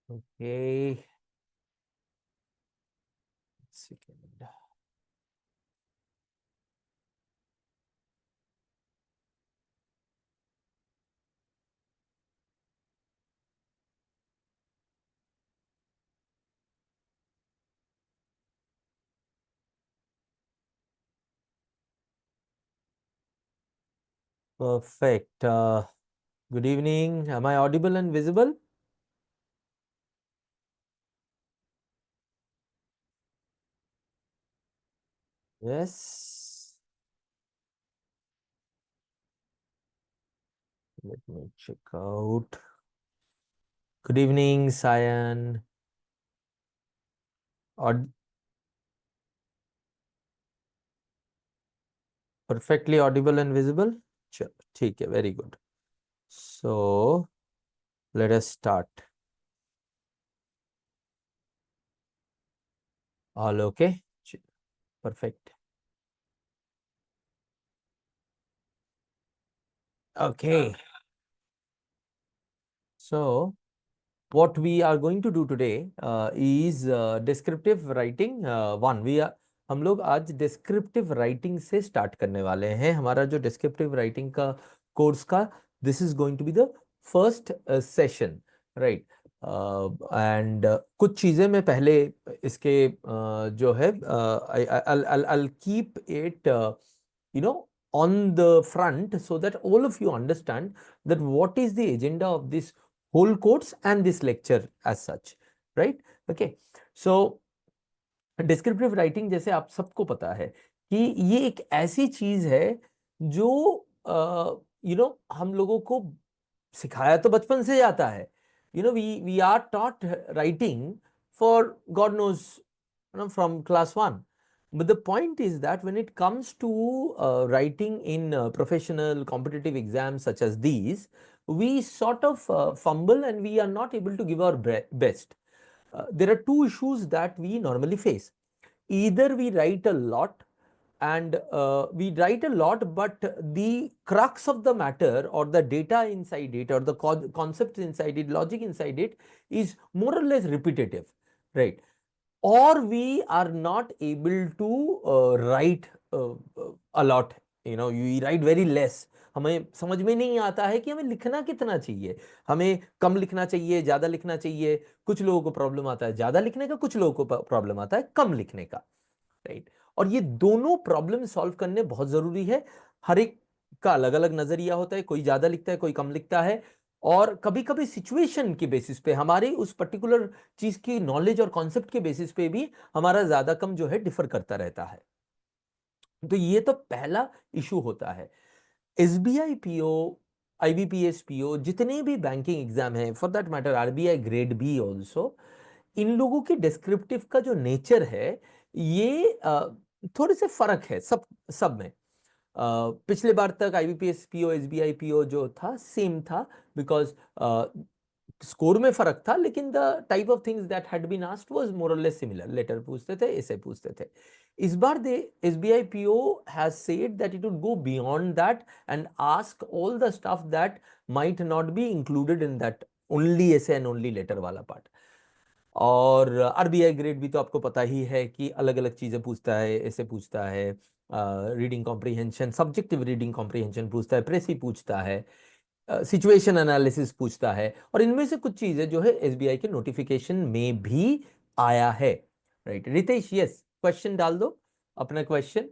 Okay, second. Perfect. Good evening. Am I audible and visible? Yes. Let me check out. Good evening, Sayan. Aud Perfectly audible and visible? Sure. ठीक है, very good. So, let us start. All okay? Perfect. Okay. So, what we are going to do today is descriptive writing one. हम लोग आज descriptive writing से start करने वाले हैं. हमारा जो descriptive writing का कोर्स का this is going to be the first session, right? And कुछ चीजें मैं पहले इसके जो है I'll keep it on the front so that all of you understand that what is the agenda of this whole course and this lecture as such, right? Okay, so descriptive writing जैसे आप सबको पता है कि ये एक ऐसी चीज है जो हम लोगों को सिखाया तो बचपन से जाता है. We are taught writing for God knows from class one. But the point is that when it comes to writing in professional competitive exams such as these, we sort of fumble and we are not able to give our best. There are two issues that we normally face. Either we write a lot and but the crux of the matter or the data inside it or the concepts inside it, logic inside it is more or less repetitive, right? Or we are not able to write a lot. We write very less. हमें समझ में नहीं आता है कि हमें लिखना कितना चाहिए. हमें कम लिखना चाहिए, ज्यादा लिखना चाहिए. कुछ लोगों को प्रॉब्लम आता है ज्यादा लिखने का, कुछ लोगों को प्रॉब्लम आता है कम लिखने का, राइट? और ये दोनों प्रॉब्लम सॉल्व करने बहुत जरूरी है. हर एक का अलग अलग नजरिया होता है. कोई ज्यादा लिखता है, कोई कम लिखता है. और कभी कभी सिचुएशन के बेसिस पे, हमारे उस पर्टिकुलर चीज की नॉलेज और कॉन्सेप्ट के बेसिस पे भी हमारा ज्यादा कम जो है डिफर करता रहता है. तो ये तो पहला इशू होता है. एसबीआई पीओ, आईबीपीएस पीओ, जितने भी बैंकिंग एग्जाम है, for that matter RBI grade B also, इन लोगों के डिस्क्रिप्टिव का जो नेचर है ये थोड़े से फर्क है सब सब में. पिछले बार तक आईबीपीएस पीओ, एसबीआई पीओ जो था सेम था, बिकॉज स्कोर में फर्क था, लेकिन the type of things that had been asked was more or less similar. Letter पूछते थे, ऐसे पूछते थे. इस बार the SBI PO has said that it would go beyond that and ask all the stuff that might not be included in that only essay and only letter वाला part. और RBI grade भी तो आपको पता ही है कि अलग अलग चीजें पूछता है. ऐसे पूछता है reading comprehension, subjective reading comprehension पूछता है, प्रेसी पूछता है, सिचुएशन एनालिसिस पूछता है. और इनमें से कुछ चीजें जो है एसबीआई के नोटिफिकेशन में भी आया है, राइट? रितेश, यस, क्वेश्चन डाल दो, अपना क्वेश्चन.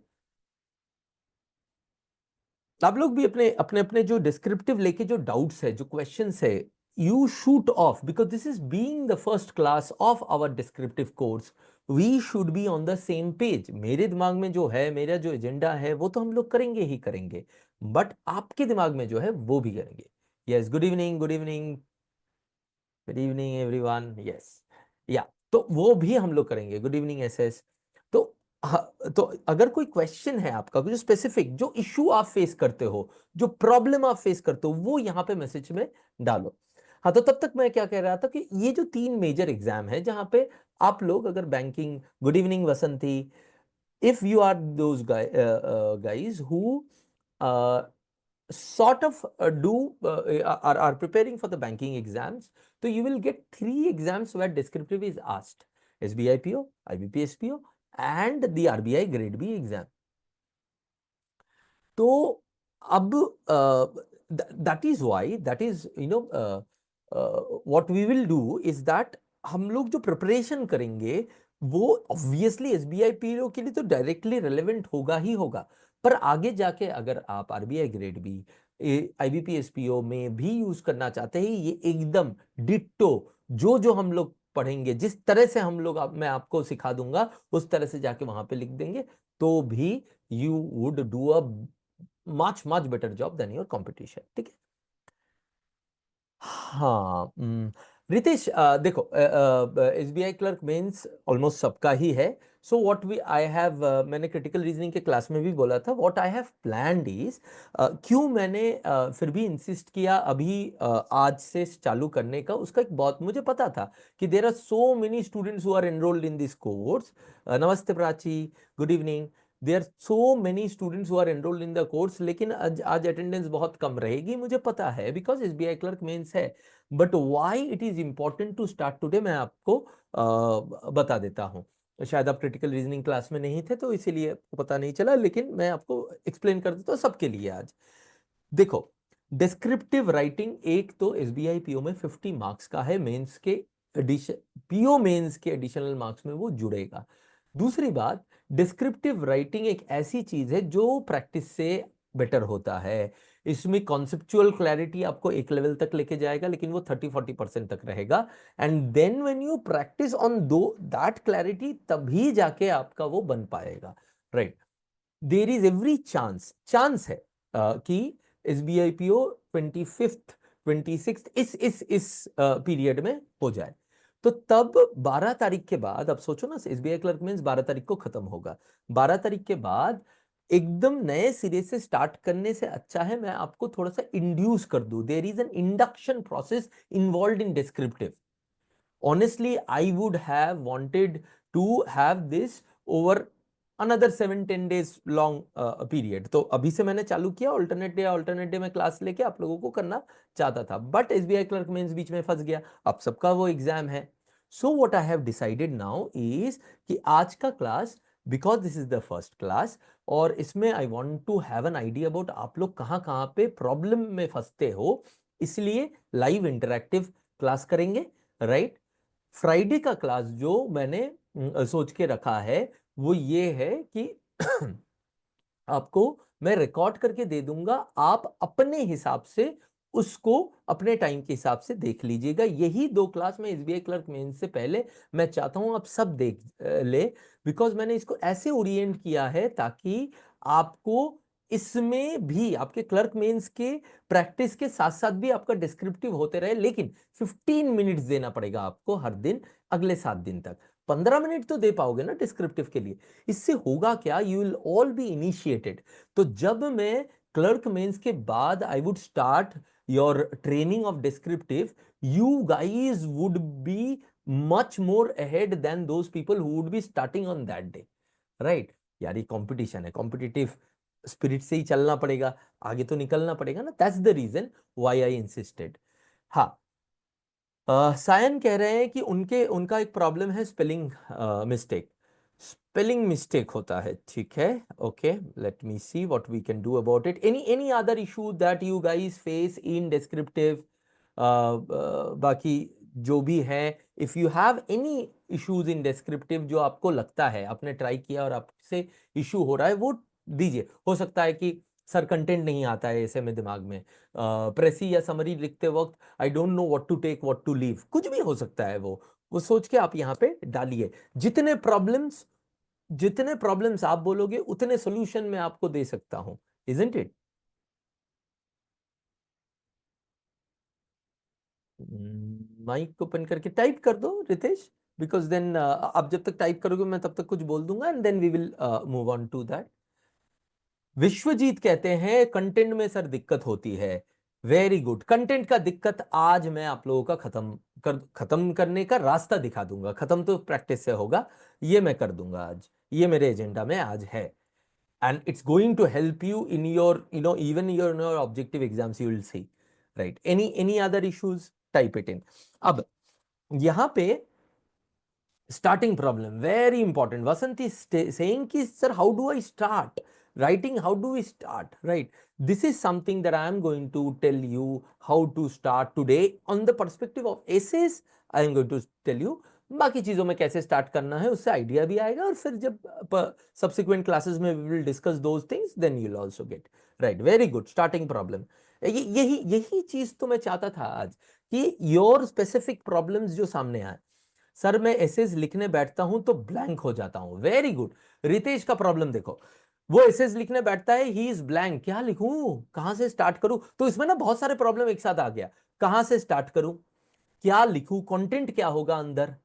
आप लोग भी अपने अपने अपने जो डिस्क्रिप्टिव लेके जो डाउट्स है, जो क्वेश्चंस है, you shoot off, because this is being the first class of our descriptive course. We should be on the same page. मेरे दिमाग में जो है, मेरा जो एजेंडा है, वो तो हम लोग करेंगे ही करेंगे, बट आपके दिमाग में जो है वो भी करेंगे. Yes, good evening, good evening, good evening everyone. Yes, या तो वो भी हम लोग करेंगे. Good evening SS. तो तो अगर कोई क्वेश्चन है आपका, जो स्पेसिफिक, जो इश्यू आप फेस करते हो, जो प्रॉब्लम आप फेस करते हो, वो यहाँ पे मैसेज में डालो. हाँ, तो तब तक मैं क्या कह रहा था कि ये जो तीन मेजर एग्जाम है जहां पे आप लोग अगर banking, good evening Vasanti, if you are those guys who sort of are preparing for the banking exams, so you will get 3 exams where descriptive is asked: SBI PO, IBP SPO, and the RBI Grade B exam. तो अब that is why, that is what we will do is that हम लोग जो preparation करेंगे वो obviously SBI PO के लिए तो डायरेक्टली रेलेवेंट होगा ही होगा, पर आगे जाके अगर आप RBI grade B, IBP SPO में भी यूज करना चाहते हैं, ये एकदम डिट्टो जो जो हम लोग पढ़ेंगे, जिस तरह से हम लोग मैं आपको सिखा दूंगा उस तरह से जाके वहां पे लिख देंगे, तो भी you would do a much much better job than your competition. ठीक है? हाँ, रितेश, देखो, एसबीआई क्लर्क मेंस ऑलमोस्ट सबका ही है। So what we I have, मैंने क्रिटिकल रीजनिंग के क्लास में भी बोला था, what I have planned is, क्यों मैंने फिर भी इंसिस्ट किया अभी आज से चालू करने का, उसका एक बहुत मुझे पता था कि there are so many students who are enrolled in this course. नमस्ते Prachi, good evening. There are so many students who are enrolled in the course, लेकिन आज अटेंडेंस बहुत कम रहेगी, मुझे पता है, बिकॉज एसबीआई क्लर्क मेंस है। But why it is important to start today, मैं आपको बता देता हूँ। शायद आप क्रिटिकल रीजनिंग क्लास में नहीं थे तो इसीलिए आपको पता नहीं चला, लेकिन मैं आपको एक्सप्लेन कर देता हूँ सबके लिए आज। देखो, डिस्क्रिप्टिव राइटिंग एक तो एसबीआई पीओ में 50 मार्क्स का है, मेंस के एडिशन, पीओ मेंस के एडिशनल मार्क्स में वो जुड़ेगा। दूसरी बात, डिस्क्रिप्टिव राइटिंग एक ऐसी चीज है जो प्रैक्टिस से बेटर होता है। इसमें कॉन्सेप्चुअल क्लैरिटी आपको एक लेवल तक लेके जाएगा, लेकिन वो 30-40% तक रहेगा। And then when you practice on दो दैट क्लैरिटी, तभी जाके आपका वो बन पाएगा, right? There is every chance, chance है कि एसबीआई पीओ 25th 26th इस पीरियड में हो जाए। तो तब 12 तारीख के बाद, अब सोचो ना, एसबीआई क्लर्क मींस 12 तारीख को खत्म होगा, 12 तारीख के बाद एकदम नए सिरे से स्टार्ट करने से अच्छा है मैं आपको थोड़ा सा इंड्यूस कर दूं। There is an induction process involve in descriptive. Honestly, I would have wanted to have this over another 7-10 days long period. तो अभी से मैंने चालू किया, अल्टरनेट डे में क्लास लेके आप लोगों को करना चाहता था, बट एसबीआई क्लर्क मेंस बीच में फंस गया, अब सबका वो एग्जाम है। So what I have decided now is कि आज का class, because this is the first class, और इसमें I want to have an idea about आप लोग कहाँ कहाँ पे प्रॉब्लम में फंसते हो, इसलिए लाइव इंटरैक्टिव क्लास करेंगे, राइट? फ्राइडे का क्लास जो मैंने सोच के रखा है वो ये है कि आपको मैं रिकॉर्ड करके दे दूंगा, आप अपने हिसाब से उसको अपने टाइम के हिसाब से देख लीजिएगा। यही 2 क्लास में एसबीआई क्लर्क मेंस से पहले मैं चाहता हूं आप सब देख ले, बिकॉज मैंने इसको ऐसे ओरिएंट किया है ताकि आपको इसमें भी आपके क्लर्क मेंस के प्रैक्टिस के साथ साथ भी आपका डिस्क्रिप्टिव होते रहे, लेकिन 15 मिनट्स देना पड़ेगा आपको हर दिन अगले 7 दिन तक। 15 मिनट तो दे पाओगे ना डिस्क्रिप्टिव के लिए। इससे होगा क्या, you will all be initiated. तो जब मैं क्लर्क मेंस के बाद I would start your training of descriptive, you guys would be much more ahead than those people who would be starting on that day, right? यार ये competition है, competitive spirit से ही चलना पड़ेगा, आगे तो निकलना पड़ेगा ना। That's the reason why I insisted. हाँ, सायन कह रहे हैं कि उनका एक प्रॉब्लम है स्पेलिंग मिस्टेक, स्पेलिंग मिस्टेक होता है, ठीक है, okay, let me see what we can do about it. Any other issue that you guys face in descriptive? बाकी जो भी है, if you have any issues in descriptive जो आपको लगता है आपने ट्राई किया और आपसे इशू हो रहा है, वो दीजिए। हो सकता है कि सर कंटेंट नहीं आता है ऐसे में दिमाग में, प्रेसी या समरी लिखते वक्त I don't know what to take what to leave, कुछ भी हो सकता है, वो सोच के आप यहाँ पे डालिए। जितने प्रॉब्लम्स आप बोलोगे उतने सोल्यूशन मैं आपको दे सकता हूं, इजंट इट? माइक ओपन करके टाइप कर दो रितेश, बिकॉज देन आप जब तक टाइप करोगे मैं तब तक कुछ बोल दूंगा and then we will move on to that. Vishwajeet कहते हैं कंटेंट में सर दिक्कत होती है। वेरी गुड, कंटेंट का दिक्कत आज मैं आप लोगों का खत्म करने का रास्ता दिखा दूंगा। खत्म तो प्रैक्टिस से होगा, ये मैं कर दूंगा आज, ये मेरे एजेंडा में आज है। and it's going to help you in your, even in your objective exams you will see, right? Any other issues, type it in. अब यहाँ पे starting problem, very important. Vasant is saying ki, sir, how do I start writing? How do we start, right? This is something that I am going to tell you how to start today on the perspective of essays. I am going to tell you बाकी चीजों में कैसे start करना है, उससे idea भी आएगा, और फिर जब सब्सिक्वेंट क्लासेस में we will discuss those things, then you will also get right. Very good. Starting problem, यही यही चीज तो मैं चाहता था आज, कि योर स्पेसिफिक प्रॉब्लम्स जो सामने आए. सर मैं एसेज लिखने बैठता हूं तो ब्लैंक हो जाता हूं. Very good. रितेश का प्रॉब्लम देखो, वो एसेज लिखने बैठता है, ही इज ब्लैंक, क्या लिखूं, कहां से स्टार्ट करूं. तो इसमें ना बहुत सारे प्रॉब्लम एक साथ आ गया. कहां से स्टार्ट करूं, क्या लिखूं, कंटेंट क्या होगा अंदर,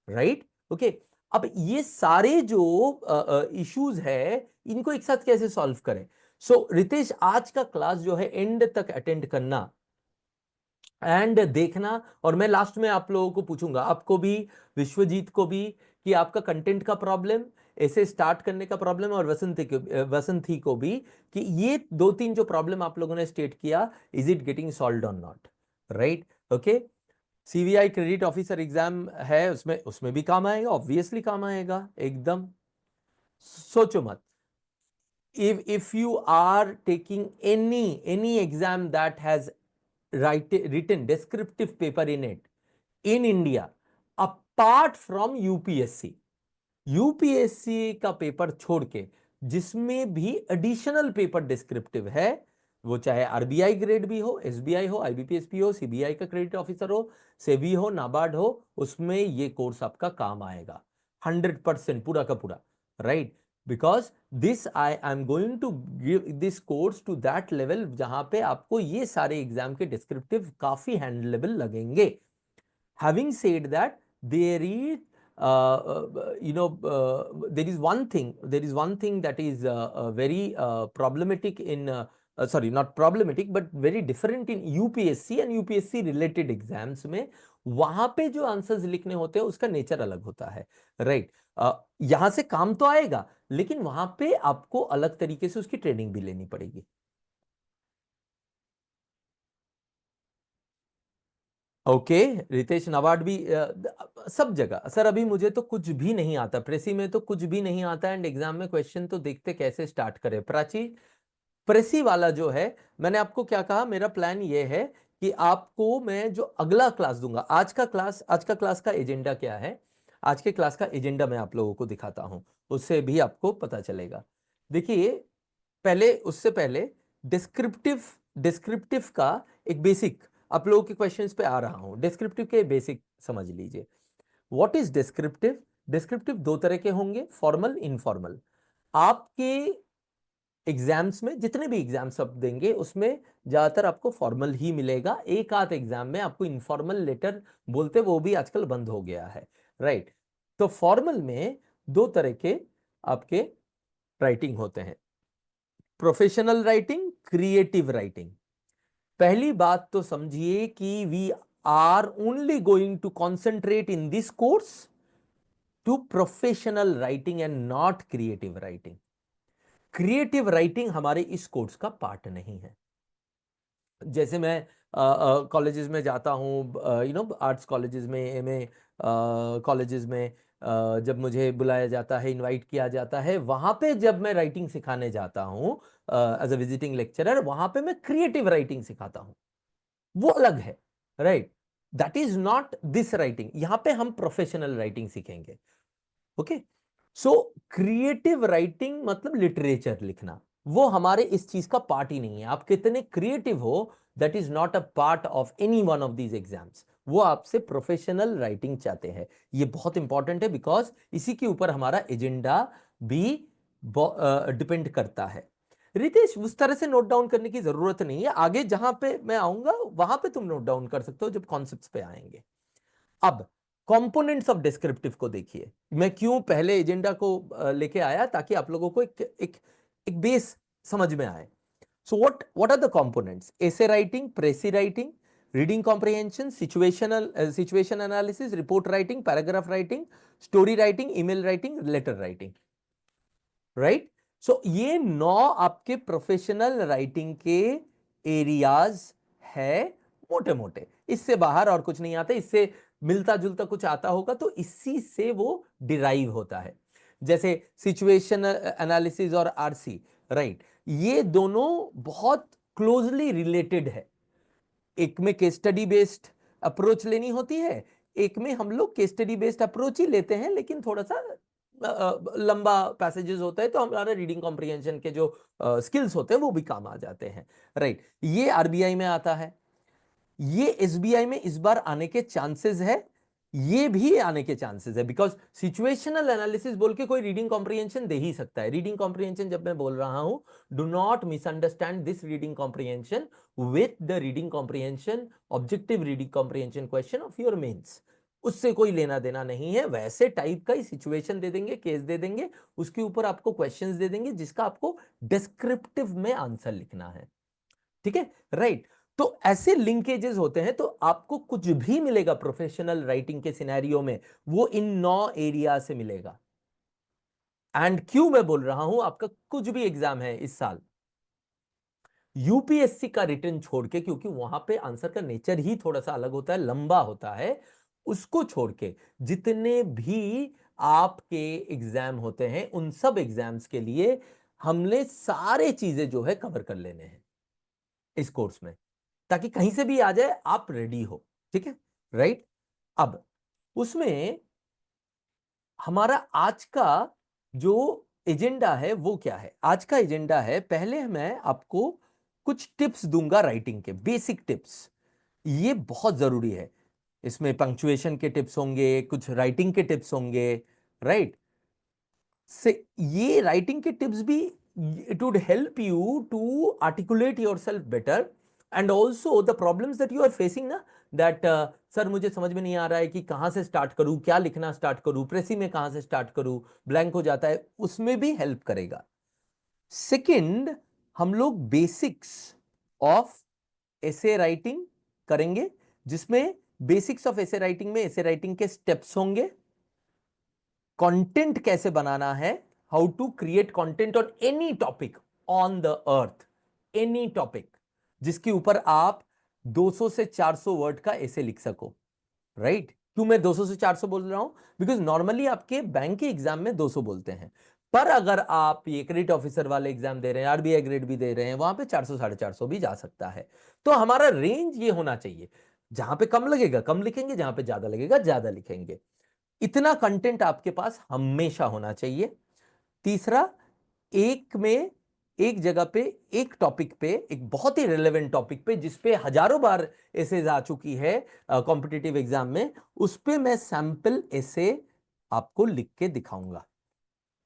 राइट? ओके. अब ये सारे जो इश्यूज है, इनको एक साथ कैसे सॉल्व करें. सो रितेश, आज का क्लास जो है एंड तक अटेंड करना एंड देखना, और मैं लास्ट में आप लोगों को पूछूंगा, आपको भी, विश्वजीत को भी, कि आपका कंटेंट का प्रॉब्लम, ऐसे स्टार्ट करने का प्रॉब्लम, और वसंती को भी, कि ये दो तीन जो प्रॉब्लम आप लोगों ने स्टेट किया, is it getting solved or not, right? Okay. CVI credit officer exam है, उसमें उसमें भी काम आएगा, ऑब्वियसली काम आएगा एकदम, सोचो मत. if you are taking any exam that has written descriptive paper in it in India, apart from UPSC, UPSC का पेपर छोड़ के जिसमें भी एडिशनल पेपर डिस्क्रिप्टिव है, वो चाहे आरबीआई ग्रेड भी हो, एसबीआई हो, आईबीपीएसपी हो, सीबीआई का क्रेडिट ऑफिसर हो, सेबी हो, नाबार्ड हो, उसमें ये कोर्स आपका काम आएगा 100% पूरा का पूरा, right? Because this I am going to give this course to that level जहां पे आपको ये सारे एग्जाम के डिस्क्रिप्टिव काफी हैंडलेबल लगेंगे. Having said that, there is there is one thing that is very problematic in sorry, not problematic but very different in UPSC and UPSC related exams में, वहां पे जो आंसर्स लिखने होते हैं उसका नेचर अलग होता है, राइट? यहां से काम तो आएगा, लेकिन वहां पे आपको अलग तरीके से उसकी ट्रेनिंग भी लेनी पड़ेगी. ओके. रितेश, नबार्ड भी सब जगह. सर अभी मुझे तो कुछ भी नहीं आता, प्रेसी में तो कुछ भी नहीं आता, एंड एग्जाम में क्वेश्चन तो देखते कैसे स्टार्ट करें. प्राची, प्रेसी वाला जो है, मैंने आपको क्या कहा, मेरा प्लान ये है कि आपको मैं जो अगला क्लास दूंगा, आज का क्लास का एजेंडा क्या है, आज के क्लास का एजेंडा मैं आप लोगों को दिखाता हूं, उससे भी आपको पता चलेगा. देखिए, उससे पहले डिस्क्रिप्टिव डिस्क्रिप्टिव का एक बेसिक आप लोगों के क्वेश्चंस पे आ रहा हूं. डिस्क्रिप्टिव के बेसिक समझ लीजिए. What is descriptive. डिस्क्रिप्टिव दो तरह के होंगे, फॉर्मल, इनफॉर्मल. आपके एग्जाम्स में जितने भी एग्जाम्स आप देंगे उसमें ज्यादातर आपको फॉर्मल ही मिलेगा. एक आध एग्जाम में आपको इनफॉर्मल लेटर बोलते, वो भी आजकल बंद हो गया है, राइट? तो फॉर्मल में दो तरह के आपके राइटिंग होते हैं, प्रोफेशनल राइटिंग, क्रिएटिव राइटिंग. पहली बात तो समझिए कि we are only going to concentrate in this course to professional writing and not creative writing. Creative writing हमारे इस कोर्स का पार्ट नहीं है. जैसे मैं कॉलेजेस में जाता हूँ, आर्ट्स कॉलेजेस में, एमए कॉलेजेस में, जब मुझे बुलाया जाता है, इनवाइट किया जाता है, वहां पे जब मैं राइटिंग सिखाने जाता हूँ एज अ विजिटिंग लेक्चरर, वहां पे मैं क्रिएटिव राइटिंग सिखाता हूँ, वो अलग है, right? That is not this writing. यहां पे हम प्रोफेशनल राइटिंग सीखेंगे. ओके. सो क्रिएटिव राइटिंग मतलब लिटरेचर लिखना, वो हमारे इस चीज का पार्ट ही नहीं है. आप कितने क्रिएटिव हो, that is not a part of any one of these exams. वो आपसे प्रोफेशनल राइटिंग चाहते हैं. ये बहुत इंपॉर्टेंट है, बिकॉज इसी के ऊपर हमारा एजेंडा भी डिपेंड करता है. रितेश, उस तरह से नोट डाउन करने की जरूरत नहीं है, आगे जहां पे मैं आऊंगा वहां पे तुम नोट डाउन कर सकते हो जब कॉन्सेप्ट्स पे आएंगे. अब कंपोनेंट्स ऑफ डिस्क्रिप्टिव को देखिए. मैं क्यों पहले एजेंडा को लेके आया, ताकि आप लोगों को एक बेस समझ में आए. So what are the components. Essay writing, precis writing, reading comprehension, situation analysis, report writing, paragraph writing, story writing, email writing, letter writing, right? So ये 9 आपके प्रोफेशनल राइटिंग के एरियाज है मोटे मोटे, इससे बाहर और कुछ नहीं आता। इससे मिलता जुलता कुछ आता होगा तो इसी से वो डिराइव होता है, जैसे सिचुएशन एनालिसिस और आरसी, राइट। ये दोनों बहुत क्लोजली रिलेटेड है। एक में केस स्टडी बेस्ड अप्रोच लेनी होती है, एक में हम लोग केस स्टडी बेस्ड अप्रोच ही लेते हैं, लेकिन थोड़ा सा लंबा पैसेजेस होता है तो हमारा रीडिंग कॉम्प्रिहेंशन के जो स्किल्स होते हैं वो भी काम आ जाते हैं, राइट। ये आरबीआई में आता है, ये एसबीआई में इस बार आने के चांसेस है, ये भी आने के चांसेस है, बिकॉज सिचुएशनल एनालिसिस बोल के कोई रीडिंग कॉम्प्रिहेंशन दे ही सकता है। रीडिंग कॉम्प्रिहेंशन जब मैं बोल रहा हूं, do not misunderstand this reading comprehension with the reading comprehension, objective reading comprehension question of your mains. उससे कोई लेना देना नहीं है। वैसे टाइप का ही सिचुएशन दे देंगे, केस दे देंगे, उसके ऊपर आपको क्वेश्चंस दे देंगे जिसका आपको डिस्क्रिप्टिव में आंसर लिखना है, ठीक है, राइट। तो ऐसे लिंकेजेस होते हैं, तो आपको कुछ भी मिलेगा प्रोफेशनल राइटिंग के सिनेरियो में, वो इन 9 एरिया से मिलेगा। एंड क्यों मैं बोल रहा हूं, आपका कुछ भी एग्जाम है इस साल, यूपीएससी का रिटर्न छोड़ के, क्योंकि वहां पे आंसर का नेचर ही थोड़ा सा अलग होता है, लंबा होता है, उसको छोड़ के जितने भी आपके एग्जाम होते हैं उन सब एग्जाम्स के लिए हमने सारे चीजें जो है कवर कर लेने हैं इस कोर्स में, ताकि कहीं से भी आ जाए आप रेडी हो, ठीक है, राइट। अब उसमें हमारा आज का जो एजेंडा है वो क्या है? आज का एजेंडा है, पहले मैं आपको कुछ टिप्स दूंगा राइटिंग के, बेसिक टिप्स। ये बहुत जरूरी है। इसमें पंक्चुएशन के टिप्स होंगे, कुछ राइटिंग के टिप्स होंगे, राइट। से ये राइटिंग के टिप्स भी, it would help you to articulate yourself better, and also the problems that you are facing ना, दैट सर मुझे समझ में नहीं आ रहा है कि कहां से स्टार्ट करूं, क्या लिखना स्टार्ट करूं, प्रेसी में कहां से स्टार्ट करूं, ब्लैंक हो जाता है, उसमें भी हेल्प करेगा। सेकंड, हम लोग बेसिक्स ऑफ एसे राइटिंग करेंगे, जिसमें बेसिक्स ऑफ एसे राइटिंग में एसे राइटिंग के स्टेप्स होंगे, कंटेंट कैसे बनाना है, how to create content on any topic on the earth, any topic जिसके ऊपर आप 200 से 400 वर्ड का ऐसे लिख सको, राइट। क्यों मैं 200 से 400 बोल रहा हूं? बिकॉज नॉर्मली आपके बैंक के एग्जाम में 200 बोलते हैं, पर अगर आप ये क्रेडिट ऑफिसर वाले एग्जाम दे रहे हैं, आरबीआई ग्रेड भी दे रहे हैं, वहां पे 400 450 भी जा सकता है। तो हमारा रेंज ये होना चाहिए, जहां पे कम लगेगा कम लिखेंगे, जहां पे ज्यादा लगेगा ज्यादा लिखेंगे। इतना कंटेंट आपके पास हमेशा होना चाहिए। तीसरा, एक में एक जगह पे, एक टॉपिक पे, एक बहुत ही रिलेवेंट टॉपिक पे जिसपे हजारों बार एसेज आ चुकी है कॉम्पिटिटिव एग्जाम में, उस पे मैं सैंपल एसे आपको लिख के दिखाऊंगा,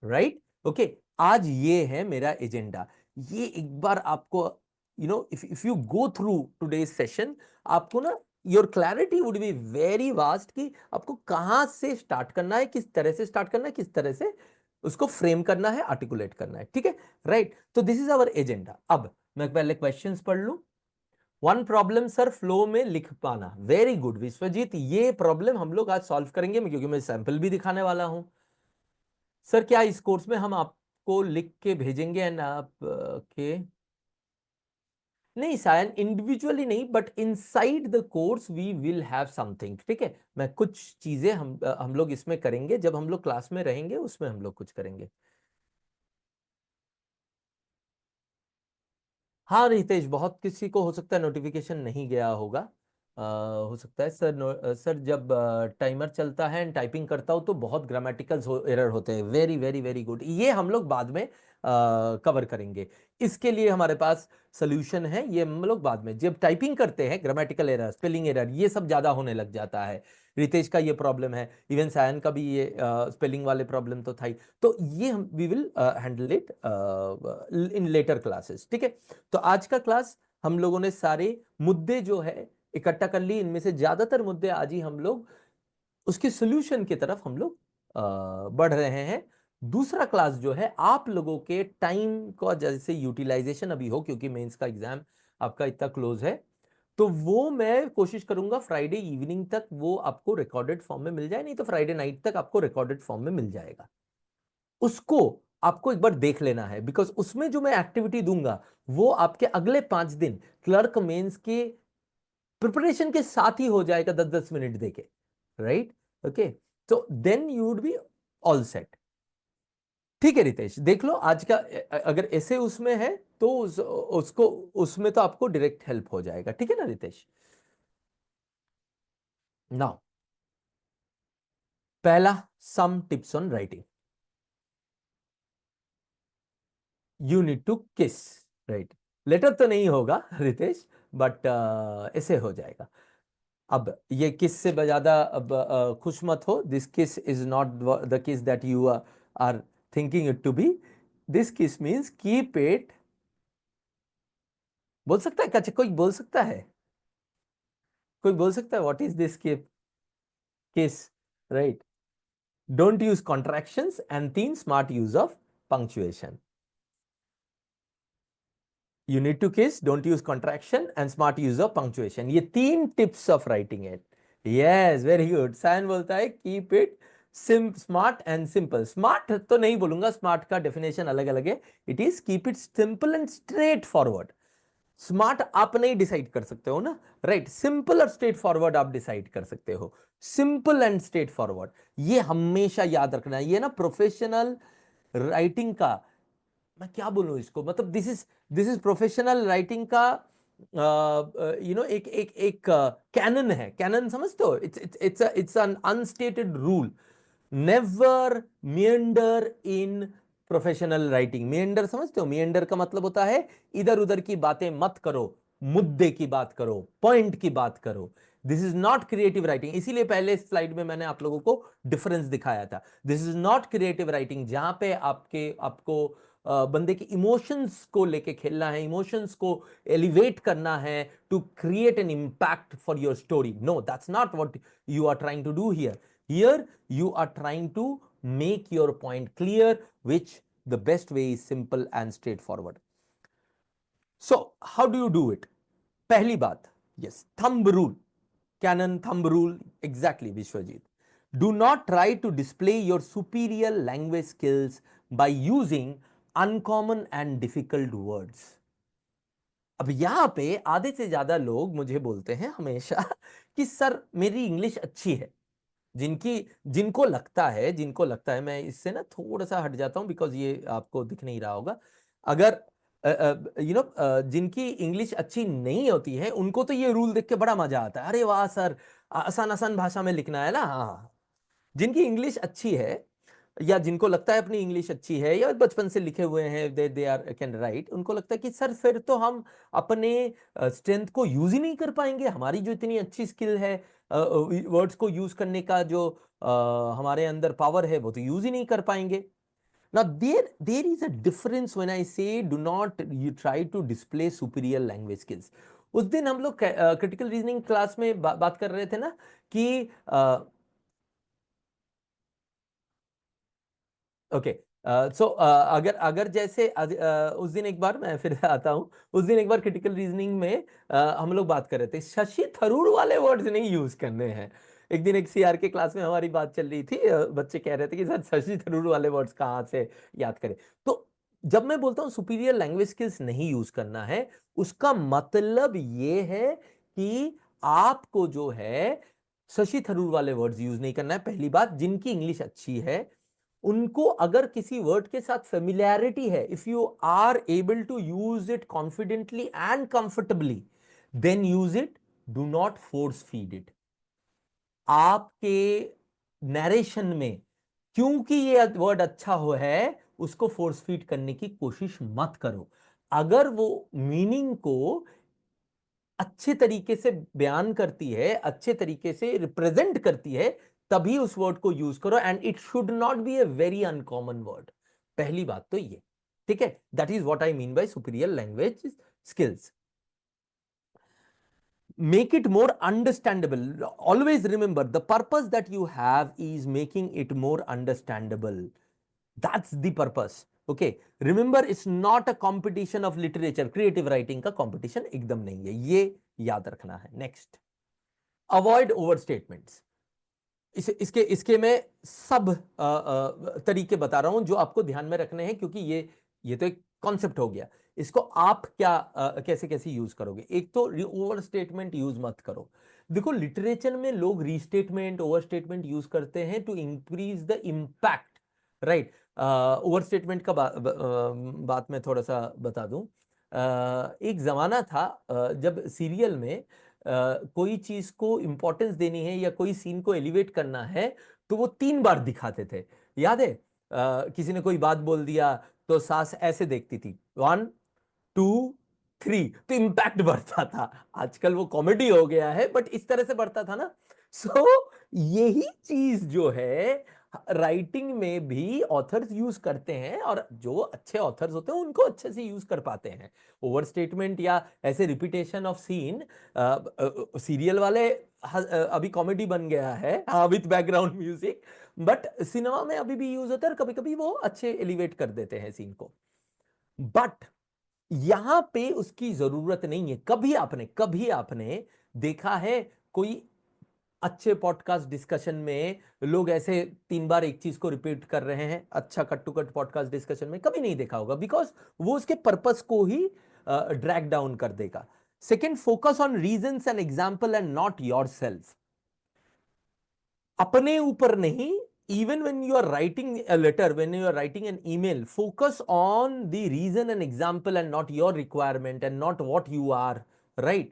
राइट। ओके, आज ये है मेरा एजेंडा। ये एक बार आपको, if you go through today's session, आपको ना your clarity would be very vast कि आपको कहां से स्टार्ट करना है, किस तरह से स्टार्ट करना है, किस तरह से उसको फ्रेम करना है, आर्टिकुलेट करना है, ठीक है, राइट। तो दिस इज आवर एजेंडा। अब मैं पहले क्वेश्चंस पढ़ लूं। वन प्रॉब्लम सर, फ्लो में लिख पाना। वेरी गुड विश्वजीत, ये प्रॉब्लम हम लोग आज सॉल्व करेंगे, क्योंकि मैं सैंपल भी दिखाने वाला हूं। सर क्या इस कोर्स में हम आपको लिख के भेजेंगे एंड आप के नहीं सायन, इंडिविजुअली नहीं, but inside the course we will have something, ठीक है। मैं कुछ चीजें हम लोग इसमें करेंगे, जब हम लोग क्लास में रहेंगे उसमें हम लोग कुछ करेंगे। हाँ रितेश, बहुत किसी को हो सकता है नोटिफिकेशन नहीं गया होगा, हो सकता है सर। सर जब टाइमर चलता है एंड टाइपिंग करता हूँ तो बहुत ग्रामेटिकल एरर होते हैं। वेरी वेरी वेरी गुड, ये हम लोग बाद में कवर करेंगे। इसके लिए हमारे पास सोल्यूशन है, ये हम लोग बाद में, जब टाइपिंग करते हैं ग्रामेटिकल एरर, स्पेलिंग एरर, ये सब ज्यादा होने लग जाता है। रितेश का ये प्रॉब्लम है, इवन सायन का भी ये स्पेलिंग वाले प्रॉब्लम तो था ही। तो ये हम we will handle it in later classes, ठीक है। तो आज का क्लास हम लोगों ने सारे मुद्दे जो है इकट्ठा कर ली, इनमें से ज्यादातर मुद्दे आज ही हम लोग उसके सोल्यूशन की तरफ हम लोग बढ़ रहे हैं। दूसरा क्लास जो है आप लोगों के टाइम का जैसे यूटिलाइजेशन अभी हो, क्योंकि मेंस का एग्जाम आपका इतना क्लोज है, तो वो मैं कोशिश करूंगा फ्राइडे इवनिंग तक वो आपको रिकॉर्डेड फॉर्म में मिल जाए, नहीं तो फ्राइडे नाइट तक आपको रिकॉर्डेड फॉर्म में मिल जाएगा। उसको आपको एक बार देख लेना है, बिकॉज उसमें जो मैं एक्टिविटी दूंगा वो आपके अगले 5 दिन क्लर्क मेंस के प्रिपरेशन के साथ ही हो जाएगा, 10-10 मिनट देके, राइट? ओके, तो then you would be all set. ठीक है रितेश, देख लो आज का अगर ऐसे उसमें है तो उसको उसमें तो आपको डायरेक्ट हेल्प हो जाएगा, ठीक है ना रितेश? नाउ पहला, some tips on writing. You need to kiss, right? Letter तो नहीं होगा रितेश, बट ऐसे हो जाएगा। अब ये किस से ज्यादा अब खुश मत हो। This kiss is not the kiss that you are thinking it to be. This kiss means keep it. बोल सकता है क्या? कोई बोल सकता है? कोई बोल सकता है व्हाट इज दिस किस, right? Don't use contractions and 3 smart use of punctuation. You need to kiss, don't use contraction, and smart use of punctuation. ये 3 tips of writing it. Yes, very good. Sion बोलता है keep it smart and simple. Smart तो नहीं बोलूंगा, smart का definition अलग अलग है. It is keep it simple and straightforward. Smart आप नहीं डिसाइड कर सकते हो ना, राइट? सिंपल और स्ट्रेट फॉरवर्ड आप डिसाइड कर सकते हो। सिंपल एंड स्ट्रेट फॉरवर्ड, ये हमेशा याद रखना है। ये ना प्रोफेशनल राइटिंग का, मैं क्या बोलूं इसको, मतलब दिस इज प्रोफेशनल राइटिंग का एक एक एक कैनन है। कैनन समझते हो? It's an unstated rule. Never meander in professional writing. Meander समझते हो? मियंडर का मतलब होता है इधर उधर की बातें मत करो, मुद्दे की बात करो, पॉइंट की बात करो। This is not creative writing. इसीलिए पहले स्लाइड में मैंने आप लोगों को डिफरेंस दिखाया था। This is not creative writing, जहां पे आपको बंदे के इमोशंस को लेके खेलना है, इमोशंस को एलिवेट करना है to create an impact for your story. No, that's not what you are trying to do here. Here you are trying to make your point clear, which the best way is simple and straightforward. So how do you do it? पहली बात, yes, thumb rule, canon thumb rule, exactly Vishwajit. Do not try to display your superior language skills by using uncommon and difficult words. अब यहां पे आधे से ज्यादा लोग मुझे बोलते हैं हमेशा कि सर मेरी इंग्लिश अच्छी है। जिनकी जिनको लगता है, मैं इससे ना थोड़ा सा हट जाता हूं बिकॉज ये आपको दिख नहीं रहा होगा। अगर जिनकी इंग्लिश अच्छी नहीं होती है उनको तो ये रूल देख के बड़ा मजा आता है। अरे वाह सर, आसान आसान भाषा में लिखना है ना। हाँ, जिनकी इंग्लिश अच्छी है या जिनको लगता है अपनी इंग्लिश अच्छी है या बचपन से लिखे हुए हैं, दे आर कैन राइट, उनको लगता है कि सर फिर तो हम अपने स्ट्रेंथ को यूज ही नहीं कर पाएंगे। हमारी जो इतनी अच्छी स्किल है वर्ड्स को यूज करने का, जो हमारे अंदर पावर है, वो तो यूज ही नहीं कर पाएंगे। Now there is a difference when I say do not you try to display superior language skills. उस दिन हम लोग क्रिटिकल रीजनिंग क्लास में बात कर रहे थे ना कि ओके, सो अगर अगर जैसे उस दिन एक बार मैं फिर आता हूं, उस दिन एक बार क्रिटिकल रीजनिंग में हम लोग बात कर रहे थे, शशि थरूर वाले वर्ड्स नहीं यूज करने हैं। एक दिन एक सीआर के क्लास में हमारी बात चल रही थी, बच्चे कह रहे थे कि सर शशि थरूर वाले वर्ड्स कहाँ से याद करें। तो जब मैं बोलता हूं सुपीरियर लैंग्वेज स्किल्स नहीं यूज करना है, उसका मतलब ये है कि आपको जो है शशि थरूर वाले वर्ड्स यूज नहीं करना है। पहली बात, जिनकी इंग्लिश अच्छी है उनको अगर किसी वर्ड के साथ फेमिलियरिटी है, if you are able to use it confidently and comfortably, then use it. Do not force feed it. आपके नरेशन में क्योंकि ये वर्ड अच्छा हो है, उसको फोर्स फीड करने की कोशिश मत करो। अगर वो मीनिंग को अच्छे तरीके से बयान करती है, अच्छे तरीके से रिप्रेजेंट करती है, तभी उस वर्ड को यूज करो। And it should not be a very uncommon word. पहली बात तो ये, ठीक है? That is what I mean by superior language skills. Make it more understandable. Always remember the purpose that you have is making it more understandable. That's the purpose. Okay, remember it's not a competition of literature. Creative writing का competition एकदम नहीं है, ये याद रखना है। Next, avoid overstatements. इसके इसके मैं सब तरीके बता रहा हूं जो आपको ध्यान में रखने हैं, क्योंकि ये तो एक कॉन्सेप्ट हो गया। इसको आप क्या कैसे कैसे यूज करोगे। एक तो ओवर स्टेटमेंट यूज मत करो। देखो लिटरेचर में लोग रीस्टेटमेंट ओवर स्टेटमेंट यूज करते हैं to increase the impact, right. Over statement का बात मैं थोड़ा सा बता दूं। एक जमाना था जब सीरियल में कोई चीज को इंपॉर्टेंस देनी है या कोई सीन को एलिवेट करना है तो वो 3 बार दिखाते थे। याद है? किसी ने कोई बात बोल दिया तो सास ऐसे देखती थी, 1 2 3, तो इम्पैक्ट बढ़ता था। आजकल वो कॉमेडी हो गया है, बट इस तरह से बढ़ता था ना। सो यही चीज जो है राइटिंग में भी ऑथर्स यूज करते हैं, और जो अच्छे ऑथर्स होते हैं उनको अच्छे से यूज कर पाते हैं। ओवर स्टेटमेंट या ऐसे रिपीटेशन ऑफ सीन, सीरियल वाले अभी कॉमेडी बन गया है, हाँ, with background music, but cinema में अभी भी यूज होता है और कभी कभी वो अच्छे एलिवेट कर देते हैं सीन को। बट यहां पे उसकी जरूरत नहीं है। कभी आपने देखा है कोई अच्छे पॉडकास्ट डिस्कशन में लोग ऐसे 3 बार एक चीज को रिपीट कर रहे हैं? अच्छा cut to cut podcast discussion में कभी नहीं देखा होगा, बिकॉज वो उसके पर्पस को ही ड्रैग डाउन कर देगा। Second, focus on reasons and example and not your self. अपने ऊपर नहीं, even when you are writing a letter, when you are writing an email, focus on the reason and example and not your requirement and not what you are, right?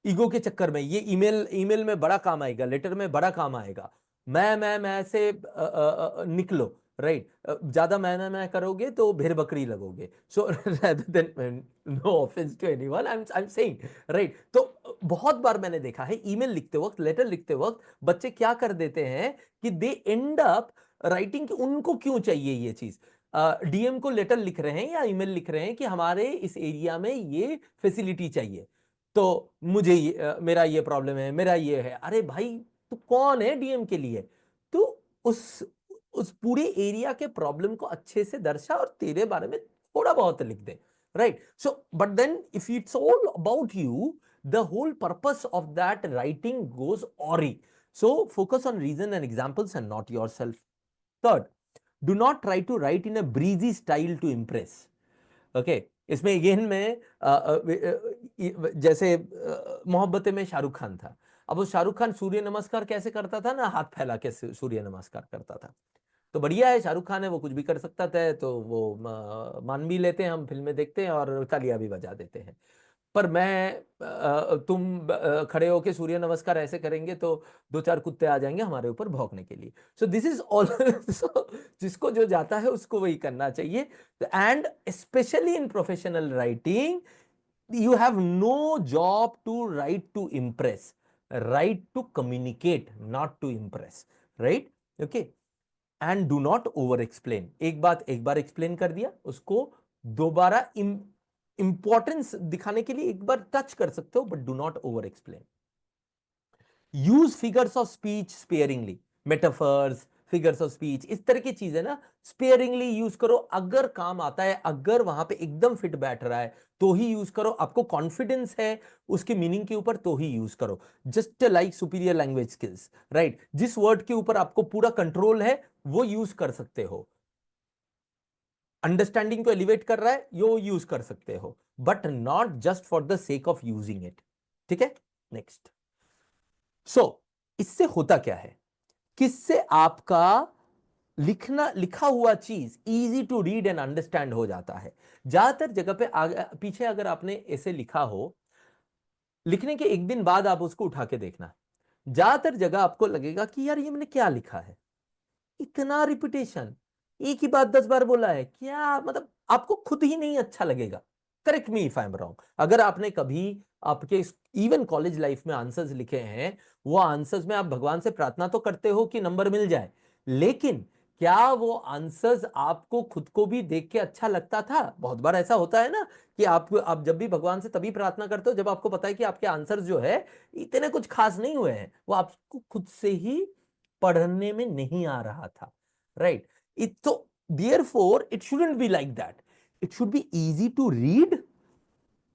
Ego के चक्कर में ये email email में बड़ा काम आएगा, letter में बड़ा काम आएगा, मैं से निकलो, राइट। ज्यादा मैं करोगे तो भेड़ बकरी लगोगे। So rather than, no offence to anyone, I am saying, right. तो बहुत बार मैंने देखा है ईमेल लिखते वक्त, लेटर लिखते वक्त बच्चे क्या कर देते हैं कि दे एंड अप राइटिंग, उनको क्यों चाहिए ये चीज। डीएम को लेटर लिख रहे हैं या ईमेल लिख रहे हैं कि हमारे इस एरिया में ये फैसिलिटी चाहिए, तो मुझे मेरा ये प्रॉब्लम है, मेरा ये है। अरे भाई, तू कौन है डीएम के लिए? तो उस उस पूरे एरिया के प्रॉब्लम को अच्छे से दर्शा और तेरे बारे में थोड़ा बहुत लिख दे, right. So but then if it's all about you, the whole purpose of that writing goes awry. So focus on reason and examples and not your self. Third, do not try to write in a breezy style to impress. Okay, इसमें again में जैसे मोहब्बतें में शाहरुख खान था। अब वो शाहरुख खान सूर्य नमस्कार कैसे करता था ना, हाथ फैला के सूर्य नमस्कार करता था। तो बढ़िया है, शाहरुख खान है, वो कुछ भी कर सकता था, तो वो मान भी लेते हैं, हम फिल्में देखते हैं और तालियां भी बजा देते हैं। पर तुम खड़े होके सूर्य नमस्कार ऐसे करेंगे तो 2 4 कुत्ते आ जाएंगे हमारे ऊपर भौंकने के लिए। So this is all. जिसको जो जाता है उसको वही करना चाहिए। And specially in professional writing, you have no job to write to impress, write to communicate, not to impress, right? Okay, and do not over explain। एक बात एक बार एक्सप्लेन कर दिया, उसको दोबारा इंपॉर्टेंस दिखाने के लिए एक बार टच कर सकते हो, but do not over explain. Use figures of speech sparingly, metaphors, figures of speech, इस तरह की चीजें ना स्पेयरिंगली यूज करो। अगर काम आता है, अगर वहां पे एकदम फिट बैठ रहा है तो ही यूज करो। आपको कॉन्फिडेंस है उसके मीनिंग के ऊपर तो ही यूज करो। Just like superior language skills, right. जिस वर्ड के ऊपर आपको पूरा कंट्रोल है वो यूज कर सकते हो। अंडरस्टैंडिंग को एलिवेट कर रहा है, यो यूज कर सकते हो, but not just for the sake of using it. ठीक है, नेक्स्ट। सो इससे होता क्या है, किससे आपका लिखा हुआ चीज easy to read and understand हो जाता है। ज्यादातर जगह पे पीछे अगर आपने ऐसे लिखा हो, लिखने के एक दिन बाद आप उसको उठा के देखना, ज्यादातर जगह आपको लगेगा कि यार ये मैंने क्या लिखा है, इतना रिपीटेशन, एक ही बात 10 बार बोला है क्या, मतलब आपको खुद ही नहीं अच्छा लगेगा। Correct me if I am wrong. अगर आपने कभी आपके इवन कॉलेज लाइफ में आंसर्स लिखे हैं, वो आंसर्स में आप भगवान से प्रार्थना तो करते हो कि नंबर मिल जाए, लेकिन क्या वो आंसर्स आपको खुद को भी देख के अच्छा लगता था? बहुत बार ऐसा होता है ना कि आप जब भी भगवान से तभी प्रार्थना करते हो जब आपको पता है कि आपके आंसर्स जो है इतने कुछ खास नहीं हुए हैं, वो आपको खुद से ही पढ़ने में नहीं आ रहा था, राइट। इट तो therefore it shouldn't be like that. It should be easy to read.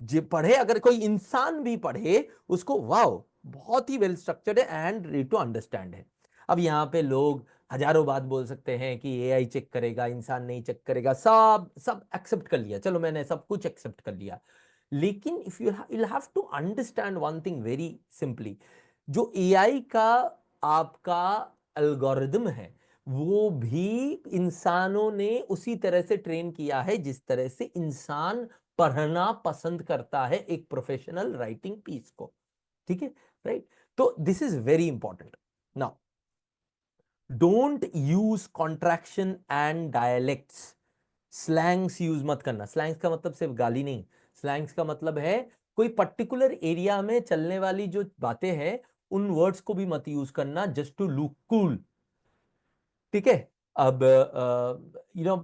जो पढ़े, अगर कोई इंसान भी पढ़े उसको, वाओ बहुत ही वेल स्ट्रक्चर्ड है एंड रीड टू अंडरस्टैंड है। अब यहाँ पे लोग हजारों बात बोल सकते हैं कि एआई चेक करेगा, इंसान नहीं चेक करेगा, सब सब एक्सेप्ट कर लिया, चलो मैंने सब कुछ एक्सेप्ट कर लिया। लेकिन if you have to understand one thing very simply, जो एआई का आपका एल्गोरिदम है वो भी इंसानों ने उसी तरह से ट्रेन किया है जिस तरह से इंसान पढ़ना पसंद करता है एक प्रोफेशनल राइटिंग पीस को। ठीक है, राइट? तो this is very important. Now don't use contraction and dialects. Slangs use मत करना। स्लैंग्स का मतलब सिर्फ गाली नहीं, स्लैंग्स का मतलब है कोई पर्टिकुलर एरिया में चलने वाली जो बातें हैं उन वर्ड्स को भी मत यूज करना जस्ट टू लुक कूल। ठीक है, अब यू नो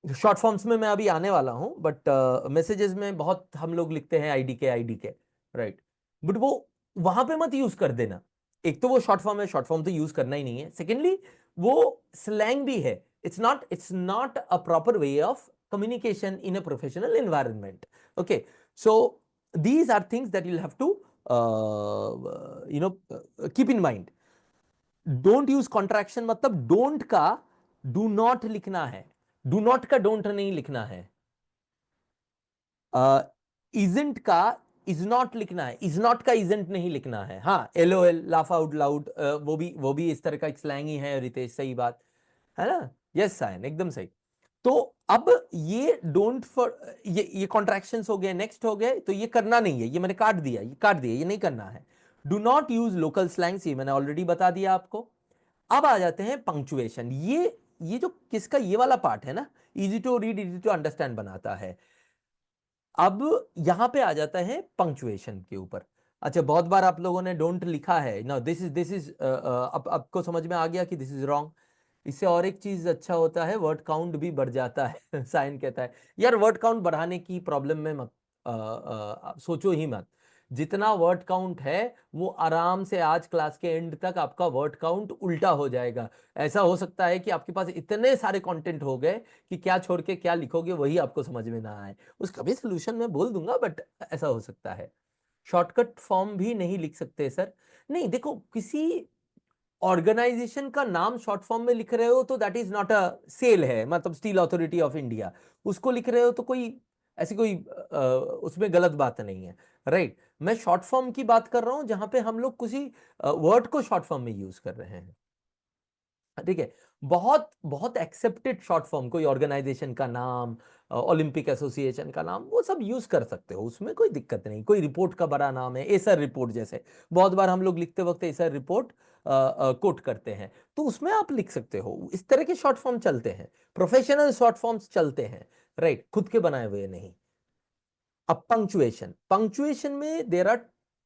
शॉर्ट फॉर्म्स में मैं अभी आने वाला हूं, बट मैसेजेस में बहुत हम लोग लिखते हैं आईडी के, राइट? बट वो वहां पे मत यूज कर देना। एक तो वो शॉर्ट फॉर्म है, शॉर्ट फॉर्म तो यूज करना ही नहीं है। सेकेंडली वो स्लैंग भी है, it's not a proper way of communication in a professional environment. Okay, so these are things that you have to keep in mind. Don't use contraction मतलब don't का डू नॉट लिखना है, do not का don't नहीं लिखना है। Isn't का is not लिखना है, इज नॉट का इजेंट नहीं लिखना है। हाँ, एलओएल, लाफ आउट लाउड, वो भी इस तरह का एक स्लैंग ही है रितेश, सही बात है ना? यस सायन, एकदम सही। तो अब ये डोंट फॉर ये कॉन्ट्रैक्शंस हो गए, नेक्स्ट हो गए, तो ये करना नहीं है, ये मैंने काट दिया, ये नहीं करना है। Do not use local slangs, ये मैंने ऑलरेडी बता दिया आपको। अब आ जाते हैं पंक्चुएशन। ये जो किसका ये वाला पार्ट है ना, easy to read easy to understand बनाता है। अब यहां पे आ जाता है पंक्चुएशन के ऊपर। अच्छा, बहुत बार आप लोगों ने डोंट लिखा है ना, दिस इज अब आपको समझ में आ गया कि दिस इज रॉन्ग। इससे और एक चीज अच्छा होता है, वर्ड काउंट भी बढ़ जाता है। साइन कहता है यार वर्ड काउंट बढ़ाने की प्रॉब्लम में मत सोचो ही मत। जितना वर्ड काउंट है वो आराम से आज क्लास के एंड तक आपका वर्ड काउंट उल्टा हो जाएगा। ऐसा हो सकता है कि आपके पास इतने सारे कंटेंट हो गए कि क्या छोड़ के क्या लिखोगे वही आपको समझ में ना आए। उसका भी सोल्यूशन मैं बोल दूंगा, बट ऐसा हो सकता है। शॉर्टकट फॉर्म भी नहीं लिख सकते सर। नहीं, देखो, किसी ऑर्गेनाइजेशन का नाम शॉर्ट फॉर्म में लिख रहे हो तो that is not a sale है, मतलब स्टील अथॉरिटी ऑफ इंडिया, उसको लिख रहे हो तो कोई ऐसी कोई उसमें गलत बात नहीं है, राइट? मैं शॉर्ट फॉर्म की बात कर रहा हूं जहां पे हम लोग किसी वर्ड को शॉर्ट फॉर्म में यूज कर रहे हैं। ठीक है, बहुत बहुत एक्सेप्टेड शॉर्ट फॉर्म, कोई ऑर्गेनाइजेशन का नाम, ओलंपिक एसोसिएशन का नाम, वो सब यूज कर सकते हो, उसमें कोई दिक्कत नहीं। कोई रिपोर्ट का बड़ा नाम है, एसर रिपोर्ट जैसे, बहुत बार हम लोग लिखते वक्त एसर रिपोर्ट कोट करते हैं, तो उसमें आप लिख सकते हो। इस तरह के शॉर्ट फॉर्म चलते हैं, प्रोफेशनल शॉर्ट फॉर्म्स चलते हैं, राइट? खुद के बनाए हुए नहीं। अब पंक्चुएशन, पंक्चुएशन में there are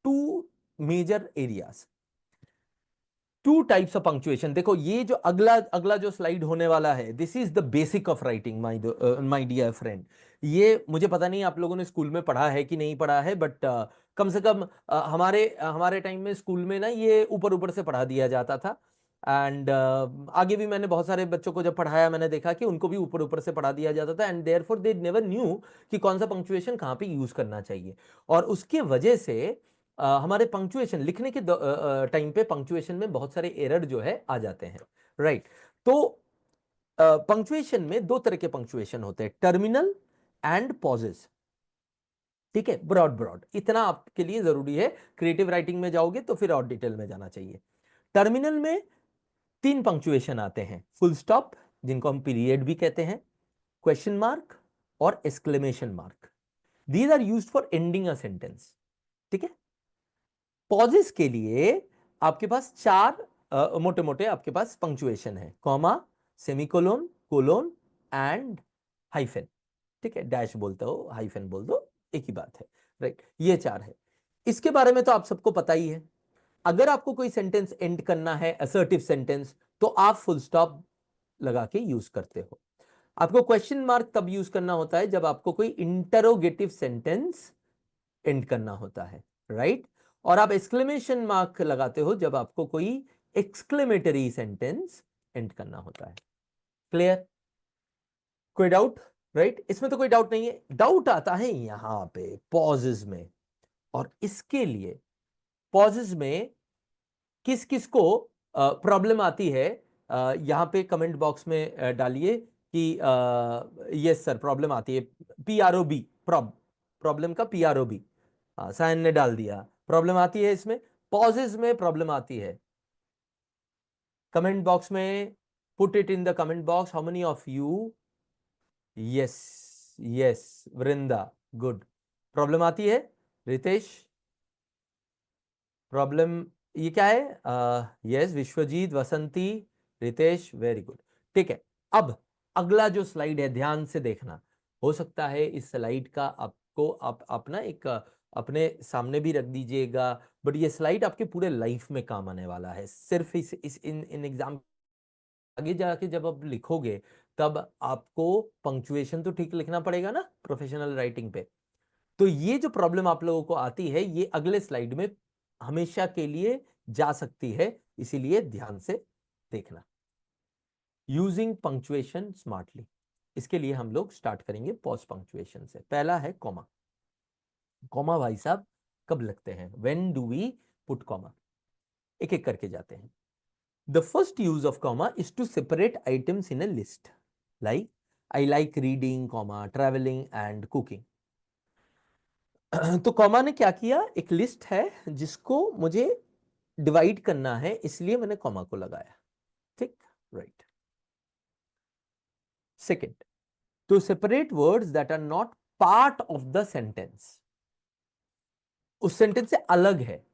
two major areas, two types of punctuation. देखो, ये जो अगला अगला जो स्लाइड होने वाला है, this is the basic of writing my dear friend. ये मुझे पता नहीं आप लोगों ने स्कूल में पढ़ा है कि नहीं पढ़ा है, बट कम से कम हमारे हमारे टाइम में स्कूल में ना ये ऊपर ऊपर से पढ़ा दिया जाता था। एंड आगे भी मैंने बहुत सारे बच्चों को जब पढ़ाया मैंने देखा कि उनको भी ऊपर ऊपर से पढ़ा दिया जाता था, and therefore they never knew कि कौन सा पंक्चुएशन कहाँ पे यूज करना चाहिए। और उसके वजह से हमारे पंक्चुएशन लिखने के टाइम पे पंक्चुएशन में बहुत सारे एरर जो है आ जाते हैं, राइट? तो पंक्चुएशन में दो तरह के पंक्चुएशन होते हैं, टर्मिनल एंड पॉजेस। ठीक है, ब्रॉड ब्रॉड इतना आपके लिए जरूरी है, क्रिएटिव राइटिंग में जाओगे तो फिर और डिटेल में जाना चाहिए। टर्मिनल में तीन पंक्चुएशन आते हैं, फुल स्टॉप जिनको हम पीरियड भी कहते हैं, क्वेश्चन मार्क और exclamation mark. These are used for ending a sentence. ठीक है, पॉजेस के लिए आपके पास चार मोटे मोटे आपके पास पंक्चुएशन है, कॉमा, सेमीकोलोन, कोलोन एंड हाइफन। ठीक है, डैश बोलते हो, हाइफन बोल दो, एक ही बात है, राइट? ये चार है। इसके बारे में तो आप सबको पता ही है। अगर आपको कोई सेंटेंस एंड करना है, असर्टिव सेंटेंस, तो आप फुल स्टॉप लगा के यूज करते हो। आपको क्वेश्चन मार्क तब यूज करना होता है जब आपको कोई इंटरोगेटिव सेंटेंस एंड करना होता है, राइट? और आप एक्सक्लेमेशन मार्क लगाते हो जब आपको कोई एक्सक्लेमेटरी सेंटेंस एंड करना होता है। क्लियर? कोई डाउट? राइट, इसमें तो कोई डाउट नहीं है। डाउट आता है यहां पे पॉजेज में, और इसके लिए पॉजेज में किस किस को प्रॉब्लम आती है, यहाँ पे कमेंट बॉक्स में डालिए कि यस सर प्रॉब्लम आती है, PROB, प्रॉब्लम का PROB। हाँ सायन ने डाल दिया, प्रॉब्लम आती है इसमें, पॉजेज में प्रॉब्लम आती है। कमेंट बॉक्स में put it in the comment box, how many of you, yes yes Vrinda, good. Problem आती है रितेश, प्रॉब्लम ये क्या है, yes Vishwajeet, वसंती, Ritesh, very good. ठीक है, अब अगला जो स्लाइड है ध्यान से देखना, हो सकता है इस स्लाइड का आपको आप अपना एक अपने सामने भी रख दीजिएगा, बट ये स्लाइड आपके पूरे लाइफ में काम आने वाला है। सिर्फ इस इन एग्जाम आगे जाके जब आप लिखोगे तब आपको पंक्चुएशन तो ठीक लिखना पड़ेगा ना प्रोफेशनल राइटिंग पे। तो ये जो प्रॉब्लम आप लोगों को आती है ये अगले स्लाइड में हमेशा के लिए जा सकती है, इसीलिए ध्यान से देखना। यूजिंग पंक्चुएशन स्मार्टली, इसके लिए हम लोग स्टार्ट करेंगे पॉज पंक्चुएशन से। पहला है कॉमा। कॉमा भाई साहब कब लगते हैं, when do we put comma, एक एक करके जाते हैं। The first use of comma is to separate items in a list, like I like reading, comma, traveling and cooking. तो कॉमा ने क्या किया, एक लिस्ट है जिसको मुझे डिवाइड करना है, इसलिए मैंने कॉमा को लगाया। ठीक, right. Second, to separate words that are not part of the sentence, उस सेंटेंस से अलग है,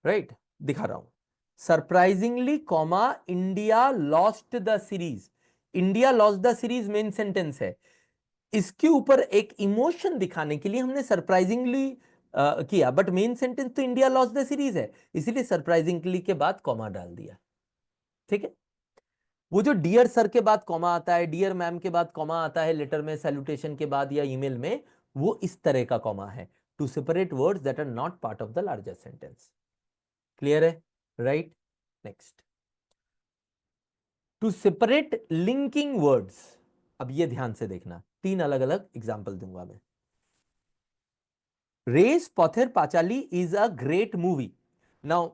राइट दिखा रहा हूं। Surprisingly comma India lost the series, India lost the series main sentence है, इसके ऊपर एक इमोशन दिखाने के लिए हमने सरप्राइजिंगली किया, बट मेन सेंटेंस तो इंडिया लॉस्ट द सीरीज है, इसीलिए सरप्राइजिंगली के बाद कॉमा डाल दिया। ठीक है, वो जो डियर सर के बाद कॉमा आता है, डियर मैम के बाद कॉमा आता है लेटर में, सैल्यूटेशन के बाद या ईमेल में, वो इस तरह का कॉमा है, to separate words that are not part of the larger sentence. Clear है, right. Next, to separate linking words, अब ये ध्यान से देखना, तीन अलग अलग एग्जाम्पल दूंगा मैं। Ray's Pather Panchali is a great movie. Now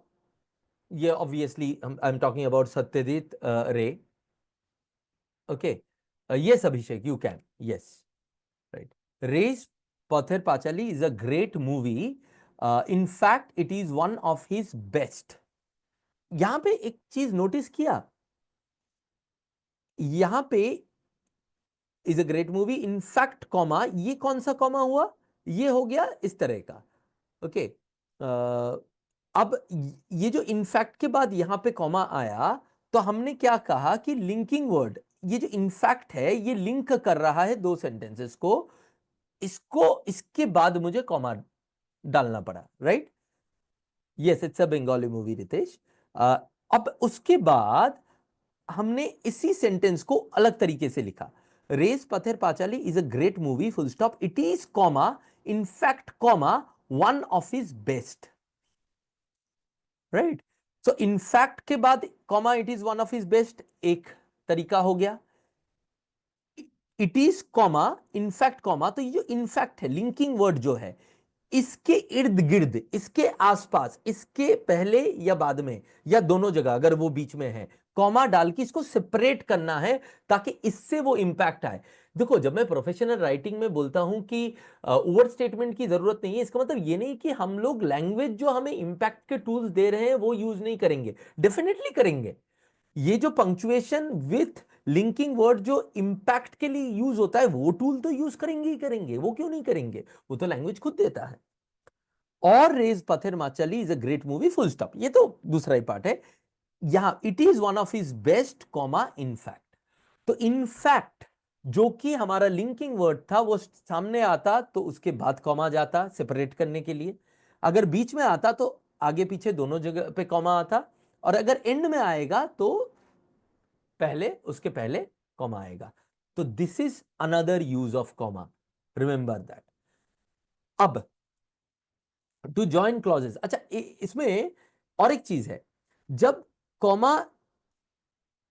ये obviously I am talking about Satyajit Ray. Okay, yes Abhishek you can, yes right. Ray's Pather Panchali is a great movie, in fact it is one of his best. यहां पे एक चीज नोटिस किया, यहां पे is a great movie in fact comma, ये कौन सा कॉमा हुआ, ये हो गया इस तरह का। ओके, अब ये जो इनफैक्ट के बाद यहां पे कॉमा आया, तो हमने क्या कहा कि लिंकिंग वर्ड, ये जो इनफैक्ट है ये लिंक कर रहा है दो सेंटेंसेस को, इसको इसके बाद मुझे कॉमा डालना पड़ा, right. Yes it's a Bengali movie Ritesh. अब उसके बाद हमने इसी सेंटेंस को अलग तरीके से लिखा, Ray's Pather Panchali is a great movie full stop, it is comma in fact comma one of his best, right. So in fact के बाद comma it is one of his best, एक तरीका हो गया। It is comma in fact comma, तो ये जो in fact है लिंकिंग वर्ड जो है, इसके इर्द गिर्द, इसके आसपास, इसके पहले या बाद में या दोनों जगह अगर वो बीच में है, कॉमा डाल के इसको सेपरेट करना है ताकि इससे वो इंपैक्ट आए। देखो जब मैं प्रोफेशनल राइटिंग में बोलता हूं कि ओवर स्टेटमेंट की जरूरत नहीं है, इसका मतलब ये नहीं कि हम लोग लैंग्वेज जो हमें इंपैक्ट के टूल्स दे रहे हैं वो यूज नहीं करेंगे, डेफिनेटली करेंगे। ये जो पंक्चुएशन विथ लिंकिंग वर्ड जो इंपैक्ट के लिए यूज होता है, वो टूल तो यूज करेंगे ही करेंगे, वो क्यों नहीं करेंगे, वो तो लैंग्वेज खुद देता है। और Ray's Pather Panchali is a great movie full stop, ये तो दूसरा ही पार्ट है। यहां it is one of his best comma in fact, तो इनफैक्ट जो कि हमारा लिंकिंग वर्ड था वो सामने आता तो उसके बाद कॉमा जाता सेपरेट करने के लिए, अगर बीच में आता तो आगे पीछे दोनों जगह पे कॉमा आता, और अगर एंड में आएगा तो पहले उसके पहले कॉमा आएगा। तो this is another use of comma, remember that. अब टू जॉइन क्लॉजेस, अच्छा इसमें और एक चीज है, जब कॉमा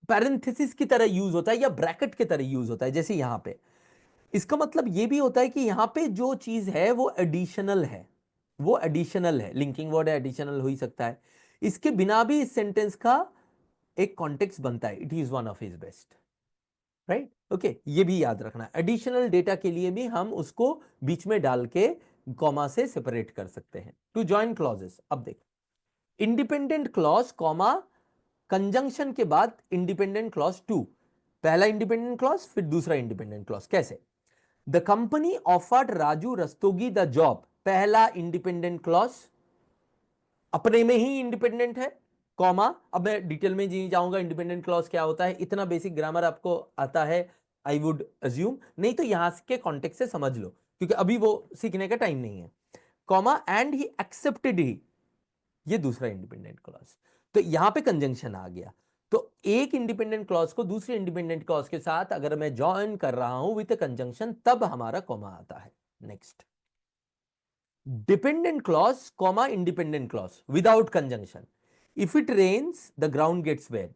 पैरेंथेसिस की तरह यूज होता है या ब्रैकेट की तरह यूज होता है जैसे यहां पे, इसका मतलब यह भी होता है कि यहां पे जो चीज है वो एडिशनल है, वो एडिशनल है, लिंकिंग वर्ड है एडिशनल हो ही सकता है, इसके बिना भी इस सेंटेंस का एक कॉन्टेक्स्ट बनता है, it is one of his best, right. Okay, ये भी याद रखना। एडिशनल डेटा के लिए भी हम उसको बीच में डाल के कॉमा से सेपरेट कर सकते हैं। टू जॉइन क्लॉजेस, अब देखो, इंडिपेंडेंट क्लॉज कॉमा कंजंक्शन के बाद इंडिपेंडेंट क्लॉज 2, पहला इंडिपेंडेंट क्लॉज फिर दूसरा इंडिपेंडेंट क्लॉज। कैसे? The company offered Raju Rastogi the job, पहला इंडिपेंडेंट क्लॉज अपने में ही इंडिपेंडेंट है, कॉमा, अब मैं डिटेल में नहीं जाऊंगा इंडिपेंडेंट क्लॉज क्या होता है, इतना बेसिक ग्रामर आपको आता है आई वुड अज्यूम, नहीं तो यहां के कॉन्टेक्स्ट से समझ लो क्योंकि अभी वो सीखने का टाइम नहीं है। कॉमा एंड ही एक्सेप्टेड ही, ये दूसरा इंडिपेंडेंट क्लॉज। तो यहां पे कंजंक्शन आ गया। तो एक इंडिपेंडेंट क्लॉज को दूसरे इंडिपेंडेंट क्लॉज के साथ अगर मैं ज्वाइन कर रहा हूं विद कंजंक्शन, तब हमारा कॉमा आता है। Next, dependent clause comma independent clause without conjunction. If it rains the ground gets wet,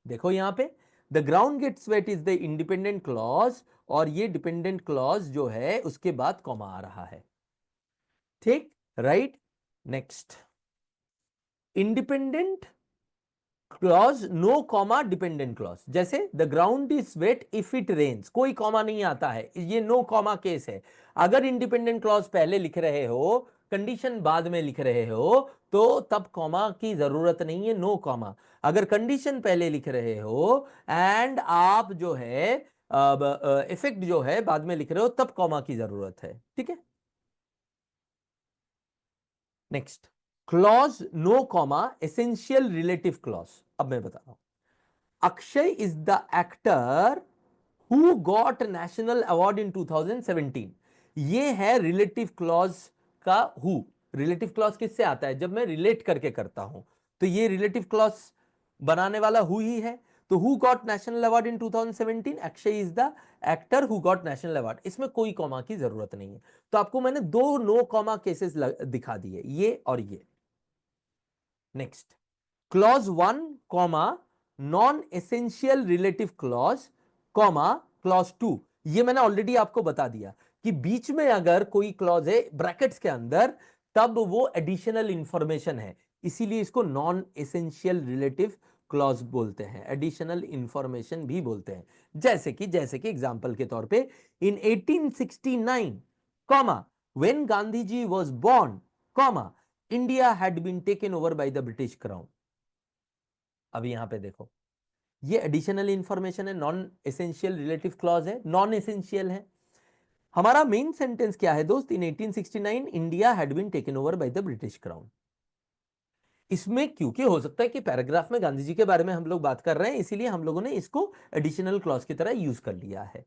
देखो यहां पे the ground gets wet is the independent clause और ये डिपेंडेंट क्लॉज जो है उसके बाद कॉमा आ रहा है, ठीक, right. Next, independent clause no comma dependent clause, जैसे the ground is wet if it rains, कोई कॉमा नहीं आता है, ये नो कॉमा केस है। अगर इंडिपेंडेंट क्लॉज पहले लिख रहे हो, कंडीशन बाद में लिख रहे हो, तो तब कॉमा की जरूरत नहीं है, नो कॉमा। अगर कंडीशन पहले लिख रहे हो एंड आप जो है इफेक्ट जो है बाद में लिख रहे हो, तब कॉमा की जरूरत है, ठीक है। Next, clause no comma essential relative clause, अब मैं बता रहा हूं, Akshay is the actor who got national award in 2017, ये है रिलेटिव क्लॉज का हु। रिलेटिव क्लॉज किससे आता है? जब मैं रिलेट करके करता हूं, तो ये रिलेटिव क्लॉज बनाने वाला हु ही है। तो who got national award in 2017, Akshay is the actor who got national award, इसमें कोई कॉमा की जरूरत नहीं है। तो आपको मैंने दो नो कॉमा केसेस दिखा दिए, ये और ये। Next, clause 1 comma non essential relative clause comma clause 2, ये मैंने ऑलरेडी आपको बता दिया कि बीच में अगर कोई क्लॉज है ब्रैकेट्स के अंदर, तब वो एडिशनल इंफॉर्मेशन है, इसीलिए इसको नॉन एसेंशियल रिलेटिव क्लॉज बोलते हैं, एडिशनल इंफॉर्मेशन भी बोलते हैं। जैसे कि एग्जांपल के तौर पे, in 1869 comma when Gandhi ji was born comma India had been taken over by the British crown. अब यहां पे देखो, ये एडिशनल इंफॉर्मेशन है, नॉन एसेंशियल रिलेटिव क्लॉज है, नॉन एसेंशियल है। हमारा मेन सेंटेंस क्या है दोस्त? In 1869 India had been taken over by the British crown. इसमें क्योंकि हो सकता है कि पैराग्राफ में गांधी जी के बारे में हम लोग बात कर रहे हैं, इसीलिए हम लोगों ने इसको एडिशनल क्लॉज की तरह यूज कर लिया है।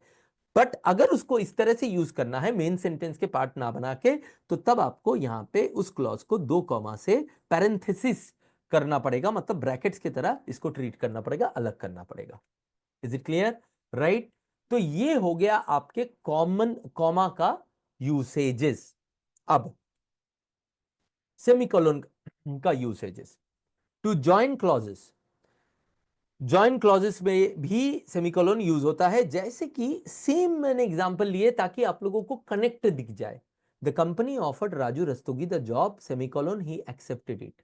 बट अगर उसको इस तरह से यूज करना है, मेन सेंटेंस के पार्ट ना बना के, तो तब आपको यहां पे उस क्लॉज को दो कॉमा से पैरेंथेसिस करना पड़ेगा, मतलब ब्रैकेट्स की तरह इसको ट्रीट करना पड़ेगा, अलग करना पड़ेगा। Is it clear? राइट। तो ये हो गया आपके कॉमन कॉमा का यूसेजेस। अब सेमीकोलन का usages. To join clauses, join clauses में भी सेमीकोलन यूज होता है, जैसे कि सेम मैंने एग्जांपल लिए ताकि आप लोगों को कनेक्ट दिख जाए। The company offered Raju Rastogi the job semicolon he accepted it.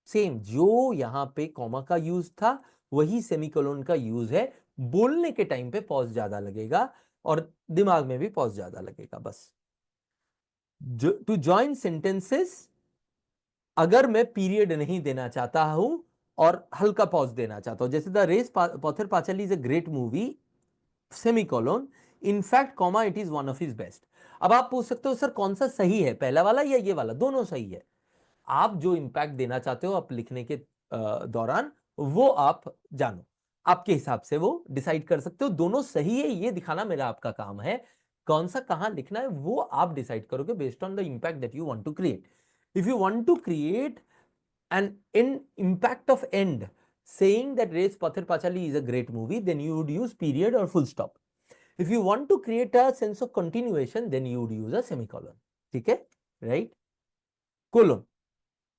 Same जो यहां पे कॉमा का यूज था, वही सेमीकोलन का यूज है। बोलने के टाइम पे पॉज ज्यादा लगेगा और दिमाग में भी पॉज ज्यादा लगेगा, बस। टू जॉइन सेंटेंसेस, अगर मैं पीरियड नहीं देना चाहता हूं और हल्का पॉज देना चाहता हूं, जैसे the Ray's Pather Panchali is a great movie semicolon, in fact comma it is one of his best. अब आप पूछ सकते हो सर कौन सा सही है, पहला वाला या ये वाला? दोनों सही है। आप जो इंपैक्ट देना चाहते हो आप लिखने के दौरान, वो आप जानो, आपके हिसाब से वो डिसाइड कर सकते हो। दोनों सही है ये दिखाना मेरा आपका काम है, कौन सा कहां लिखना है वो आप डिसाइड करोगे based on the impact that you want to create. If you want to create an in impact of end saying that Race Pathir Pachali is a great movie, then you would use period or full stop. If you want to create a sense of continuation, then you would use a semicolon. ठीक है, right? Colon,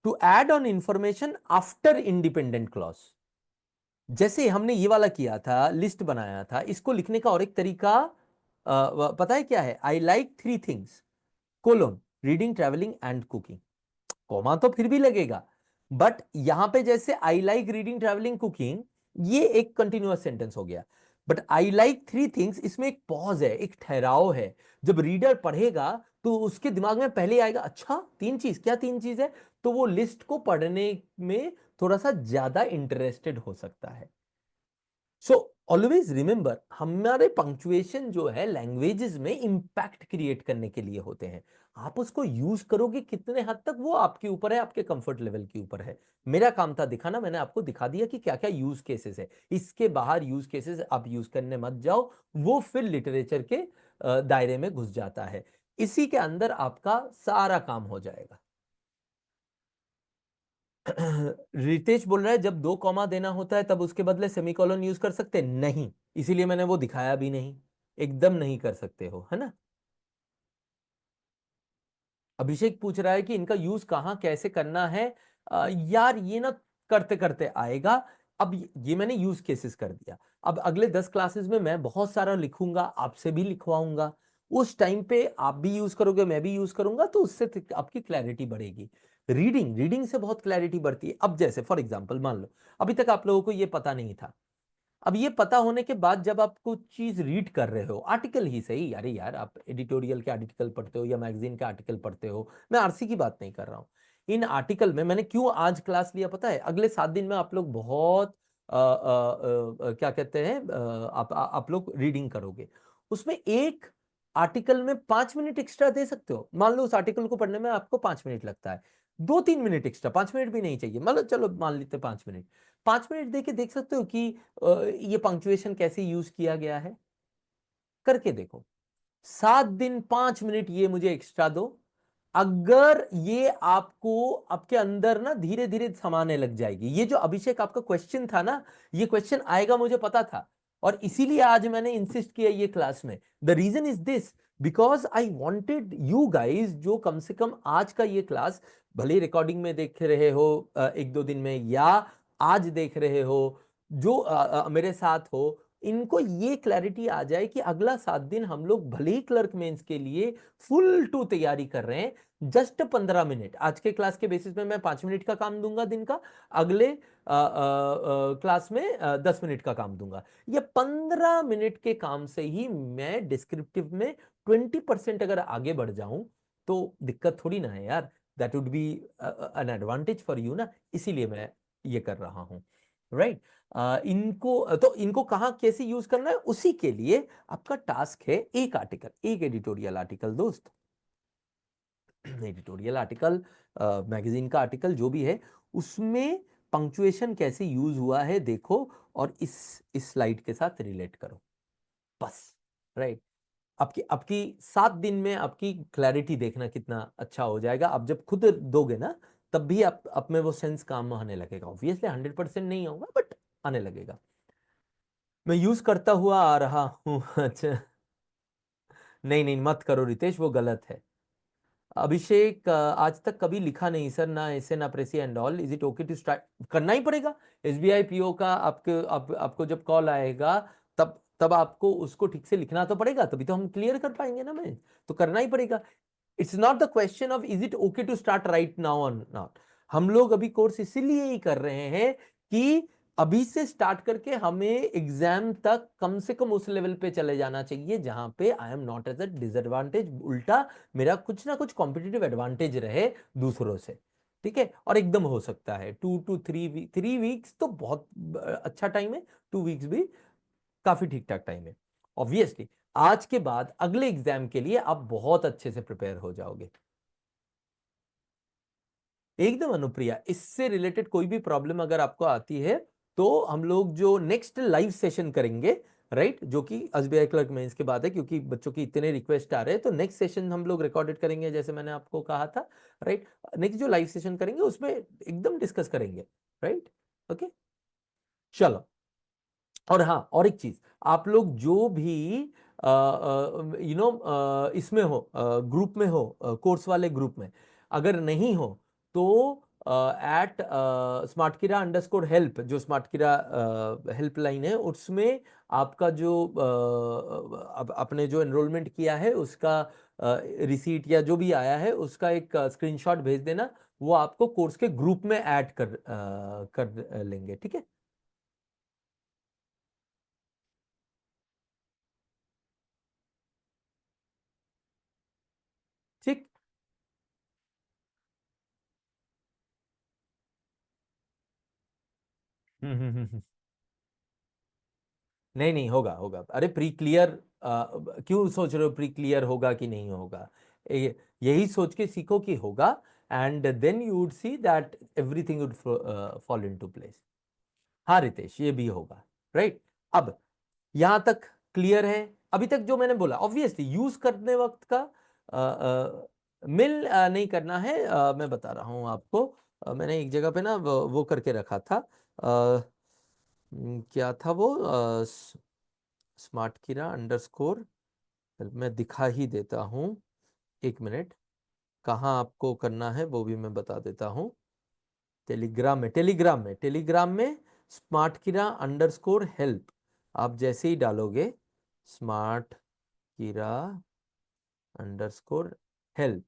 to add on information after independent clause, जैसे हमने ये वाला किया था, list बनाया था, इसको लिखने का और एक तरीका पता है क्या है? I like 3 things colon reading travelling and cooking. Comma तो फिर भी लगेगा, बट यहां पे जैसे I like reading travelling cooking, ये एक कंटिन्यूअस सेंटेंस हो गया। But I like three things, इसमें एक पॉज है, एक ठहराव है। जब रीडर पढ़ेगा तो उसके दिमाग में पहले आएगा, अच्छा तीन चीज, क्या तीन चीज है, तो वो लिस्ट को पढ़ने में थोड़ा सा ज्यादा इंटरेस्टेड हो सकता है। सो ऑलवेज रिमेंबर, हमारे पंक्चुएशन जो है लैंग्वेजेस में इंपैक्ट क्रिएट करने के लिए होते हैं। आप उसको यूज करोगे कितने हद तक, वो आपके ऊपर है, आपके कंफर्ट लेवल के ऊपर है। मेरा काम था दिखाना, मैंने आपको दिखा दिया कि क्या क्या यूज केसेस है। इसके बाहर यूज केसेस आप यूज करने मत जाओ, वो फिर लिटरेचर के दायरे में घुस जाता है। इसी के अंदर आपका सारा काम हो जाएगा। रितेश बोल रहा है जब दो कॉमा देना होता है तब उसके बदले सेमीकोलन यूज कर सकते हैं? नहीं, इसीलिए मैंने वो दिखाया भी नहीं। एकदम नहीं कर सकते हो, है ना। अभिषेक पूछ रहा है कि इनका यूज कहाँ कैसे करना है। यार ये ना करते करते आएगा। अब ये मैंने यूज केसेस कर दिया। अब अगले 10 क्लासेस में मैं बहुत सारा लिखूंगा, आपसे भी लिखवाऊंगा। उस टाइम पे आप भी यूज करोगे, मैं भी यूज करूंगा, तो उससे आपकी क्लैरिटी बढ़ेगी। रीडिंग रीडिंग से बहुत क्लैरिटी बढ़ती है। अब जैसे फॉर एग्जांपल मान लो अभी तक आप लोगों को ये पता नहीं था। अब ये पता होने के बाद जब आप कुछ चीज रीड कर रहे हो, आर्टिकल ही सही, अरे यार आप एडिटोरियल के आर्टिकल पढ़ते हो या मैगजीन का आर्टिकल पढ़ते हो, मैं आरसी की बात नहीं कर रहा हूं। इन आर्टिकल में मैंने क्यों आज क्लास लिया पता है? अगले 7 दिन में आप लोग बहुत क्या कहते हैं, आप लोग रीडिंग करोगे। उसमें एक आर्टिकल में 5 मिनट एक्स्ट्रा दे सकते हो। मान लो उस आर्टिकल को पढ़ने में आपको 5 मिनट लगता है, 2-3 मिनट एक्स्ट्रा, 5 मिनट भी नहीं चाहिए, मतलब चलो मान लेते 5 मिनट, 5 मिनट दे के देख सकते हो कि ये पंक्चुएशन कैसे यूज किया गया है। करके देखो, 7 दिन 5 मिनट ये मुझे एक्स्ट्रा दो। अगर ये आपको आपके अंदर ना धीरे धीरे समाने लग जाएगी। ये जो अभिषेक आपका क्वेश्चन था ना, ये क्वेश्चन आएगा मुझे पता था, और इसीलिए आज मैंने इंसिस्ट किया ये क्लास में। The reason is this, because I wanted you guys, जो कम से कम आज का ये क्लास भले रिकॉर्डिंग में देख रहे हो 1-2 दिन में, या आज देख रहे हो, जो मेरे साथ हो, इनको ये क्लैरिटी आ जाए कि अगला 7 दिन हम लोग भले ही क्लर्क मेंस के लिए फुल टू तैयारी कर रहे हैं। जस्ट 15 मिनट आज के क्लास के बेसिस में मैं 5 मिनट का काम दूंगा दिन का, अगले क्लास में 10 मिनट का काम दूंगा। ये 15 मिनट के काम से ही मैं डिस्क्रिप्टिव में 20% अगर आगे बढ़ जाऊं तो दिक्कत थोड़ी ना है यार। That would be an advantage for you ना, इसीलिए मैं ये कर रहा हूं, राइट। इनको कहाँ कैसे यूज करना है, उसी के लिए आपका टास्क है एक आर्टिकल, एक एडिटोरियल आर्टिकल दोस्त। एडिटोरियल आर्टिकल, मैगजीन का आर्टिकल जो भी है, उसमें पंक्चुएशन कैसे यूज हुआ है देखो, और इस स्लाइड के साथ रिलेट करो, बस। राइट। आपकी आपकी 7 दिन में आपकी क्लैरिटी देखना कितना अच्छा हो जाएगा। आप जब खुद दोगे ना, तब भी आप में वो सेंस काम आने लगेगा। ऑब्वियसली 100% नहीं होगा, बट आने लगेगा। मैं यूज करता हुआ आ रहा हूं। अच्छा, नहीं नहीं मत करो रितेश, वो गलत है। अभिषेक आज तक कभी लिखा नहीं सर, ना ऐसे ना precis and all, is it okay to start? करना ही पड़ेगा। एसबीआई पीओ का आपको जब कॉल आएगा, तब आपको उसको ठीक से लिखना तो पड़ेगा, तभी तो हम क्लियर कर पाएंगे ना। मैं तो करना ही पड़ेगा। It's not the question of is it okay to start right now और नॉट। हम लोग अभी कोर्स इसीलिए ही कर रहे हैं कि अभी से स्टार्ट करके हमें एग्जाम तक कम से कम उस लेवल पे चले जाना चाहिए जहां पे I am not as a disadvantage, उल्टा मेरा कुछ ना कुछ कॉम्पिटिटिव एडवांटेज रहे दूसरों से। ठीक है, और एकदम हो सकता है 2 to 3 वीक, 3 वीक्स तो बहुत अच्छा टाइम है, 2 वीक्स भी काफी ठीक ठाक टाइम है। ऑब्वियसली आज के बाद अगले एग्जाम के लिए आप बहुत अच्छे से प्रिपेयर हो जाओगे। एकदम अनुप्रिया, इससे रिलेटेड कोई भी प्रॉब्लम अगर आपको आती है तो हम लोग जो नेक्स्ट लाइव सेशन करेंगे, राइट, जो कि एसबीआई क्लर्क मेंस के बाद है, क्योंकि बच्चों की इतने रिक्वेस्ट आ रहे हैं, तो नेक्स्ट सेशन हम लोग रिकॉर्डेड करेंगे जैसे मैंने आपको कहा था, राइट। नेक्स्ट जो लाइव सेशन करेंगे उसमें एकदम डिस्कस करेंगे, राइट। ओके, चलो। और हाँ, और एक चीज, आप लोग जो भी इसमें हो, ग्रुप में हो, कोर्स वाले ग्रुप में, अगर नहीं हो तो एट smartkira_help, जो स्मार्टकिरा हेल्पलाइन है, उसमें आपका जो अपने जो एनरोलमेंट किया है उसका रिसीट या जो भी आया है उसका एक स्क्रीनशॉट भेज देना। वो आपको कोर्स के ग्रुप में ऐड कर लेंगे, ठीक है। ठीक। हम्म। नहीं नहीं, होगा होगा, अरे प्री क्लियर, क्यों सोच रहे हो प्री क्लियर होगा कि नहीं होगा? यही सोच के सीखो कि होगा, and then you would see that everything would fall into place. हाँ रितेश, ये भी होगा, राइट। अब यहां तक क्लियर है? अभी तक जो मैंने बोला ऑब्वियसली यूज करने वक्त का मिल नहीं करना है, मैं बता रहा हूं आपको। मैंने एक जगह पे ना वो करके रखा था, क्या था वो, स्मार्ट कीरा अंडरस्कोर, मैं दिखा ही देता हूं, एक मिनट, कहाँ आपको करना है वो भी मैं बता देता हूं। टेलीग्राम में स्मार्ट कीरा अंडरस्कोर हेल्प, आप जैसे ही डालोगे स्मार्ट कीरा अंडरस्कोर हेल्प,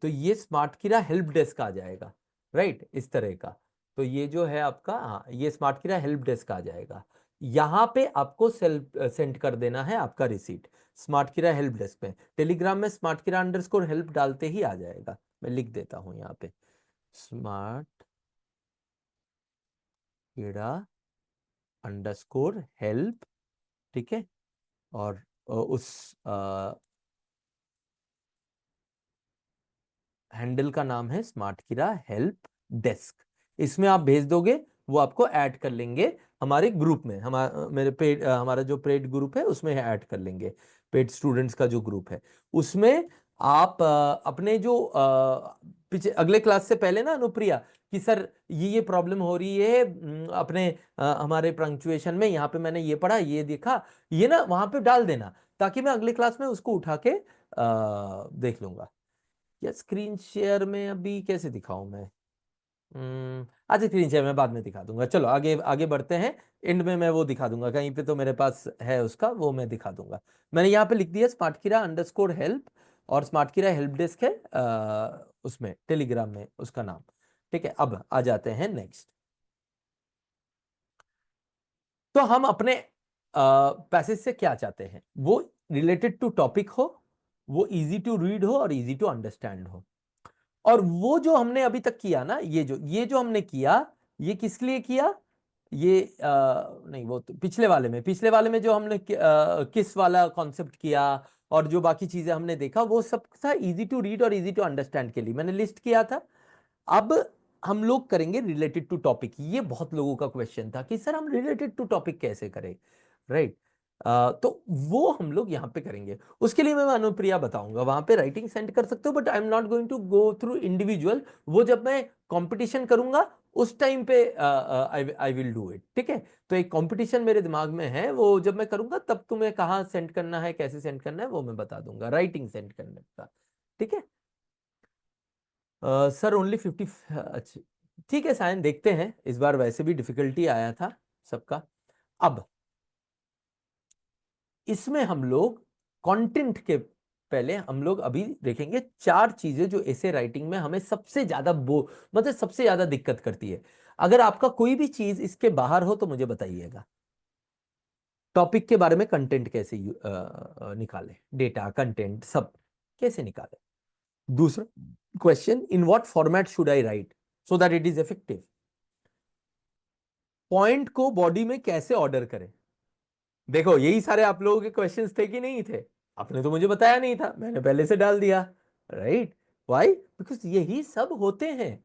तो ये स्मार्ट किरा हेल्प डेस्क आ जाएगा, राइट, इस तरह का। तो ये जो है आपका, हाँ, ये स्मार्ट किरा हेल्प डेस्क आ जाएगा। यहाँ पे आपको सेल्फ सेंड कर देना है आपका रिसीट स्मार्ट किरा हेल्प डेस्क में। टेलीग्राम में स्मार्ट किरा अंडरस्कोर हेल्प डालते ही आ जाएगा, मैं लिख देता हूँ यहाँ पे, स्मार्ट किरा अंडरस्कोर हेल्प, ठीक है। और उस हैंडल का नाम है स्मार्ट किरा हेल्प डेस्क, इसमें आप भेज दोगे, वो आपको ऐड कर लेंगे हमारे ग्रुप में, मेरे पेड, हमारा जो पेड ग्रुप है उसमें ऐड कर लेंगे, पेड स्टूडेंट्स का जो ग्रुप है उसमें। आप अपने जो पीछे अगले क्लास से पहले ना अनुप्रिया, कि सर ये प्रॉब्लम हो रही है अपने हमारे पंक्चुएशन में, यहाँ पे मैंने ये पढ़ा ये देखा, ये ना वहां पे डाल देना, ताकि मैं अगले क्लास में उसको उठा के देख लूंगा। या स्क्रीन शेयर में अभी कैसे दिखाऊं मैं? अच्छा, स्क्रीन शेयर में बाद में दिखा दूंगा, चलो आगे आगे बढ़ते हैं। एंड में मैं वो दिखा दूंगा, कहीं पे तो मेरे पास है उसका, वो मैं दिखा दूंगा। मैंने यहाँ पे लिख दिया स्मार्ट किरा अंडरस्कोर हेल्प, और स्मार्ट किरा हेल्प डेस्क है उसमें टेलीग्राम में उसका नाम, ठीक है। अब आ जाते हैं नेक्स्ट। तो हम अपने पैसेज से क्या चाहते हैं, वो रिलेटेड टू टॉपिक हो, वो इजी टू रीड हो और इजी टू अंडरस्टैंड हो। और वो जो हमने अभी तक किया ना, ये जो हमने किया, ये किस लिए किया? ये नहीं, वो तो पिछले वाले में जो हमने किस वाला कॉन्सेप्ट किया, और जो बाकी चीजें हमने देखा, वो सब था इजी टू रीड और इजी टू अंडरस्टैंड के लिए मैंने लिस्ट किया था। अब हम लोग करेंगे रिलेटेड टू टॉपिक। ये बहुत लोगों का क्वेश्चन था कि सर हम रिलेटेड टू टॉपिक कैसे करें, राइट। तो वो हम लोग यहाँ पे करेंगे। उसके लिए मैं अनुप्रिया बताऊंगा, वहां पे राइटिंग सेंड कर सकते हो, but I am not going to go through individual. वो जब मैं कंपटीशन करूंगा उस टाइम पे आई विल डू इट, ठीक है। तो एक कंपटीशन मेरे दिमाग में है, वो जब मैं करूंगा तब तुम्हें कहाँ सेंड करना है, कैसे सेंड करना है, वो मैं बता दूंगा, राइटिंग सेंड करने का, ठीक है। सर ओनली 50, अच्छा ठीक है सायन, देखते हैं, इस बार वैसे भी डिफिकल्टी आया था सबका। अब इसमें हम लोग कंटेंट के पहले हम लोग अभी देखेंगे चार चीजें जो ऐसे राइटिंग में हमें सबसे ज्यादा मतलब सबसे ज्यादा दिक्कत करती है। अगर आपका कोई भी चीज इसके बाहर हो तो मुझे बताइएगा। टॉपिक के बारे में कंटेंट कैसे निकाले, डेटा कंटेंट सब कैसे निकाले। दूसरा question, in what format should I right so that it is effective. Point को बॉडी में कैसे ऑर्डर करें। देखो यही सारे आप लोगों के क्वेश्चंस थे कि नहीं थे? आपने तो मुझे बताया नहीं था, मैंने पहले से डाल दिया, राइट। व्हाई? बिकॉज यही सब होते हैं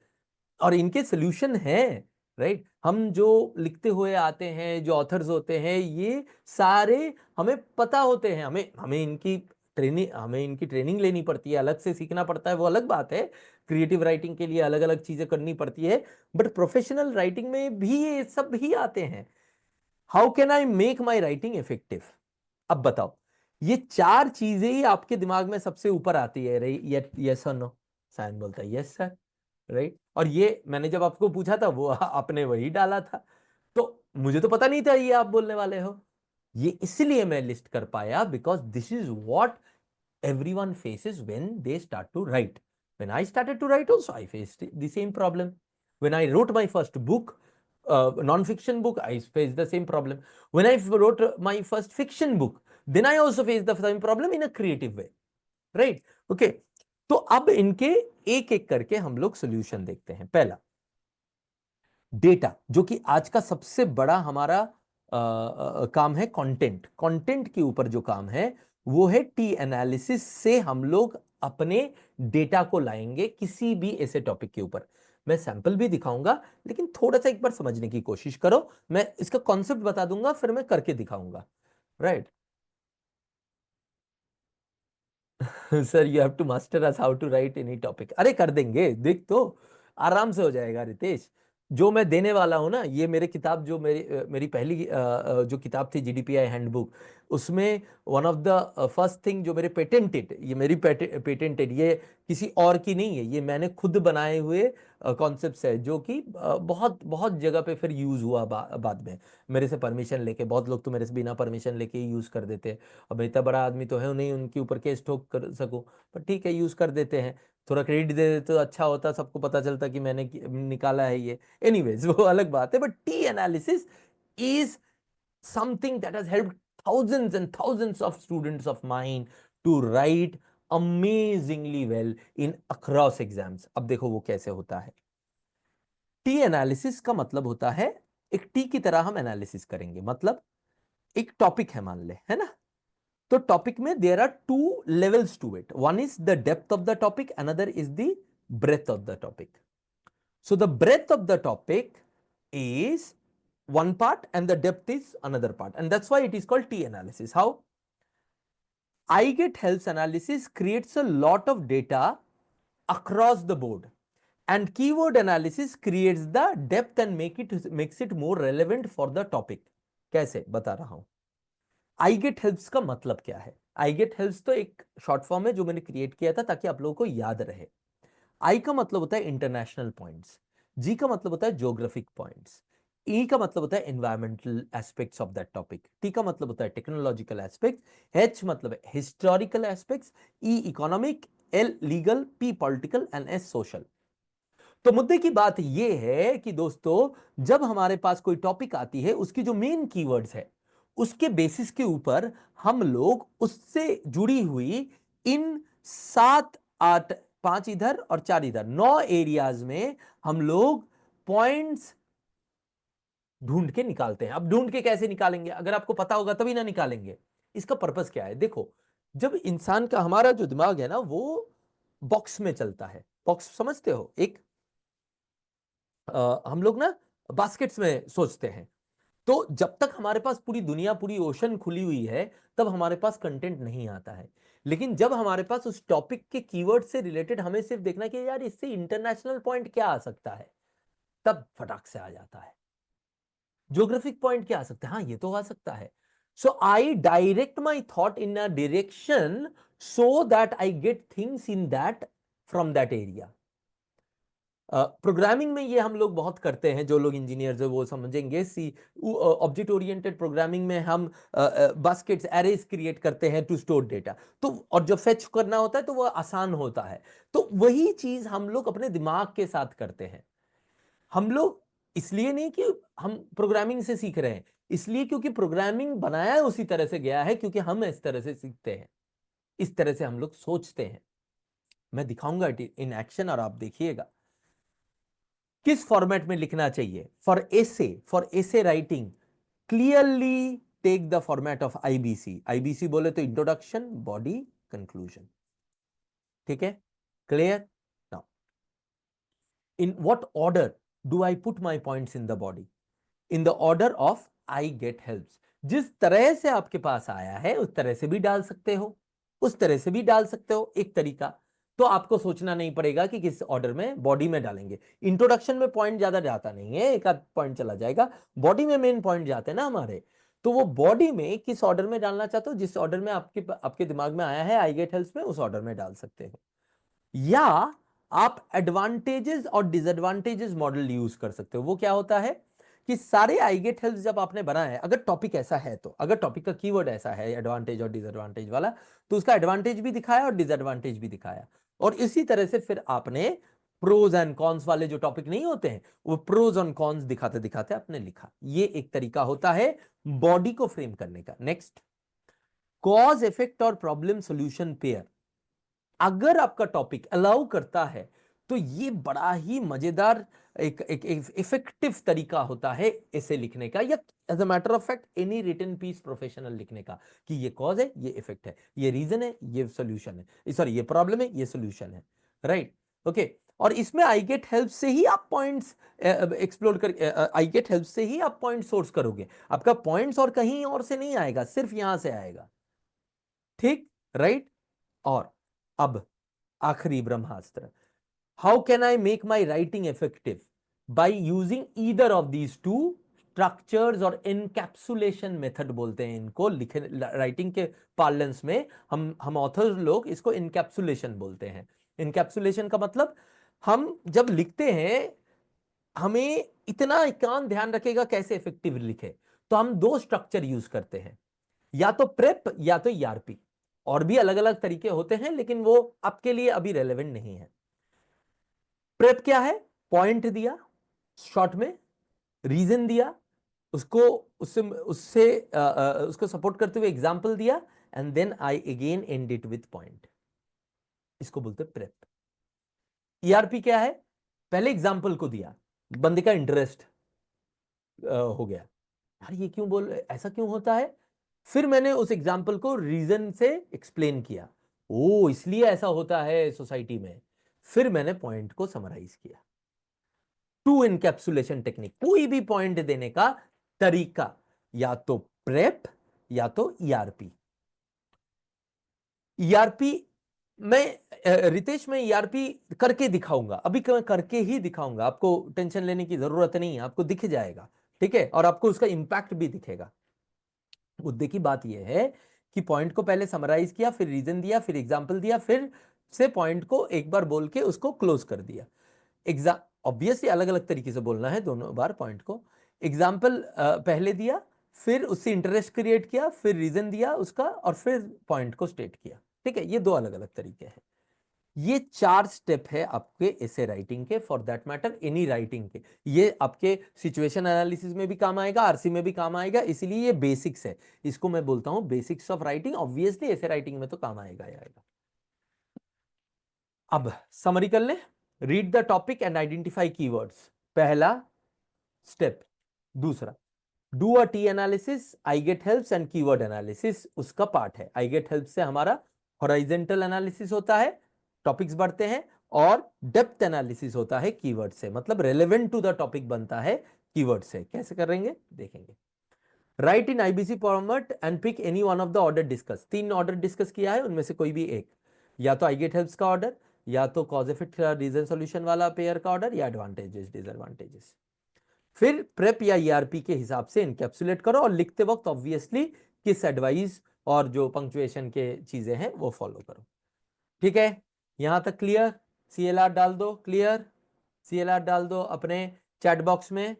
और इनके सोल्यूशन हैं, राइट। हम जो लिखते हुए आते हैं, जो ऑथर्स होते हैं, ये सारे हमें पता होते हैं, हमें हमें इनकी ट्रेनिंग लेनी पड़ती है, अलग से सीखना पड़ता है, वो अलग बात है। क्रिएटिव राइटिंग के लिए अलग अलग चीजें करनी पड़ती है, बट प्रोफेशनल राइटिंग में भी ये सब ही आते हैं। How can I make my writing effective? अब बताओ, ये चार चीजें ही आपके दिमाग में सबसे ऊपर आती है, यस और नो। सायन बोलता है यस सर, राइट। और ये मैंने जब आपको पूछा था वो आपने वही डाला था, तो मुझे तो पता नहीं था ये आप बोलने वाले हो। ये इसलिए मैं लिस्ट कर पाया because this is what everyone faces when they start to write, When I started to write also, I faced the same problem. When I wrote my first book, non-fiction book, I faced the same problem. When I wrote my first fiction book, then I also faced the same problem in a creative way, right? Okay, तो अब इनके एक एक करके हम लोग solution देखते हैं। पहला, डेटा, जो कि आज का सबसे बड़ा हमारा काम है, कंटेंट। कंटेंट के ऊपर जो काम है वो है टी एनालिसिस से हम लोग अपने डेटा को लाएंगे किसी भी ऐसे टॉपिक के ऊपर। मैं सैंपल भी दिखाऊंगा, लेकिन थोड़ा सा एक बार समझने की कोशिश करो। मैं इसका कॉन्सेप्ट बता दूंगा, फिर मैं करके दिखाऊंगा, right? Sir you have to master us how to write any topic. अरे कर देंगे, देख तो आराम से हो जाएगा रितेश। जो मैं देने वाला हूं ना, ये मेरे किताब, जो मेरी पहली जो किताब थी जीडीपीआई हैंडबुक, उसमें one of the first thing जो मेरे पेटेंटेड, ये मेरी पेटेंटेड, ये किसी और की नहीं है, ये मैंने खुद बनाए हुए कॉन्सेप्ट्स है, जो कि बहुत बहुत जगह पे फिर यूज हुआ बाद में मेरे से परमिशन लेके। बहुत लोग तो मेरे से बिना परमिशन लेके ही यूज कर देते हैं। अब इतना बड़ा आदमी तो है नहीं उनके ऊपर केस ठोक कर सकूं, पर ठीक है, यूज कर देते हैं। थोड़ा क्रेडिट दे देते तो अच्छा होता, सबको पता चलता कि मैंने निकाला है ये। एनीवेज, वो अलग बात है। But T analysis is something that has helped thousands and thousands of students of mine to write amazingly well in across exams. अब देखो वो कैसे होता है। टी एनालिसिस का मतलब होता है, एक टी की तरह हम एनालिसिस करेंगे। मतलब एक टॉपिक है मान ले, है ना? तो टॉपिक में there are two levels to it. One is the depth of the topic, another is the breadth of the topic. So the breadth of the topic is one part and the depth is another part, and that's why it is called T analysis. How? I get helps analysis creates a lot of data across the board, and keyword analysis creates the depth and makes it more relevant for the topic. कैसे बता रहा हूं। आई get helps का मतलब क्या है? आई get helps तो एक शॉर्ट फॉर्म है जो मैंने क्रिएट किया था ताकि आप लोगों को याद रहे। आई का मतलब होता है इंटरनेशनल पॉइंट्स, जी का मतलब होता है ज्योग्राफिक पॉइंट्स, ई का मतलब होता है environmental aspects of that topic, T का मतलब होता है टेक्नोलॉजिकल एस्पेक्ट, एच मतलब है historical aspects, E economic, L legal, P political and S social. तो मुद्दे की बात यह है कि दोस्तों, जब हमारे पास कोई टॉपिक आती है, उसकी जो मेन कीवर्ड्स है, उसके बेसिस के ऊपर हम लोग उससे जुड़ी हुई इन 7 8, 5 इधर और 4 इधर, 9 एरियाज में हम लोग पॉइंट्स ढूंढ के निकालते हैं। अब ढूंढ के कैसे निकालेंगे? अगर आपको पता होगा तभी ना निकालेंगे। इसका पर्पस क्या है? देखो, जब इंसान का, हमारा जो दिमाग है ना, वो बॉक्स में चलता है। बॉक्स समझते हो? एक हम लोग ना बास्केट्स में सोचते हैं। तो जब तक हमारे पास पूरी दुनिया, पूरी ओशन खुली हुई है, तब हमारे पास कंटेंट नहीं आता है। लेकिन जब हमारे पास उस टॉपिक के कीवर्ड से रिलेटेड हमें सिर्फ देखना कि यार इससे इंटरनेशनल पॉइंट क्या आ सकता है, तब फटाक से आ जाता है। ज्योग्राफिक पॉइंट क्या आ सकता है? हाँ, ये तो आ सकता है। So I direct my thought in a direction so that I get things in that from that area. Programming में ये हम लोग बहुत करते हैं, जो लोग इंजीनियर्स है वो समझेंगे। सी ऑब्जेक्ट ओरिएंटेड प्रोग्रामिंग में हम बास्केट्स, एरेज क्रिएट करते हैं टू स्टोर डेटा। तो और जब फेच करना होता है तो वो आसान होता है। तो वही चीज हम लोग अपने दिमाग के साथ करते हैं। हम लोग इसलिए नहीं कि हम प्रोग्रामिंग से सीख रहे हैं, इसलिए क्योंकि प्रोग्रामिंग बनाया उसी तरह से गया है, क्योंकि हम इस तरह से सीखते हैं, इस तरह से हम लोग सोचते हैं। मैं दिखाऊंगा इन एक्शन और आप देखिएगा किस फॉर्मेट में लिखना चाहिए। For essay writing, clearly take the format of IBC. IBC बोले तो इंट्रोडक्शन, बॉडी, कंक्लूजन। ठीक है, clear? Now, in what order do I put my points in the body? In the order of I get helps. जिस तरह से आपके पास आया है उस तरह से भी डाल सकते हो, उस तरह से भी डाल सकते हो, एक तरीका। तो आपको सोचना नहीं पड़ेगा कि किस ऑर्डर में बॉडी में डालेंगे। इंट्रोडक्शन में पॉइंट ज्यादा जाता नहीं है, एक आध पॉइंट चला जाएगा। बॉडी में मेन पॉइंट जाते हैं ना हमारे। तो वो बॉडी में किस ऑर्डर में डालना चाहते हो, जिस ऑर्डर में आपके आपके दिमाग में आया है आई गेट हेल्प्स में, उस ऑर्डर में डाल सकते हो। या आप एडवांटेजेस और डिसएडवांटेजेस मॉडल यूज कर सकते हो। वो क्या होता है कि सारे आई गेट हेल्प जब आपने बनाए, अगर टॉपिक ऐसा है, तो अगर टॉपिक का कीवर्ड ऐसा है एडवांटेज और डिसएडवांटेज वाला, तो उसका एडवांटेज भी दिखाया और डिसएडवांटेज भी दिखाया। और इसी तरह से फिर आपने प्रोज एंड कॉन्स वाले जो टॉपिक नहीं होते हैं वो प्रोज एंड कॉन्स दिखाते दिखाते आपने लिखा। ये एक तरीका होता है बॉडी को फ्रेम करने का। नेक्स्ट, कॉज इफेक्ट और प्रॉब्लम सॉल्यूशन पेयर। अगर आपका टॉपिक अलाउ करता है तो ये बड़ा ही मजेदार एक इफेक्टिव तरीका होता है इसे लिखने का, या as a matter of fact any written piece professional लिखने का, कि ये कॉज है, ये इफेक्ट है, ये रीजन है, ये सॉल्यूशन है, सॉरी ये प्रॉब्लम है, ये सॉल्यूशन है। Right, okay. और इसमें आई गेट हेल्प से ही आप पॉइंट्स एक्सप्लोर कर, आई गेट हेल्प से ही आप पॉइंट सोर्स करोगे। आपका पॉइंट्स और कहीं और से नहीं आएगा, सिर्फ यहां से आएगा। ठीक, राइट। और अब आखिरी ब्रह्मास्त्र, how can I make my writing effective by using either of these two structures और इनकैप्सुलेशन मेथड बोलते हैं इनको, लिखे राइटिंग के पार्लेंस में हम ऑथर्स लोग इसको इनकैप्सुलेशन बोलते हैं। इनकैप्सुलेशन का मतलब, हम जब लिखते हैं हमें इतना एकांत ध्यान रखेगा कैसे इफेक्टिव लिखे, तो हम दो स्ट्रक्चर यूज करते हैं, या तो प्रेप या तो ईआरपी। और भी अलग अलग तरीके होते हैं लेकिन वो आपके लिए अभी रेलेवेंट नहीं है। प्रेप क्या है? पॉइंट दिया शॉर्ट में, रीजन दिया, उसको उससे उससे उसको सपोर्ट करते हुए एग्जांपल दिया, and then I again end it with point. इसको बोलते हैं प्रेप। ईआरपी क्या है? पहले एग्जांपल को दिया, बंदे का इंटरेस्ट हो गया, यार ये क्यों बोल, ऐसा क्यों होता है, फिर मैंने उस एग्जाम्पल को रीजन से एक्सप्लेन किया, ओ इसलिए ऐसा होता है सोसाइटी में, फिर मैंने पॉइंट को समराइज किया। टू इनकैप्सुलेशन टेक्निक, कोई भी पॉइंट देने का तरीका, या तो प्रेप या तो ईआरपी। ईआरपी रितेश मैं ईआरपी करके दिखाऊंगा, अभी मैं करके ही दिखाऊंगा, आपको टेंशन लेने की जरूरत नहीं है, आपको दिख जाएगा। ठीक है, और आपको उसका इंपैक्ट भी दिखेगा। मुद्दे की बात यह है कि पॉइंट को पहले समराइज किया, फिर रीजन दिया, फिर एग्जांपल दिया, फिर से पॉइंट को एक बार बोल के उसको क्लोज कर दिया। ऑब्वियसली अलग अलग तरीके से बोलना है दोनों बार पॉइंट को। एग्जांपल पहले दिया, फिर उससे इंटरेस्ट क्रिएट किया, फिर रीजन दिया उसका, और फिर पॉइंट को स्टेट किया। ठीक है, ये दो अलग अलग तरीके हैं। ये 4 स्टेप है आपके एसे राइटिंग के, for that matter any writing के। ये आपके सिचुएशन एनालिसिस में भी काम आएगा, आरसी में भी काम आएगा, इसलिए ये बेसिक्स है। इसको मैं बोलता हूं basics of writing. Obviously essay writing में तो काम आएगा ही आएगा। अब समरी कर ले, read the topic and identify keywords, पहला स्टेप। दूसरा, do a T analysis, I get helps and keyword analysis उसका पार्ट है। आई गेट हेल्प से हमारा हॉरिजॉन्टल एनालिसिस होता है, टॉपिक्स बढ़ते हैं, और डेप्थ एनालिसिस होता है कीवर्ड से, मतलब रेलेवेंट टू द टॉपिक बनता है कीवर्ड से। कैसे करेंगे देखेंगे। Write in IBC format and pick any one of the order discuss. 3 order discuss किया है, उनमें से कोई भी एक, या तो आई गेट हेल्प्स का ऑर्डर, या तो कॉज इफेक्ट रीजन सॉल्यूशन वाला पेयर का ऑर्डर, या एडवांटेजेस डिसएडवांटेजेस। फिर प्रेप या ईआरपी के हिसाब से इनकैप्सुलेट करो, और लिखते वक्त ऑब्वियसली किस एडवाइस और जो पंक्चुएशन के चीजें हैं वो फॉलो करो। ठीक है, यहां तक क्लियर? सीएलआर डाल दो, क्लियर? सीएलआर डाल दो अपने चैट बॉक्स में।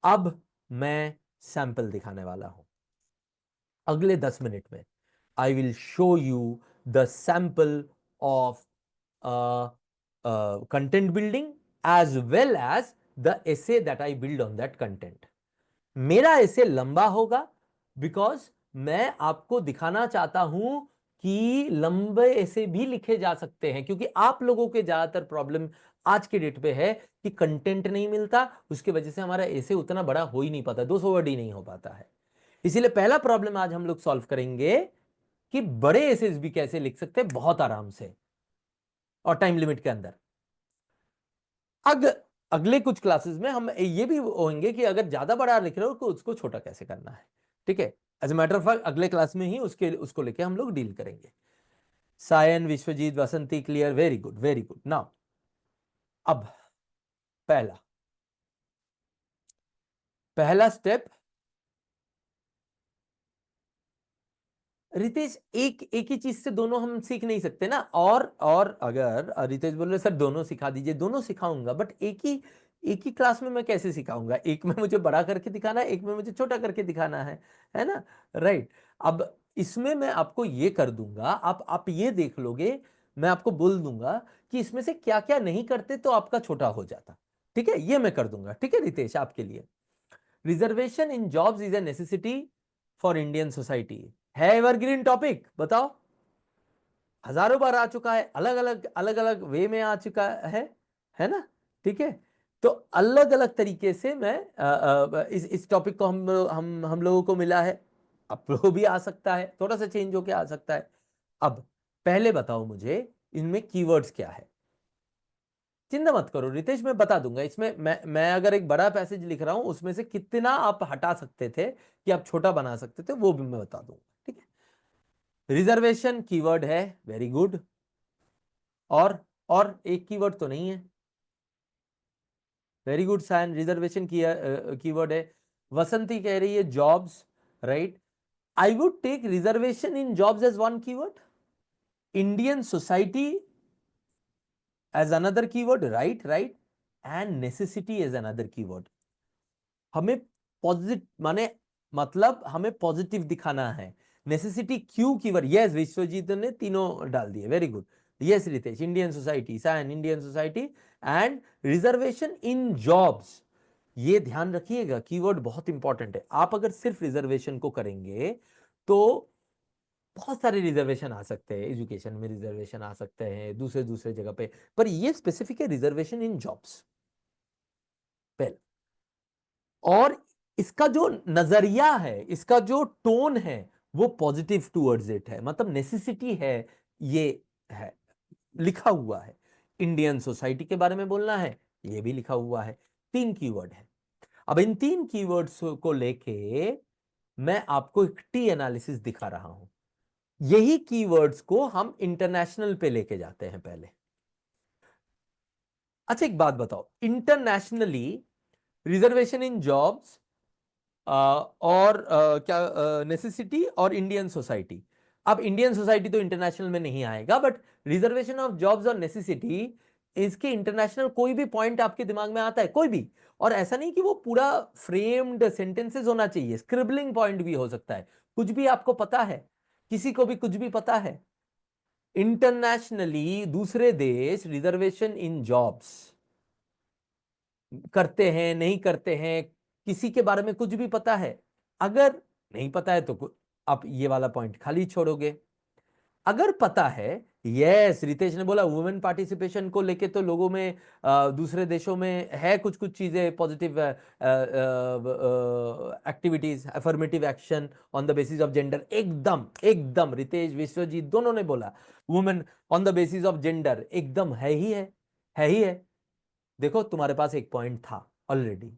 अब मैं सैंपल दिखाने वाला हूं। अगले 10 मिनट में I will show you the sample of content building as well as the essay that I build on that content. मेरा essay लंबा होगा बिकॉज मैं आपको दिखाना चाहता हूं कि लंबे essay भी लिखे जा सकते हैं, क्योंकि आप लोगों के ज्यादातर प्रॉब्लम आज के डेट पे है कि कंटेंट नहीं मिलता, उसकी वजह से हमारा essay उतना बड़ा हो ही नहीं पाता, 200 वर्ड ही नहीं हो पाता है। इसीलिए पहला प्रॉब्लम आज हम लोग सॉल्व करेंगे कि बड़े essays भी कैसे लिख सकते हैं बहुत आराम से और टाइम लिमिट के अंदर। अगले कुछ क्लासेस में हम ये भी होंगे कि अगर ज्यादा बड़ा लिख रहे हो तो उसको छोटा कैसे करना है। ठीक है, as a matter of fact अगले क्लास में ही उसको लेके हम लोग डील करेंगे। Sayan, Vishwajit, Vasanti, clear, very good very good. Now अब पहला स्टेप, रितेश एक ही चीज से दोनों हम सीख नहीं सकते ना। और अगर रितेश बोल रहे सर दोनों सिखा दीजिए, दोनों सिखाऊंगा, बट एक ही क्लास में मैं कैसे सिखाऊंगा? एक में मुझे बड़ा करके दिखाना है, एक में मुझे छोटा करके दिखाना है ना? राइट। अब इसमें मैं आपको ये कर दूंगा, आप ये देख लोगे मैं आपको बोल दूंगा कि इसमें से क्या क्या नहीं करते तो आपका छोटा हो जाता। ठीक है, ये मैं कर दूंगा। ठीक है रितेश, आपके लिए reservation in jobs is a necessity for Indian society है एवरग्रीन टॉपिक। बताओ, हजारों बार आ चुका है, अलग अलग वे में आ चुका है ना। ठीक है, तो अलग अलग तरीके से मैं इस टॉपिक को हम लोगों को मिला है। आप लोगों भी आ सकता है, थोड़ा सा चेंज होके आ सकता है। अब पहले बताओ मुझे इनमें कीवर्ड्स क्या है। चिंता मत करो रितेश, मैं बता दूंगा। इसमें मैं अगर एक बड़ा पैसेज लिख रहा हूं उसमें से कितना आप हटा सकते थे कि आप छोटा बना सकते थे वो भी मैं बता दूंगा। ठीक है, रिजर्वेशन कीवर्ड है, वेरी गुड। और एक कीवर्ड तो नहीं है, वेरी गुड सायन। रिजर्वेशन की कीवर्ड है। वसंती कह रही है jobs, right. I would take reservation in jobs as one keyword, Indian society as another keyword, right right, and necessity as another keyword. हमें पॉजिटिव माने मतलब हमें पॉजिटिव दिखाना है। नेसेसिटी क्यों कीवर्ड, यस विश्वजीत ने तीनों डाल दिए, very good. Yes Ritesh, Indian society, sign Indian society and reservation in jobs. ये ध्यान रखिएगा, कीवर्ड बहुत इंपॉर्टेंट है। आप अगर सिर्फ रिजर्वेशन को करेंगे तो बहुत सारे रिजर्वेशन आ सकते हैं, एजुकेशन में रिजर्वेशन आ सकते हैं, दूसरे दूसरे जगह पे, पर ये स्पेसिफिक है रिजर्वेशन इन जॉब्स पहले। और इसका जो नजरिया है, इसका जो टोन है वो पॉजिटिव टूवर्ड्स इट है, मतलब नेसेसिटी है, ये है लिखा हुआ है। इंडियन सोसाइटी के बारे में बोलना है, ये भी लिखा हुआ है। तीन कीवर्ड है। अब इन तीन कीवर्ड्स को लेके मैं आपको एक टी एनालिसिस दिखा रहा हूं। यही कीवर्ड्स को हम इंटरनेशनल पे लेके जाते हैं पहले। अच्छा एक बात बताओ, इंटरनेशनली रिजर्वेशन इन जॉब्स और क्या नेसेसिटी और इंडियन सोसाइटी। अब इंडियन सोसाइटी तो इंटरनेशनल में नहीं आएगा, बट रिजर्वेशन ऑफ जॉब्स और नेसेसिटी, इसके इंटरनेशनल कोई भी पॉइंट आपके दिमाग में आता है कोई भी? और ऐसा नहीं कि वो पूरा फ्रेम्ड सेंटेंसेस होना चाहिए, स्क्रिबलिंग पॉइंट भी हो सकता है। कुछ भी आपको पता है, किसी को भी कुछ भी पता है। इंटरनेशनली दूसरे देश रिजर्वेशन इन जॉब्स करते हैं नहीं करते हैं, किसी के बारे में कुछ भी पता है? अगर नहीं पता है तो आप ये वाला पॉइंट खाली छोड़ोगे। अगर पता है, यस रितेश ने बोला वुमेन पार्टिसिपेशन को लेके तो लोगों में दूसरे देशों में है कुछ कुछ चीजें positive activities, affirmative action on the basis of gender. एकदम एकदम रितेश विश्वजीत दोनों ने बोला women on the basis of gender, एकदम है ही है ही है। देखो तुम्हारे पास एक पॉइंट था ऑलरेडी,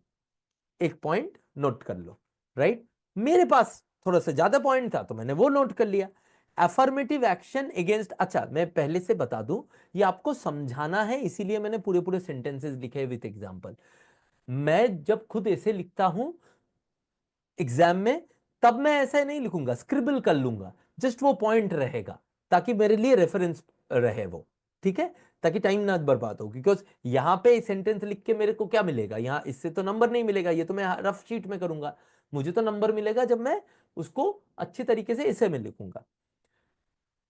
एक पॉइंट नोट कर लो, राइट। मेरे पास थोड़ा सा ज्यादा पॉइंट था तो मैंने वो नोट कर लिया। अफर्मेटिव एक्शन अगेंस्ट, अच्छा मैं पहले से बता दूं, ये आपको समझाना है इसीलिए मैंने पूरे पूरे सेंटेंसेस लिखे विथ एग्जांपल। मैं जब खुद ऐसे लिखता हूं एग्जाम में, तब मैं ऐसा नहीं लिखूंगा, स्क्रिबल कर लूंगा, जस्ट वो पॉइंट रहेगा ताकि मेरे लिए रेफरेंस रहे वो। ठीक है, ताकि टाइम ना बर्बाद हो, बिकॉज यहां पे सेंटेंस लिख के मेरे को क्या मिलेगा, यहां इससे तो नंबर नहीं मिलेगा, ये तो मैं रफ शीट में करूंगा। मुझे तो नंबर मिलेगा जब मैं उसको अच्छी तरीके से इसे में लिखूंगा।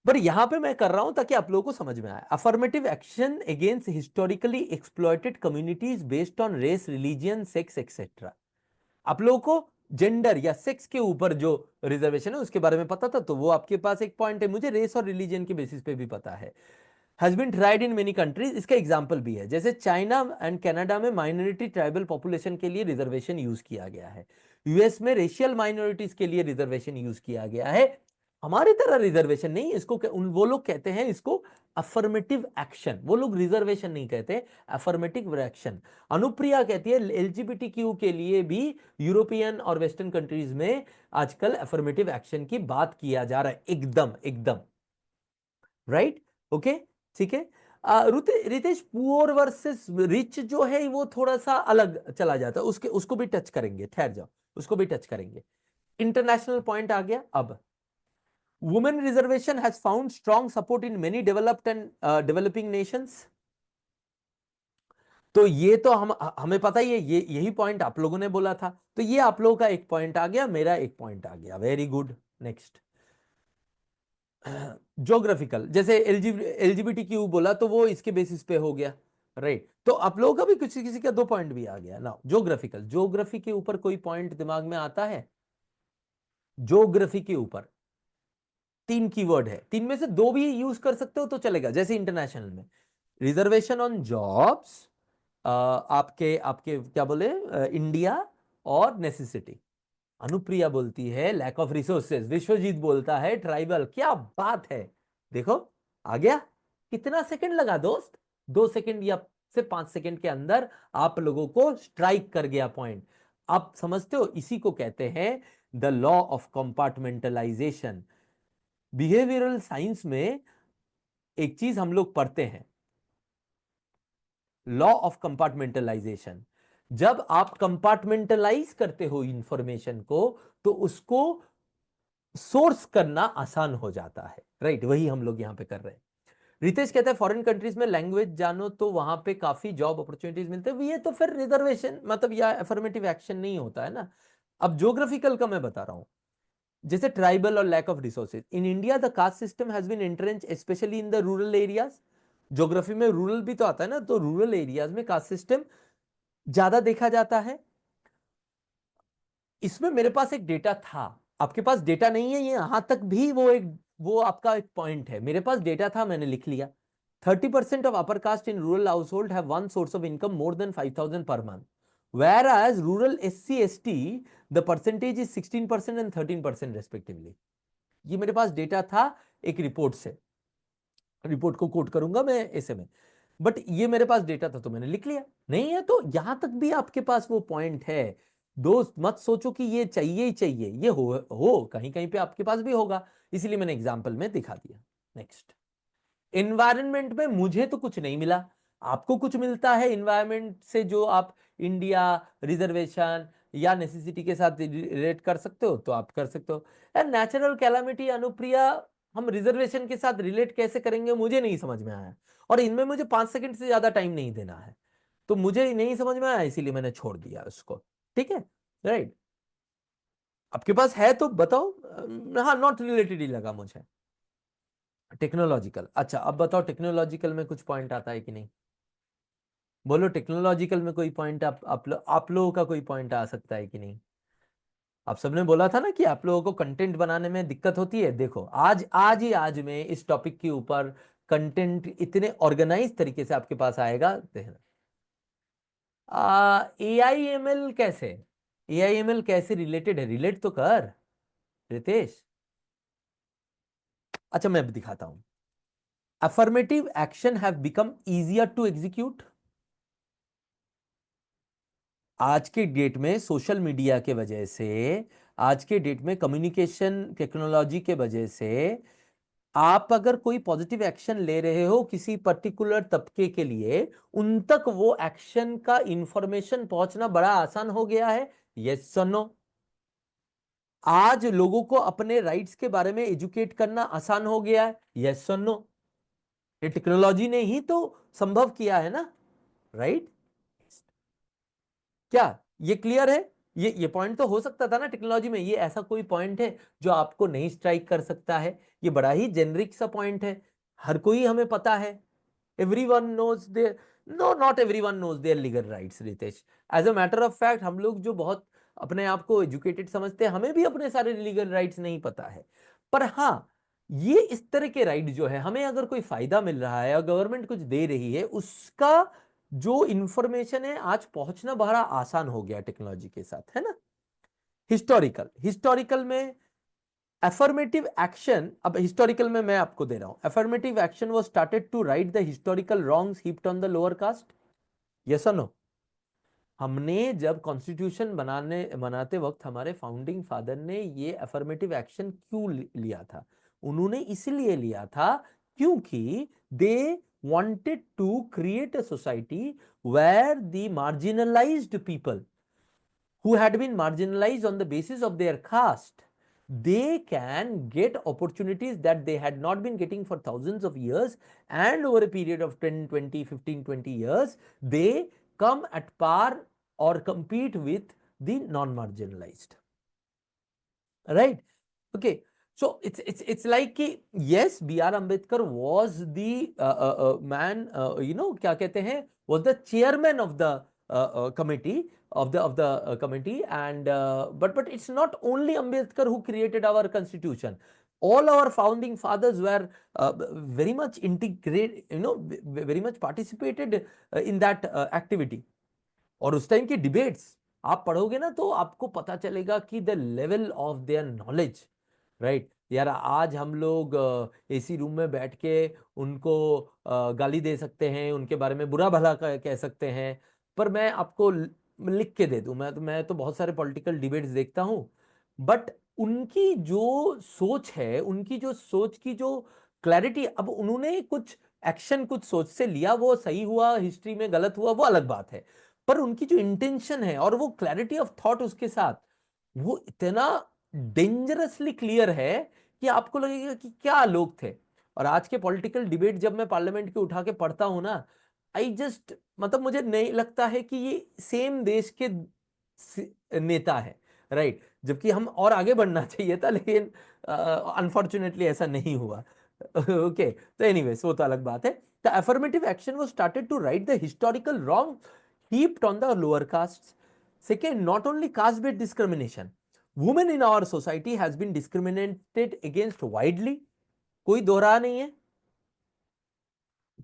पर यहां पे मैं कर रहा हूं ताकि आप लोगों को समझ में आए। Affirmative action against historically exploited communities based on race, religion, sex etcetera. आप लोगों को जेंडर या सेक्स के ऊपर जो रिजर्वेशन है उसके बारे में पता था तो वो आपके पास एक पॉइंट है। मुझे रेस और रिलीजन के बेसिस पे भी पता है। Has been tried in many countries, इसका एग्जांपल भी है, जैसे चाइना एंड कनाडा में माइनॉरिटी ट्राइबल पॉपुलेशन के लिए रिजर्वेशन यूज किया गया है। यूएस में रेशियल माइनॉरिटीज के लिए रिजर्वेशन यूज किया गया है। हमारी तरह रिजर्वेशन नहीं, इसको वो लोग कहते हैं इसको अफर्मेटिव एक्शन, वो लोग रिजर्वेशन नहीं कहते, अफर्मेटिव एक्शन। अनुप्रिया कहती है एलजीबीटी क्यू के लिए भी यूरोपियन और वेस्टर्न कंट्रीज में आजकल अफर्मेटिव एक्शन की बात किया जा रहा है, एकदम एकदम राइट। ओके ठीक है। रितेश पुअर वर्सेस रिच जो है वो थोड़ा सा अलग चला जाता है, उसके उसको भी टच करेंगे, ठहर जाओ, उसको भी टच करेंगे। इंटरनेशनल पॉइंट आ गया। अब women reservation has found strong support in many developed and developing Nations. तो ये तो हमें पता ही है, ये यही पॉइंट आप लोगों ने बोला था, तो ये आप लोगों का एक पॉइंट आ गया, मेरा एक पॉइंट आ गया, वेरी गुड। नेक्स्ट, ज्योग्राफिकल, जैसे एलजीबीटी क्यू बोला तो वो इसके बेसिस पे हो गया, राइट। तो आप लोगों का भी किसी किसी का 2 पॉइंट भी आ गया ना। ज्योग्राफिकल, ज्योग्राफी के ऊपर कोई पॉइंट दिमाग में आता है? ज्योग्राफी के ऊपर 3 कीवर्ड है, 3 में से 2 भी यूज कर सकते हो तो चलेगा। जैसे इंटरनेशनल में रिजर्वेशन ऑन जॉब्स, आपके आपके क्या बोले, इंडिया और नेसेसिटी। अनुप्रिया बोलती है लैक ऑफ रिसोर्सेज, विश्वजीत बोलता है ट्राइबल। क्या बात है, देखो आ गया। कितना सेकंड लगा दोस्त? 2 सेकंड या से 5 सेकंड के अंदर आप लोगों को स्ट्राइक कर गया पॉइंट। आप समझते हो, इसी को कहते हैं the law of compartmentalisation. Behavioural science में एक चीज हम लोग पढ़ते हैं, लॉ ऑफ कंपार्टमेंटलाइजेशन। जब आप कंपार्टमेंटलाइज करते हो इंफॉर्मेशन को, तो उसको सोर्स करना आसान हो जाता है, राइट। वही हम लोग यहां पे कर रहे हैं। रितेश कहता है फॉरेन कंट्रीज में लैंग्वेज जानो तो वहां पे काफी जॉब अपॉर्चुनिटीज मिलते हैं। ये तो फिर रिजर्वेशन मतलब या अफर्मेटिव एक्शन नहीं होता है ना। अब ज्योग्राफिकल का मैं बता रहा हूं, जैसे ट्राइबल और lack of resources in India, the caste system has been entrench specially in the rural areas. Geography में रूरल भी तो आता है ना, तो रूरल एरियाज में कास्ट सिस्टम ज्यादा देखा जाता है। इसमें मेरे पास एक डेटा था, आपके पास डेटा नहीं है, ये यहां तक भी वो आपका एक पॉइंट है। मेरे पास डेटा था, मैंने लिख लिया। 30% of upper caste in rural household have one source of income more than 5,000 per month, whereas rural SC ST the percentage is 16% and 13% respectively. ये मेरे पास डेटा था एक रिपोर्ट से, रिपोर्ट को कोट करूंगा मैं ऐसे में, बट ये मेरे पास डेटा था तो मैंने लिख लिया। नहीं है तो यहां तक भी आपके पास वो पॉइंट है। दोस्त मत सोचो कि ये चाहिए ही चाहिए, ये हो कहीं कहीं पे आपके पास भी होगा, इसलिए मैंने एग्जाम्पल में दिखा दिया। नेक्स्ट, एनवायरनमेंट में मुझे तो कुछ नहीं मिला, आपको कुछ मिलता है एनवायरनमेंट से जो आप इंडिया, रिजर्वेशन या नेसेसिटी के साथ रिलेट कर सकते हो तो आप कर सकते हो। यार नेचुरल कैलामिटी अनुप्रिया, हम रिजर्वेशन के साथ रिलेट कैसे करेंगे मुझे नहीं समझ में आया, और इनमें मुझे 5 सेकंड से ज्यादा टाइम नहीं देना है, तो मुझे नहीं समझ में आया इसीलिए मैंने छोड़ दिया उसको। ठीक है, राइट। आपके पास है तो बताओ। हाँ, नॉट रिलेटेड ही लगा मुझे। टेक्नोलॉजिकल, अच्छा अब बताओ टेक्नोलॉजिकल में कुछ पॉइंट आता है कि नहीं? बोलो टेक्नोलॉजिकल में कोई पॉइंट आप लोगों का कोई पॉइंट आ सकता है कि नहीं? आप सबने बोला था ना कि आप लोगों को कंटेंट बनाने में दिक्कत होती है। देखो आज आज ही आज में इस टॉपिक के ऊपर कंटेंट इतने ऑर्गेनाइज तरीके से आपके पास आएगा, देखना। AI ML कैसे, AI ML कैसे रिलेटेड है, रिलेट तो कर रितेश। अच्छा मैं दिखाता हूं। Affirmative action have become easier to execute. आज के डेट में सोशल मीडिया के वजह से, आज के डेट में कम्युनिकेशन टेक्नोलॉजी के वजह से, आप अगर कोई पॉजिटिव एक्शन ले रहे हो किसी पर्टिकुलर तबके के लिए, उन तक वो एक्शन का इंफॉर्मेशन पहुंचना बड़ा आसान हो गया है। यस सुनो, आज लोगों को अपने राइट्स के बारे में एजुकेट करना आसान हो गया है। यस सुनो, ये टेक्नोलॉजी ने ही तो संभव किया है ना, राइट। क्या ये क्लियर है? ये पॉइंट तो हो सकता था ना टेक्नोलॉजी में, ये ऐसा कोई पॉइंट है जो आपको नहीं स्ट्राइक कर सकता है? ये बड़ा ही जेनरिक सा पॉइंट है, हर कोई हमें पता है। Everyone knows their, no not everyone knows their legal rights Ritesh. As a matter of fact हम लोग जो बहुत अपने आप को एजुकेटेड समझते हैं, हमें भी अपने सारे लीगल राइट्स नहीं पता है। पर हाँ, ये इस तरह के राइट जो है, हमें अगर कोई फायदा मिल रहा है और गवर्नमेंट कुछ दे रही है, उसका जो इंफॉर्मेशन है आज पहुंचना बड़ा आसान हो गया टेक्नोलॉजी के साथ, है ना। हिस्टोरिकल, हिस्टोरिकल में अफर्मेटिव एक्शन, अब हिस्टोरिकल में मैं आपको दे रहा हूं, affirmative action was started to right the historical wrongs heaped on the lower caste. Yes और नो? हमने जब कॉन्स्टिट्यूशन बनाते वक्त हमारे फाउंडिंग फादर ने ये अफर्मेटिव एक्शन क्यों लिया था? उन्होंने इसलिए लिया था क्योंकि दे wanted to create a society where the marginalized people who had been marginalized on the basis of their caste, they can get opportunities that they had not been getting for thousands of years, and over a period of 10 20 15 20 years they come at par or compete with the non marginalized, right? Okay, So it's like कि yes, B.R. Ambedkar was the man, क्या कहते हैं, was the chairman of the committee of the committee, and but it's not only Ambedkar who created our constitution. All our founding fathers were very much integrate, very much participated in that activity. और उस time की debates आप पढ़ोगे ना तो आपको पता चलेगा कि the level of their knowledge, right यार। आज हम लोग एसी रूम में बैठ के उनको गाली दे सकते हैं, उनके बारे में बुरा भला कह सकते हैं, पर मैं आपको लिख के दे दूं, मैं तो बहुत सारे पॉलिटिकल डिबेट्स देखता हूं, बट उनकी जो सोच है, उनकी जो सोच की जो क्लैरिटी, अब उन्होंने कुछ एक्शन कुछ सोच से लिया, वो सही हुआ, हिस्ट्री में गलत हुआ, वो अलग बात है, पर उनकी जो इंटेंशन है और वो क्लैरिटी ऑफ थॉट उसके साथ, वो इतना डेंजरसली क्लियर है कि आपको लगेगा कि क्या लोग थे। और आज के पॉलिटिकल डिबेट जब मैं पार्लियामेंट के उठा के पढ़ता हूं ना, आई जस्ट, मतलब मुझे नहीं लगता है कि ये सेम देश के नेता है, राइट। जबकि हम और आगे बढ़ना चाहिए था, लेकिन अनफॉर्चुनेटली ऐसा नहीं हुआ। ओके, तो एनीवेज वो तो अलग बात है। The affirmative action was started to right the historical wrong heaped on the lower castes. Second, not only caste-based discrimination, women in our society has been discriminated against widely. कोई दो राह नहीं है,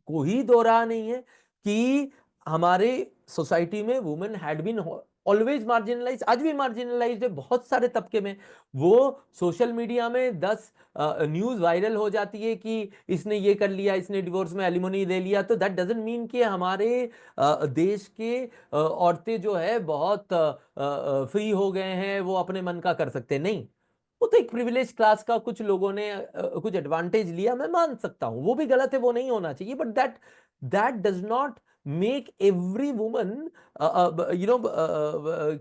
कोई दो राह नहीं है कि हमारे सोसाइटी में women had been always marginalise, आज भी मार्जिनलाइज्ड है बहुत सारे तबके में। वो सोशल मीडिया में 10 न्यूज वायरल हो जाती है कि इसने ये कर लिया, इसने डिवोर्स में एलिमोनी ले लिया, तो दैट डजंट मीन कि हमारे देश के औरतें जो है बहुत फ्री हो गए हैं, वो अपने मन का कर सकते हैं, नहीं। वो तो एक प्रिविलेज क्लास का कुछ लोगों ने कुछ एडवांटेज लिया, मैं मान सकता हूं, वो भी गलत है, वो नहीं होना चाहिए, but that that does not make every woman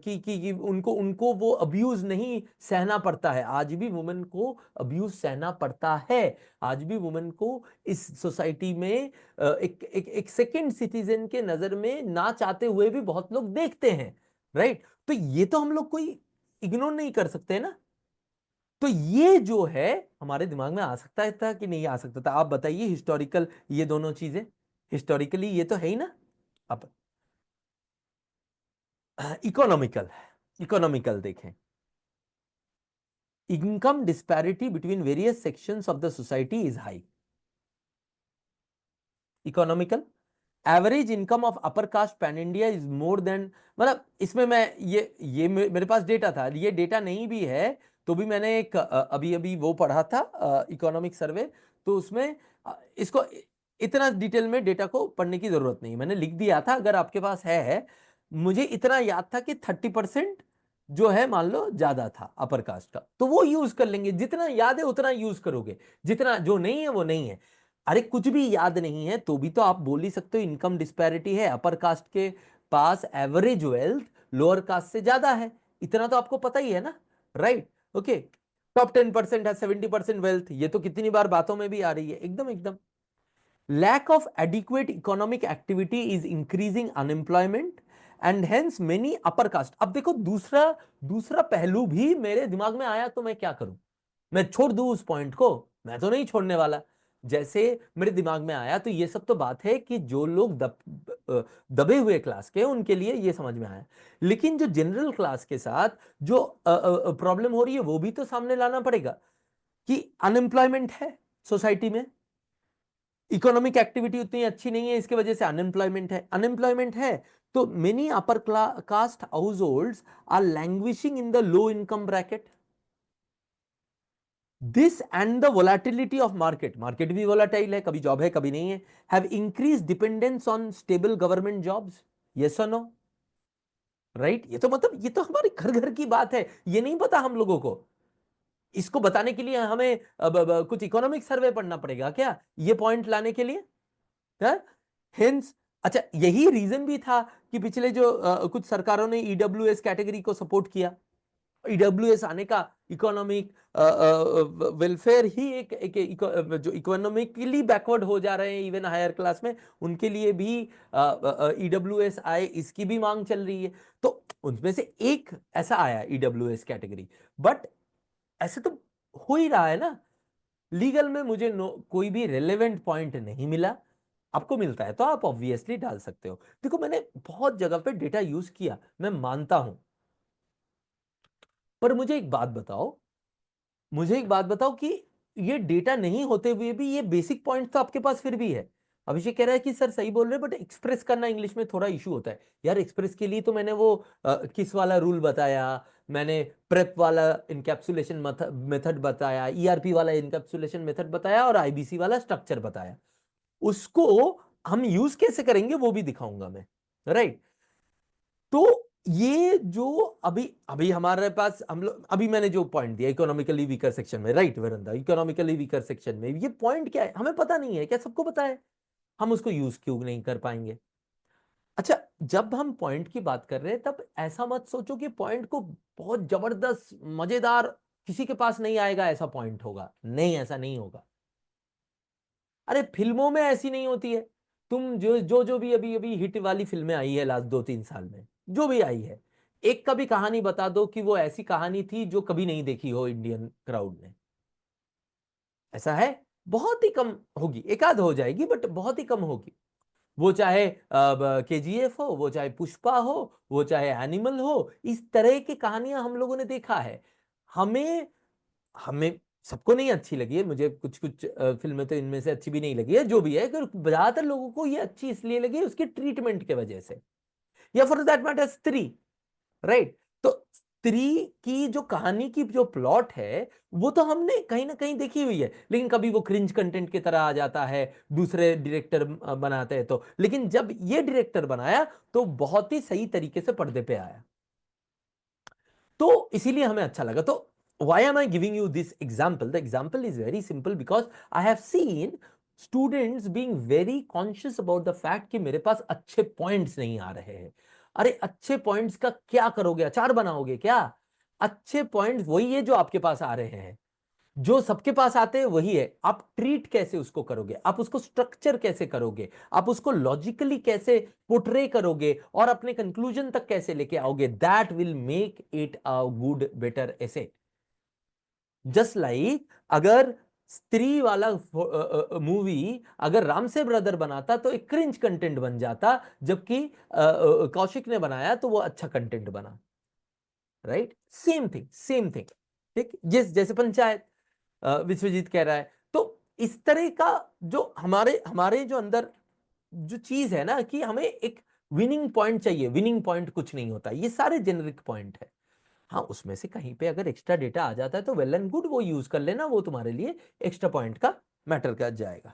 कि उनको उनको वो अब्यूज नहीं सहना पड़ता है। आज भी वुमेन को अब्यूज सहना पड़ता है, आज भी वुमेन को इस सोसाइटी में एक सेकंड सिटीजन के नजर में ना चाहते हुए भी बहुत लोग देखते हैं, राइट। तो ये तो हम लोग कोई इग्नोर नहीं कर सकते ना। तो ये जो है हमारे दिमाग में आ सकता है था कि नहीं आ सकता था, आप बताइए। हिस्टोरिकल ये दोनों चीजें, हिस्टोरिकली ये तो है ही ना। अब इकोनॉमिकल, इकोनॉमिकल देखें, income disparity between various sections of the society is high. Economical, average income of upper cast pan India is more then, मतलब इसमें मैं ये मेरे पास डेटा था, ये डेटा नहीं भी है तो भी मैंने एक अभी अभी वो पढ़ा था इकोनॉमिक सर्वे, तो उसमें इसको इतना डिटेल में डेटा को पढ़ने की जरूरत नहीं, मैंने लिख दिया था, अगर आपके पास है। मुझे इतना याद था कि 30% जो है मान लो ज्यादा था अपर कास्ट का, तो वो यूज कर लेंगे, जितना याद है उतना यूज करोगे, जितना जो नहीं है वो नहीं है। अरे कुछ भी याद नहीं है तो भी तो आप बोल ही सकते हो इनकम डिस्पैरिटी है, अपर कास्ट के पास एवरेज वेल्थ लोअर कास्ट से ज्यादा है, इतना तो आपको पता ही है ना, राइट। ओके, टॉप 10% है 70% वेल्थ, ये तो कितनी बार बातों में भी आ रही है, एकदम एकदम। Lack of adequate economic activity is increasing unemployment and hence many upper caste. अब देखो दूसरा दूसरा पहलू भी मेरे दिमाग में आया, तो मैं क्या करूं, मैं छोड़ दूं उस पॉइंट को, मैं तो नहीं छोड़ने वाला। जैसे मेरे दिमाग में आया, तो ये सब तो बात है कि जो लोग दबे हुए क्लास के, उनके लिए ये समझ में आया, लेकिन जो जनरल क्लास के साथ जो प्रॉब्लम हो रही है वो भी तो सामने लाना पड़ेगा कि अनएम्प्लॉयमेंट है सोसाइटी में, इकोनॉमिक एक्टिविटी उतनी अच्छी नहीं है, इसके वजह से अनएम्प्लॉयमेंट है, अनएम्प्लॉयमेंट है। तो many upper caste household are languishing in the low income bracket. This and the volatility of market, market भी वोलाटाइल है, कभी जॉब है कभी नहीं है, have increase dependence on stable government jobs, yes और नो, राइट। ये तो मतलब ये तो हमारे घर घर की बात है, ये नहीं पता हम लोगों को, इसको बताने के लिए हमें कुछ इकोनॉमिक सर्वे पढ़ना पड़ेगा क्या, ये पॉइंट लाने के लिए। हेंस, अच्छा यही रीजन भी था कि पिछले जो कुछ सरकारों ने ईडब्ल्यूएस कैटेगरी को सपोर्ट किया, ईडब्ल्यूएस आने का इकोनॉमिक वेलफेयर ही जो इकोनॉमिकली बैकवर्ड हो जा रहे हैं इवन हायर क्लास में, उनके लिए भी ईडब्ल्यूएस आए, इसकी भी मांग चल रही है। तो उनमें से एक ऐसा आया ईडब्ल्यूएस कैटेगरी, बट ऐसे तो हो ही रहा है ना। लीगल में मुझे कोई भी रेलेवेंट पॉइंट नहीं मिला, आपको मिलता है तो आप ऑब्वियसली डाल सकते हो। देखो मैंने बहुत जगह पे डेटा यूज किया, मैं मानता हूं, पर मुझे एक बात बताओ, मुझे एक बात बताओ कि ये डेटा नहीं होते हुए भी ये बेसिक पॉइंट तो आपके पास फिर भी है। अभिषेक कह रहा है कि सर सही बोल रहे हैं, बट एक्सप्रेस करना इंग्लिश में थोड़ा इशू होता है। यार एक्सप्रेस के लिए तो मैंने वो किस वाला रूल बताया, मैंने प्रेप वाला इनकैप्सुलेशन मेथड बताया, ईआरपी वाला इनकैप्सुलेशन मेथड बताया, और आईबीसी वाला स्ट्रक्चर बताया। उसको हम यूज कैसे करेंगे वो भी दिखाऊंगा मैं, राइट। तो ये जो अभी अभी हमारे पास हम लोग, अभी मैंने जो पॉइंट दिया इकोनॉमिकली वीकर सेक्शन में, right veranda, economically weaker section में ये पॉइंट क्या है हमें पता नहीं है क्या? सबको पता है, हम उसको यूज क्यों नहीं कर पाएंगे? अच्छा, जब हम पॉइंट की बात कर रहे हैं तब ऐसा मत सोचो कि पॉइंट को बहुत जबरदस्त मजेदार किसी के पास नहीं आएगा ऐसा पॉइंट होगा, नहीं ऐसा नहीं होगा। अरे फिल्मों में ऐसी नहीं होती है। तुम जो भी अभी अभी हिट वाली फिल्में आई है लास्ट 2-3 साल में, जो भी आई है, एक कभी कहानी बता दो कि वो ऐसी कहानी थी जो कभी नहीं देखी हो इंडियन क्राउड ने। ऐसा है? बहुत ही कम होगी, एक आध हो जाएगी बट बहुत ही कम होगी। वो चाहे केजीएफ हो, वो चाहे पुष्पा हो, वो चाहे एनिमल हो, इस तरह की कहानियां हम लोगों ने देखा है। हमें हमें सबको नहीं अच्छी लगी है, मुझे कुछ कुछ फिल्में तो इनमें से अच्छी भी नहीं लगी है, जो भी है, ज्यादातर लोगों को ये अच्छी इसलिए लगी उसकी ट्रीटमेंट के वजह से, या फॉर दैट मैटर स्त्री, राइट। तो स्त्री की जो कहानी की जो प्लॉट है वो तो हमने कहीं ना कहीं देखी हुई है, लेकिन कभी वो क्रिंज कंटेंट की तरह आ जाता है, दूसरे डायरेक्टर बनाते हैं तो, लेकिन जब ये डायरेक्टर बनाया तो बहुत ही सही तरीके से पर्दे पे आया, तो इसीलिए हमें अच्छा लगा। तो why am I giving you this example? The example is very simple because I have seen students being very conscious about the fact कि मेरे पास अच्छे पॉइंट्स नहीं आ रहे हैं। अरे अच्छे पॉइंट्स का क्या करोगे, अचार बनाओगे क्या? अच्छे पॉइंट्स वही है जो आपके पास आ रहे हैं, जो सबके पास आते हैं वही है। आप ट्रीट कैसे उसको करोगे, आप उसको स्ट्रक्चर कैसे करोगे, आप उसको लॉजिकली कैसे पोर्ट्रे करोगे और अपने कंक्लूजन तक कैसे लेके आओगे, that will make it a good better essay. Just like अगर स्त्री वाला मूवी अगर राम से ब्रदर बनाता तो एक क्रिंज कंटेंट बन जाता, जबकि कौशिक ने बनाया तो वो अच्छा कंटेंट बना, right. Same thing, same thing. ठीक, जैसे पंचायत विश्वजीत कह रहा है, तो इस तरह का जो हमारे हमारे जो अंदर जो चीज है ना कि हमें एक विनिंग पॉइंट चाहिए, विनिंग पॉइंट कुछ नहीं होता, ये सारे जेनरिक पॉइंट है। हाँ, उसमें से कहीं पे अगर एक्स्ट्रा डेटा आ जाता है तो वेल एंड गुड, वो यूज कर लेना, वो तुम्हारे लिए एक्स्ट्रा पॉइंट का मैटर कर जाएगा।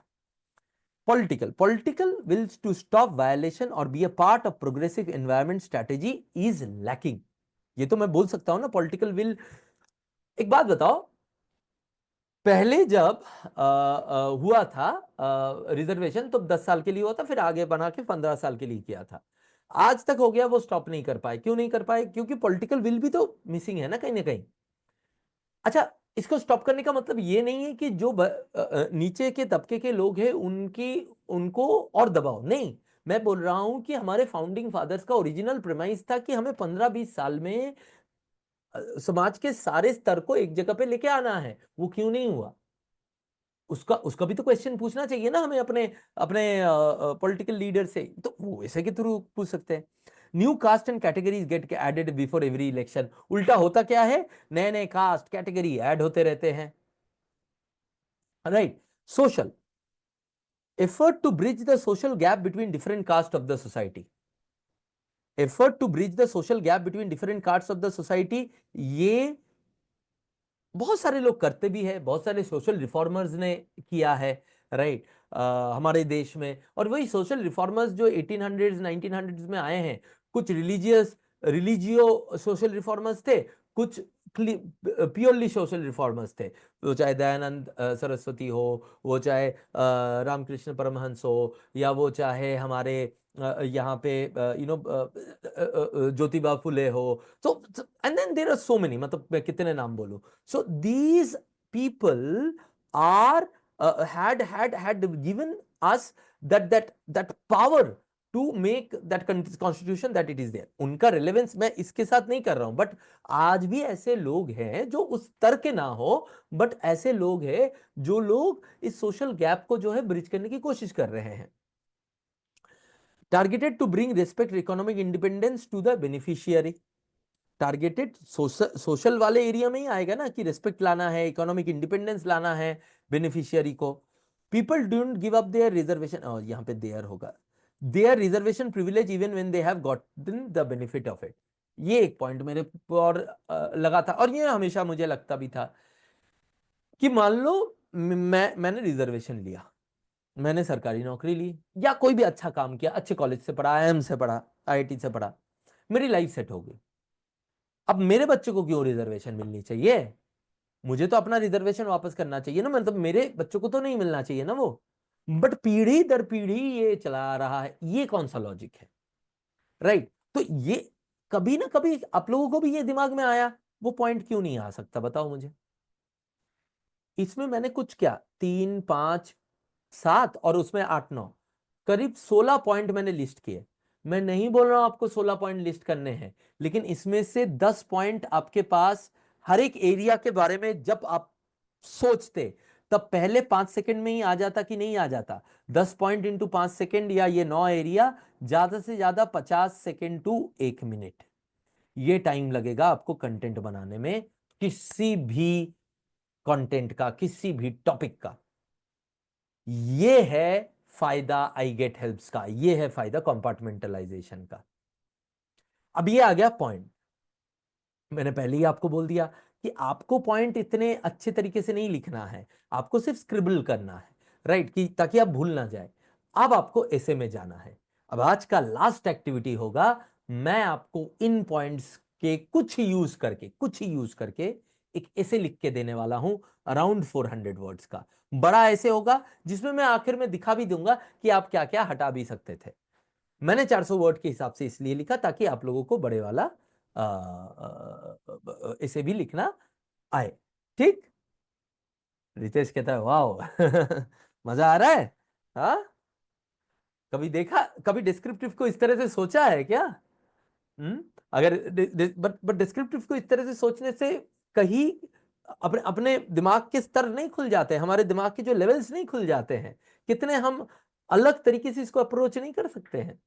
Political will to stop violation और be a part of progressive environment strategy is lacking. ये तो मैं बोल सकता हूं ना, पॉलिटिकल विल। एक बात बताओ, पहले जब हुआ था रिजर्वेशन तो 10 साल के लिए हुआ था, फिर आगे बना के 15 साल के लिए किया था। आज तक हो गया, वो स्टॉप नहीं कर पाए। क्यों नहीं कर पाए? क्योंकि पॉलिटिकल विल भी तो मिसिंग है ना कहीं ना कहीं। अच्छा, इसको स्टॉप करने का मतलब ये नहीं है कि जो नीचे के तबके के लोग हैं उनकी उनको और दबाओ, नहीं। मैं बोल रहा हूं कि हमारे फाउंडिंग फादर्स का ओरिजिनल प्रेमाइस था कि हमें 15-20 साल में समाज के सारे स्तर को एक जगह पे लेके आना है। वो क्यों नहीं हुआ? उसका उसका भी तो क्वेश्चन पूछना चाहिए ना हमें अपने अपने पॉलिटिकल लीडर से, तो वो ऐसे के थ्रू पूछ सकते हैं। New caste and categories get added before every election. उल्टा होता क्या है, नए नए कास्ट कैटेगरी ऐड होते रहते हैं, right. Social effort to bridge the social gap between different caste of the society, effort to bridge the social gap between different caste of the society, ये बहुत सारे लोग करते भी है, बहुत सारे सोशल रिफॉर्मर्स ने किया है, राइट। हमारे देश में, और वही सोशल रिफॉर्मर्स जो 1800s 1900s में आए हैं, कुछ रिलीजियो सोशल रिफॉर्मर्स थे, कुछ प्योरली सोशल रिफॉर्मर्स थे। वो चाहे दयानंद सरस्वती हो, वो चाहे रामकृष्ण परमहंस हो, या वो चाहे हमारे यहाँ पे ज्योतिबा फुले हो। so and then there are so many, मतलब मैं कितने नाम बोलूं। so these people are had given us that power to make that constitution that it is there. उनका रिलेवेंस मैं इसके साथ नहीं कर रहा हूं, बट आज भी ऐसे लोग हैं जो उस स्तर के ना हो, बट ऐसे लोग हैं जो लोग इस सोशल गैप को जो है ब्रिज करने की कोशिश कर रहे हैं। Targeted to bring respect economic independence to the beneficiary. Targeted social वाले एरिया में ही आएगा ना, कि रिस्पेक्ट लाना है, इकोनॉमिक इंडिपेंडेंस लाना है बेनिफिशियरी को। People don't give up their reservation, और यहां पे देयर होगा, their reservation privilege even when they have gotten the benefit of it. ये एक पॉइंट मेरे और लगा था, और ये हमेशा मुझे लगता भी था कि मान लो मैंने रिजर्वेशन लिया, मैंने सरकारी नौकरी ली, या कोई भी अच्छा काम किया, अच्छे कॉलेज से पढ़ा, आईआईएम से पढ़ा, आईआईटी से पढ़ा, मेरी लाइफ सेट हो गई। अब मेरे बच्चों को क्यों रिजर्वेशन मिलनी चाहिए? मुझे तो अपना रिजर्वेशन वापस करना चाहिए ना, मतलब मेरे बच्चों को तो नहीं मिलना चाहिए ना वो। बट पीढ़ी दर पीढ़ी ये चला रहा है, ये कौन सा लॉजिक है? राइट। तो ये कभी ना कभी आप लोगों को भी ये दिमाग में आया, वो पॉइंट क्यों नहीं आ सकता, बताओ मुझे। इसमें मैंने कुछ क्या, 3, 5, 7 और उसमें 8, 9, करीब 16 पॉइंट मैंने लिस्ट किए। मैं नहीं बोल रहा हूं आपको 16 पॉइंट लिस्ट करने हैं, लेकिन इसमें से 10 पॉइंट आपके पास हर एक एरिया के बारे में जब आप सोचते, तब पहले 5 सेकंड में ही आ जाता कि नहीं आ जाता? 10 पॉइंट इंटू 5 सेकंड, या ये 9 एरिया, ज्यादा से ज्यादा 50 सेकंड टू 1 मिनट, ये टाइम लगेगा आपको कंटेंट बनाने में, किसी भी कंटेंट का, किसी भी टॉपिक का। ये है फायदा आई गेट हेल्प्स का, ये है फायदा कंपार्टमेंटलाइजेशन का। अब ये आ गया पॉइंट, मैंने पहले ही आपको बोल दिया कि आपको पॉइंट इतने अच्छे तरीके से नहीं लिखना है, आपको सिर्फ स्क्रिबल करना है, राइट, कि ताकि आप भूल ना जाए। अब आपको ऐसे में जाना है। अब आज का लास्ट एक्टिविटी होगा, मैं आपको इन पॉइंट्स के कुछ ही यूज करके एक ऐसे लिख के देने वाला हूं, अराउंड 400 वर्ड्स का। बड़ा ऐसे होगा जिसमें मैं आखिर में दिखा भी दूंगा कि आप क्या क्या हटा भी सकते थे। मैंने 400 वर्ड के हिसाब से इसलिए लिखा ताकि आप लोगों को बड़े वाला इसे भी लिखना आए। ठीक। रितेश कहता है वाह मजा आ रहा है। हाँ, कभी देखा, कभी डिस्क्रिप्टिव को इस तरह से सोचा है क्या? हम्म। अगर बट डिस्क्रिप्टिव को इस तरह से सोचने से कहीं अपने अपने दिमाग के स्तर नहीं खुल जाते हैं, हमारे दिमाग के जो लेवल्स नहीं खुल जाते हैं, कितने हम अलग तरीके से इसको अप्रोच नहीं कर सकते हैं।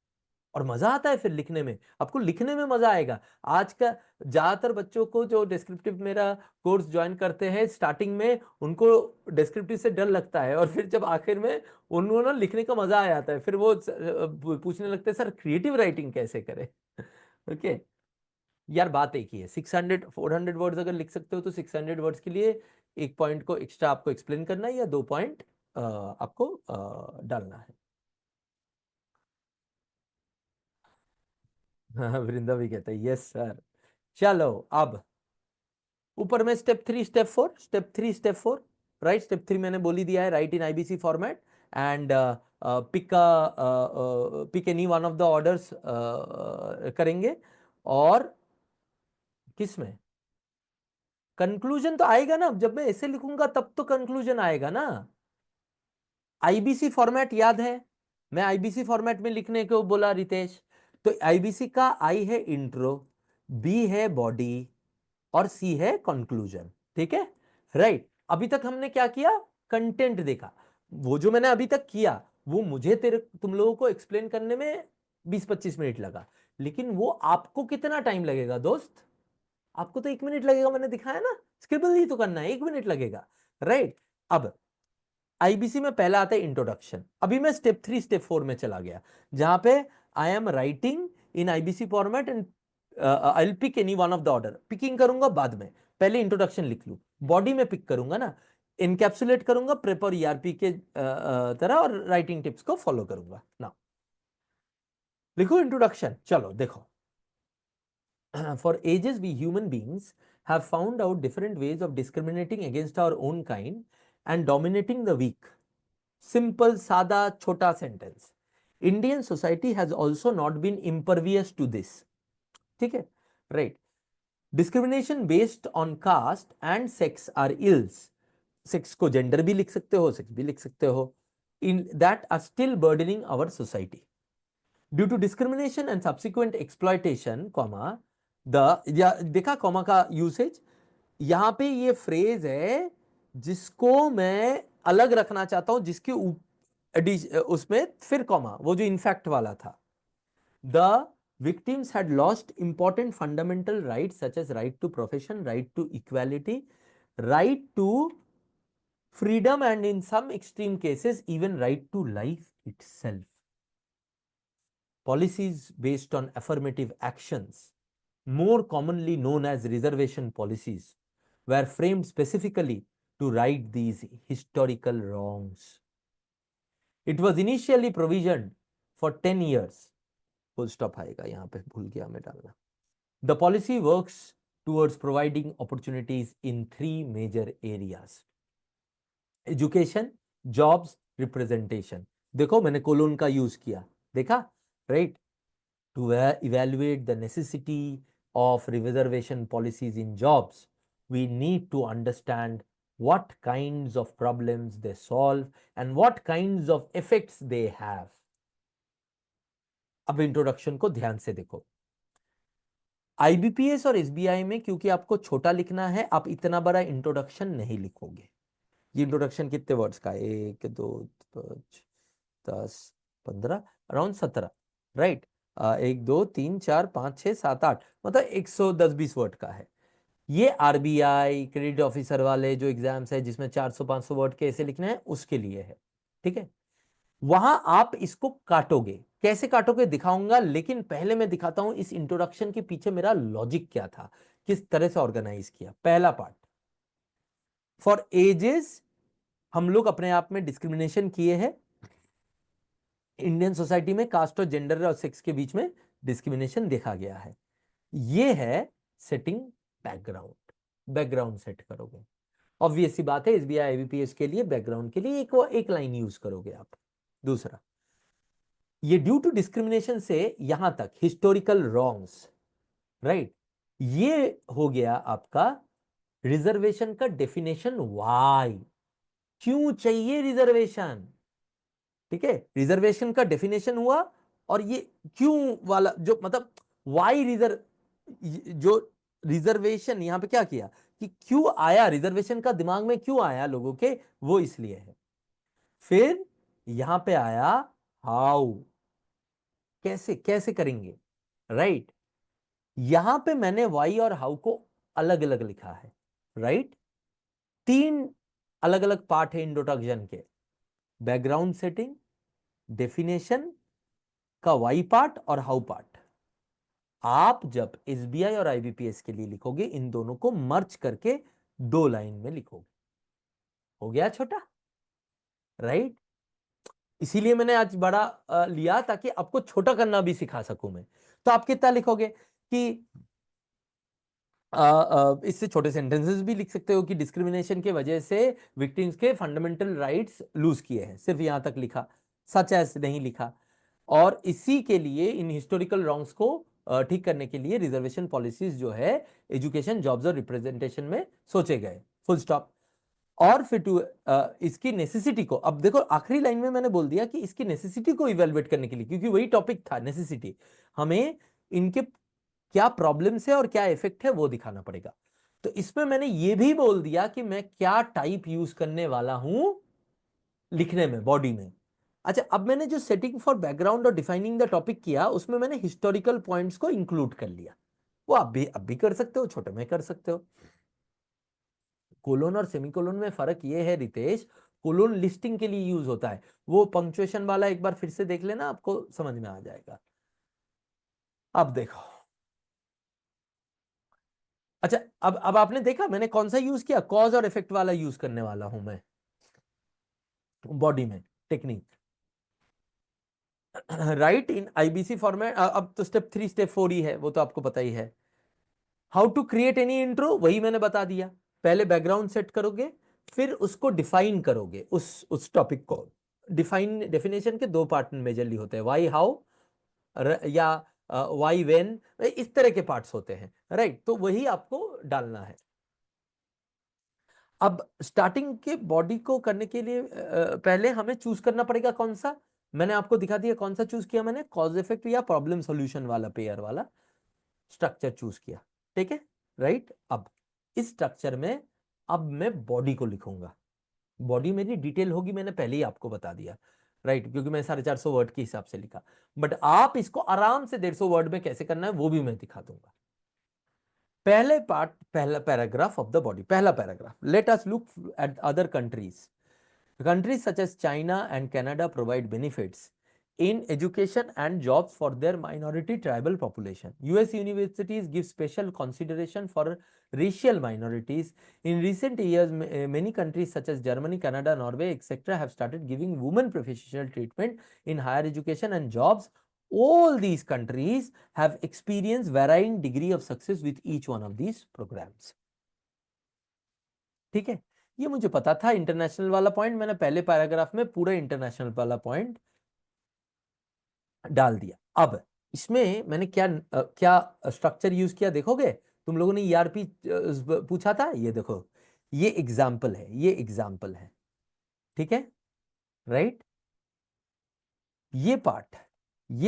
और मजा आता है फिर लिखने में, आपको लिखने में मजा आएगा। आज का ज्यादातर बच्चों को जो डिस्क्रिप्टिव मेरा कोर्स ज्वाइन करते हैं, स्टार्टिंग में उनको डिस्क्रिप्टिव से डर लगता है, और फिर जब आखिर में उनको ना लिखने का मजा आ जाता है, फिर वो पूछने लगते हैं सर क्रिएटिव राइटिंग कैसे करें ओके। यार बात एक ही है, 400 वर्ड्स अगर लिख सकते हो तो 600 वर्ड्स के लिए एक पॉइंट को एक्स्ट्रा आपको एक्सप्लेन करना है, या 2 पॉइंट आपको डालना है। वृंदा भी कहता है यस सर। चलो अब ऊपर में स्टेप 3 स्टेप 4 राइट। स्टेप 3 मैंने बोल ही दिया है, right in IBC format and pick any one of the orders करेंगे। और किस में कंक्लूजन तो आएगा ना, जब मैं ऐसे लिखूंगा तब तो कंक्लूजन आएगा ना। आईबीसी फॉर्मेट याद है, मैं आईबीसी फॉर्मेट में लिखने को बोला रितेश, तो आईबीसी का आई है इंट्रो, बी है बॉडी, और सी है कंक्लूजन। ठीक है, राइट। अभी तक हमने क्या किया, कंटेंट देखा। वो जो मैंने अभी तक किया वो मुझे तुम लोगों को एक्सप्लेन करने में 20-25 मिनट लगा, लेकिन वो आपको कितना टाइम लगेगा दोस्त? आपको तो 1 मिनट लगेगा, मैंने दिखाया ना, स्क्रिबल ही तो करना है, 1 मिनट लगेगा, राइट। अब आईबीसी में पहला आता है इंट्रोडक्शन। अभी मैं स्टेप 3 स्टेप 4 में चला गया, जहां पे I am writing in IBC format and I will pick any one of the order. Picking करूंगा बाद में, पहले इंट्रोडक्शन लिख लू, बॉडी में पिक करूंगा ना, इनकैप्सुलेट करूंगा प्रेप और ईआरपी के तरह, और राइटिंग टिप्स को फॉलो करूंगा ना। लिखो इंट्रोडक्शन, चलो देखो। For ages, we human beings have found out different ways of discriminating against our own kind and dominating the weak. Simple, sada, chota sentence. Indian society has also not been impervious to this. ठीक है, right. Discrimination based on caste and sex are ills. Sex को gender भी लिख सकते हो, sex भी लिख सकते हो, in that are still burdening our society. Due to discrimination and subsequent exploitation comma the, या देखा कॉमा का यूसेज, यहां पे ये फ्रेज है जिसको मैं अलग रखना चाहता हूं, जिसके उसमें फिर कॉमा, वो जो इनफैक्ट वाला था। The victims had lost important fundamental rights such as right to profession, right to equality, right to freedom, and in some extreme cases even right to life itself. Policies based on affirmative actions, more commonly known as reservation policies, were framed specifically to right these historical wrongs. It was initially provisioned for 10 years. Full stop आएगा यहां पे, भूल गया मैं डालना। The policy works towards providing opportunities in three major areas: education, jobs, representation. देखो मैंने colon का यूज किया, देखा, right? To evaluate the necessity of reservation policies in jobs, we need to understand what kinds of problems they solve and what kinds of effects they have. अब introduction को ध्यान से देखो। आईबीपीएस और SBI में क्योंकि आपको छोटा लिखना है, आप इतना बड़ा इंट्रोडक्शन नहीं लिखोगे। ये इंट्रोडक्शन कितने वर्ड्स का है? 1 2 5 10 15 अराउंड 17, राइट? 1 2 3 4 5 6 7 8, मतलब 110-20 वर्ड का है। ये आरबीआई क्रेडिट ऑफिसर वाले जो एग्जाम्स है जिसमें 400-500 वर्ड के ऐसे लिखने हैं, उसके लिए है, ठीक है? वहां आप इसको काटोगे, कैसे काटोगे दिखाऊंगा, लेकिन पहले मैं दिखाता हूं इस इंट्रोडक्शन के पीछे मेरा लॉजिक क्या था, किस तरह से ऑर्गेनाइज किया। पहला पार्ट, फॉर एजेस हम लोग अपने आप में डिस्क्रिमिनेशन किए हैं। इंडियन सोसाइटी में कास्ट और जेंडर और सेक्स के बीच में डिस्क्रिमिनेशन देखा गया है। ये है सेटिंग बैकग्राउंड। बैकग्राउंड सेट करोगे, ऑब्वियस सी बात है, एसबीआई आईबीपीएस के लिए बैकग्राउंड के लिए एक लाइन यूज करोगे आप। दूसरा, ये ड्यू टू डिस्क्रिमिनेशन से यहां तक हिस्टोरिकल रॉन्ग्स, राइट? ये हो गया आपका रिजर्वेशन का डेफिनेशन। वाई, क्यों चाहिए रिजर्वेशन, ठीक है? रिजर्वेशन का डेफिनेशन हुआ, और ये क्यों वाला जो मतलब वाई रिजर्व, जो रिजर्वेशन यहां पे क्या किया कि क्यों आया, रिजर्वेशन का दिमाग में क्यों आया लोगों के, वो इसलिए है। फिर यहां पे आया हाउ, कैसे कैसे करेंगे, राइट? यहां पे मैंने वाई और हाउ को अलग अलग लिखा है, राइट? 3 अलग अलग पार्ट है इंट्रोडक्शन के, बैकग्राउंड सेटिंग, डेफिनेशन का वाई पार्ट और हाउ पार्ट। आप जब एसबीआई और आईबीपीएस के लिए लिखोगे, इन दोनों को मर्ज करके 2 लाइन में लिखोगे। हो गया छोटा, राइट? इसीलिए मैंने आज बड़ा लिया, ताकि आपको छोटा करना भी सिखा सकूं मैं। तो आप कितना लिखोगे कि इससे छोटे सेंटेंसेस भी लिख सकते हो कि डिस्क्रिमिनेशन के वजह से विक्टिम्स के फंडामेंटल राइट्स लूज किए हैं, सिर्फ यहां तक लिखा, सच एज नहीं लिखा। और इसी के लिए इन हिस्टोरिकल रॉन्ग्स को ठीक करने के लिए रिजर्वेशन पॉलिसीज जो है एजुकेशन, जॉब्स और रिप्रेजेंटेशन में सोचे गए, फुल स्टॉप। और फिर टू इसकी नेसेसिटी को, अब देखो आखिरी लाइन में मैंने बोल दिया कि इसकी नेसेसिटी को इवेलुएट करने के लिए, क्योंकि वही टॉपिक था नेसेसिटी, हमें इनके क्या प्रॉब्लम्स है और क्या इफेक्ट है वो दिखाना पड़ेगा। तो इसमें मैंने ये भी बोल दिया कि मैं क्या टाइप यूज करने वाला हूं लिखने में, बॉडी में। अच्छा, अब मैंने जो सेटिंग फॉर बैकग्राउंड और डिफाइनिंग द टॉपिक किया, उसमें मैंने हिस्टोरिकल पॉइंट्स को इंक्लूड कर लिया। वो अब भी कर सकते हो, छोटे में कर सकते हो। कोलोन और सेमीकोलोन में फर्क ये है रितेश, कोलोन लिस्टिंग के लिए यूज होता है, वो पंक्चुएशन वाला एक बार फिर से देख लेना, आपको समझ में आ जाएगा। अब देखो, अच्छा, अब आपने देखा मैंने कौन सा यूज किया, कॉज और इफेक्ट वाला यूज करने वाला हूं मैं बॉडी में, technique, right? In IBC format. अब तो स्टेप 3 स्टेप 4 ही है, वो तो आपको पता ही है। How to create any intro, वही मैंने बता दिया। पहले बैकग्राउंड सेट करोगे, फिर उसको डिफाइन करोगे, उस टॉपिक को। डेफिनेशन के 2 पार्ट मेजरली होते हैं, वाई हाउ या वाई वेन, इस तरह के पार्ट्स होते हैं, राइट? तो वही आपको डालना है। अब स्टार्टिंग के बॉडी को करने के लिए पहले हमें चूज करना पड़ेगा कौन सा, मैंने आपको दिखा दिया कौन सा चूज किया मैंने, कॉज इफेक्ट या प्रॉब्लम सॉल्यूशन वाला पेयर वाला स्ट्रक्चर चूज किया, ठीक है, राइट। अब इस स्ट्रक्चर में अब मैं बॉडी को लिखूंगा, बॉडी मेरी डिटेल होगी, मैंने पहले ही आपको बता दिया, राइट, क्योंकि मैं 450 वर्ड के हिसाब से लिखा, बट आप इसको आराम से 150 वर्ड में कैसे करना है वो भी मैं दिखा दूंगा। पहले पार्ट, पहला पैराग्राफ ऑफ द बॉडी, पहला paragraph, let us look at other countries. Countries such as China and Canada provide benefits in education and jobs for their minority tribal population. US universities give special consideration for racial minorities. In recent years, many countries such as Germany, Canada, Norway, etc. have started giving women preferential treatment in higher education and jobs. All these countries have experienced varying degree of success with each one of these programs. ठीक है, ये मुझे पता था international वाला point, मैंने पहले paragraph में पूरा इंटरनेशनल वाला पॉइंट डाल दिया। अब इसमें मैंने क्या क्या स्ट्रक्चर यूज किया देखोगे, तुम लोगों ने ईआरपी पूछा था, ये देखो, ये एग्जाम्पल है, ये एग्जाम्पल है, ठीक है, राइट। ये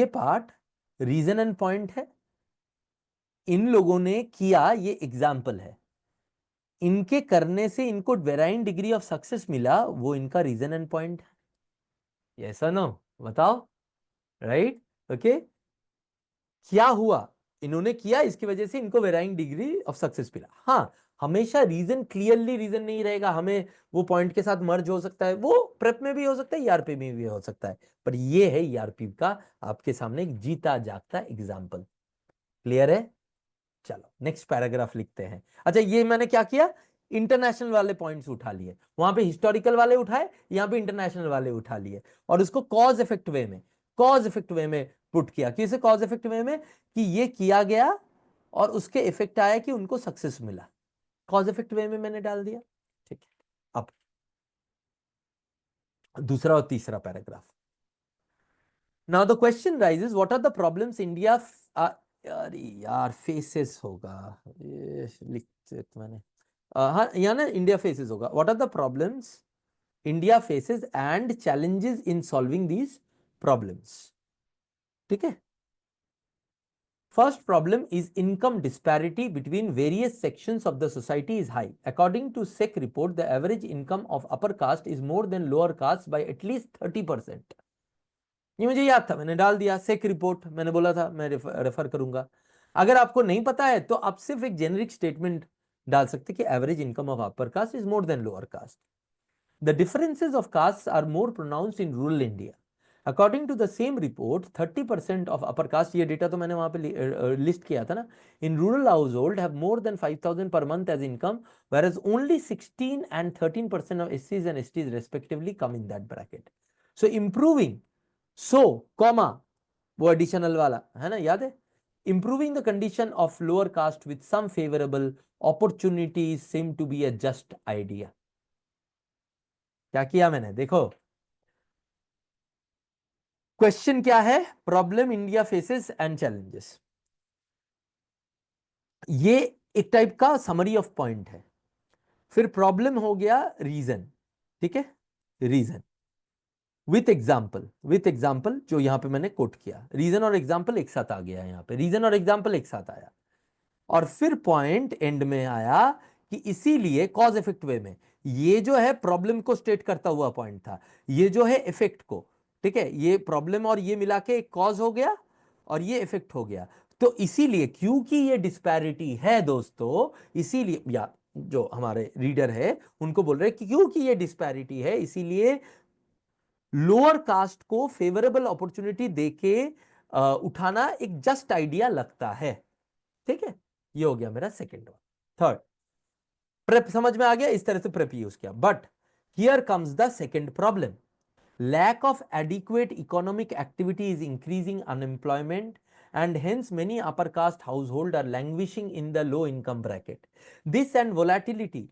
पार्ट रीजन एंड पॉइंट है, इन लोगों ने किया, ये एग्जाम्पल है, इनके करने से इनको वेराइंग डिग्री ऑफ सक्सेस मिला, वो इनका रीजन एंड पॉइंट है। यस और नो, बताओ, राइट, ओके। क्या हुआ, इन्होंने किया, इसकी वजह से इनको वेराइंग डिग्री ऑफ सक्सेस मिला। हाँ, हमेशा रीजन क्लियरली रीजन नहीं रहेगा, हमें वो पॉइंट के साथ मर्ज हो सकता है, वो प्रेप में भी हो सकता है, ईआरपी में भी हो सकता है, पर ये है ईआरपी का आपके सामने एक जीता जागता एग्जाम्पल। क्लियर है? चलो नेक्स्ट पैराग्राफ लिखते हैं। अच्छा, ये मैंने क्या किया, इंटरनेशनल वाले पॉइंट्स उठा लिए, वहां पे हिस्टोरिकल वाले उठाए, यहां पे इंटरनेशनल वाले उठा लिए, और उसको कॉज इफेक्ट वे में, कॉज इफेक्ट वे में पुट किया। किसे कॉज इफेक्ट वे में, कि ये किया गया और उसके इफेक्ट आया कि उनको सक्सेस मिला, कॉज इफेक्ट वे में मैंने डाल दिया, ठीक है। अब दूसरा और तीसरा paragraph. Now the question raises, what are the problems India, अरे यार फेसेस होगा, ये लिख मैंने, हाँ यहाँ ना इंडिया फेसेस होगा, what are the problems India faces and challenges in solving these problems, ठीक है। First problem is income disparity between various sections of the society is high. According to SEC report, the average income of upper caste is more than lower caste by at least 30%. ये मुझे याद था, मैंने डाल दिया, सेक report मैंने बोला था मैं रेफर करूंगा। अगर आपको नहीं पता है तो आप सिर्फ एक जेनरिक स्टेटमेंट डाल सकते कि average income of upper caste is more than lower caste. The differences of caste are more pronounced in rural India. According to the same report 30% of upper caste, ये डेटा तो मैंने वहां पे list किया था ना, in rural household have more than 5,000 per month as income, whereas only 16 and 13% of SCs and STs respectively come in that bracket. So improving, so comma, वो additional वाला है ना, याद है, improving the condition of lower caste with some favorable opportunities seem to be a just idea. क्या किया मैंने देखो, क्वेश्चन क्या है, problem India faces and challenges, ये एक टाइप का समरी ऑफ पॉइंट है। फिर प्रॉब्लम हो गया रीजन, ठीक है, रीजन विथ एग्जाम्पल जो यहां पे मैंने कोट किया, रीजन और एग्जाम्पल एक साथ आ गया, यहां पे रीजन और एग्जाम्पल एक साथ आया, और फिर पॉइंट एंड में आया कि इसीलिए कॉज इफेक्ट वे में, ये जो है प्रॉब्लम को स्टेट करता हुआ पॉइंट था, ये जो है इफेक्ट को, ठीक है, ये प्रॉब्लम और ये मिला के एक कॉज हो गया और ये इफेक्ट हो गया। तो इसीलिए क्योंकि ये डिस्पैरिटी है दोस्तों, इसीलिए, या जो हमारे रीडर है उनको बोल रहे हैं कि क्योंकि ये डिस्पैरिटी है इसीलिए लोअर कास्ट को फेवरेबल अपॉर्चुनिटी देके उठाना एक जस्ट आइडिया लगता है, ठीक है। ये हो गया मेरा सेकेंड वन। थर्ड, प्रेप समझ में आ गया, इस तरह से प्रेप यूज किया, but here comes the second problem, lack of adequate economic activity is increasing unemployment, and hence many upper caste households are languishing in the low income bracket. This and volatility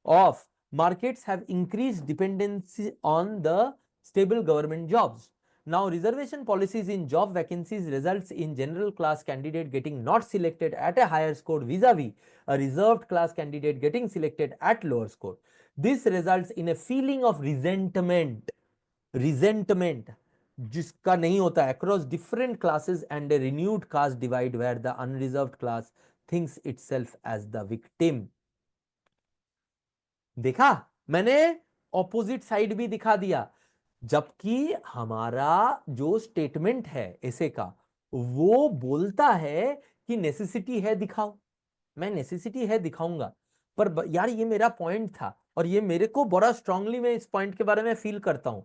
of markets have increased dependency on the stable government jobs. Now reservation policies in job vacancies results in general class candidate getting not selected at a higher score vis-a-vis a reserved class candidate getting selected at lower score. This results in a feeling of resentment जिसका नहीं होता, across different classes and a renewed caste divide where the unreserved class thinks itself as the victim. देखा, मैंने opposite side भी दिखा दिया। जबकि हमारा जो स्टेटमेंट है ऐसे का, वो बोलता है कि नेसेसिटी है दिखाओ, मैं नेसेसिटी है दिखाऊंगा। पर यार ये मेरा पॉइंट था, और ये मेरे को बड़ा स्ट्रांगली मैं इस पॉइंट के बारे में फील करता हूं।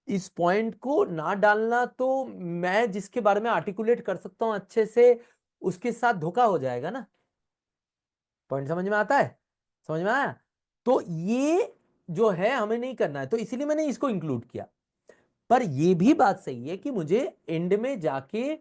इस पॉइंट को ना डालना तो मैं जिसके बारे में आर्टिकुलेट कर सकता हूं अच्छे से, उसके साथ धोखा हो जाएगा ना। पॉइंट समझ में आता है? समझ में आया? तो ये जो है हमें नहीं करना है, तो इसीलिए मैंने इसको इंक्लूड किया। पर यह भी बात सही है कि मुझे एंड में जाके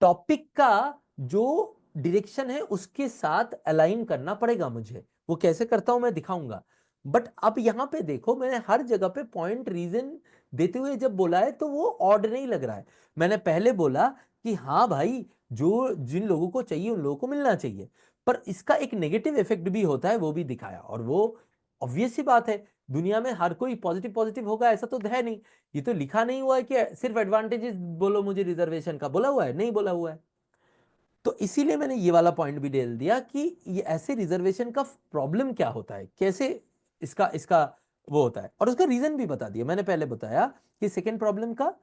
टॉपिक का जो डायरेक्शन है उसके साथ अलाइन करना पड़ेगा मुझे। वो कैसे करता हूं मैं दिखाऊंगा। बट अब यहां पे देखो, मैंने हर जगह पे पॉइंट रीजन देते हुए जब बोला है तो वो ऑड नहीं लग रहा है। मैंने पहले बोला कि हाँ भाई, जो जिन लोगों को चाहिए उन लोगों को मिलना चाहिए, पर इसका एक नेगेटिव इफेक्ट भी होता है, वो भी दिखाया। और वो ऑब्वियस सी बात है, दुनिया में हर कोई पॉजिटिव पॉजिटिव होगा ऐसा तो है नहीं। ये तो लिखा नहीं हुआ है कि सिर्फ एडवांटेजेस बोलो मुझे रिजर्वेशन का, बोला हुआ है? नहीं बोला हुआ है। तो इसीलिए मैंने ये वाला पॉइंट भी डाल दिया कि ये ऐसे रिजर्वेशन का प्रॉब्लम क्या होता है, कैसे इसका इसका वो होता है, और उसका रीजन भी बता दिया। मैंने पहले बताया कि सेकेंड प्रॉब्लम का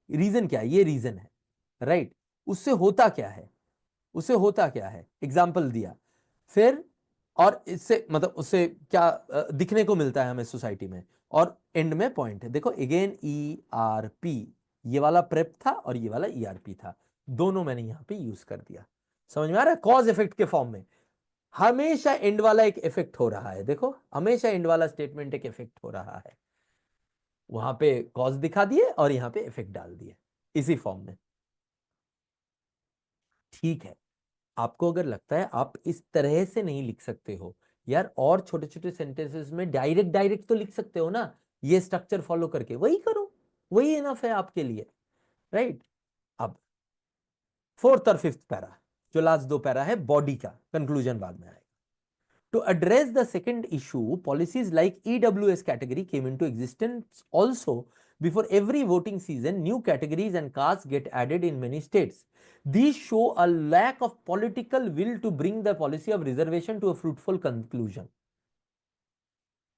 रीजन क्या है, ये रीजन है, राइट। उससे होता क्या है, उससे होता क्या है, एग्जाम्पल दिया। फिर और इससे मतलब उससे क्या दिखने को मिलता है हमें सोसाइटी में। और एंड में पॉइंट है, देखो अगेन ई आर पी, ये वाला प्रेप था और ये वाला ईआरपी था, दोनों मैंने यहां पे यूज कर दिया। समझ में आ रहा है? कॉज इफेक्ट के फॉर्म में हमेशा एंड वाला एक इफेक्ट हो रहा है। देखो हमेशा एंड वाला स्टेटमेंट एक इफेक्ट हो रहा है। वहां पे कॉज दिखा दिए और यहां पे इफेक्ट डाल दिए इसी फॉर्म में। ठीक है, आपको अगर लगता है आप इस तरह से नहीं लिख सकते हो यार, और छोटे छोटे सेंटेंसेस में डायरेक्ट डायरेक्ट तो लिख सकते हो ना, ये स्ट्रक्चर फॉलो करके वही करो, वही इनफ है आपके लिए, राइट। अब फोर्थ और फिफ्थ पैरा, जो लास्ट दो पैरा है बॉडी का, कंक्लूजन बाद में आएगा। To address the second issue, policies like EWS category came into existence also. Before every voting season, new categories and castes get added in many states. These show a lack of political will to bring the policy of reservation to a fruitful conclusion.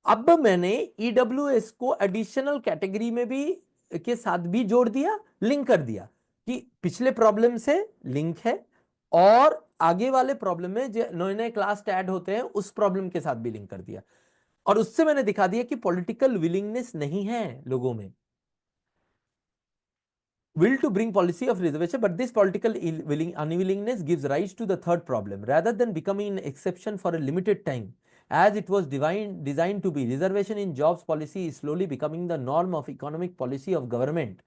अब मैंने EWS को additional category में भी के साथ भी जोड़ दिया, लिंक कर दिया कि पिछले प्रॉब्लम से लिंक है, और आगे वाले प्रॉब्लम में जो नए नए क्लास ऐड होते हैं उस प्रॉब्लम के साथ भी लिंक कर दिया। और उससे मैंने दिखा दिया कि पॉलिटिकल विलिंगनेस नहीं है लोगों में, will to bring policy of reservation, but this political unwillingness gives rise to the third problem. Rather than becoming an exception for a limited time, as it was designed to be, reservation in jobs policy is slowly becoming the norm of economic policy of government.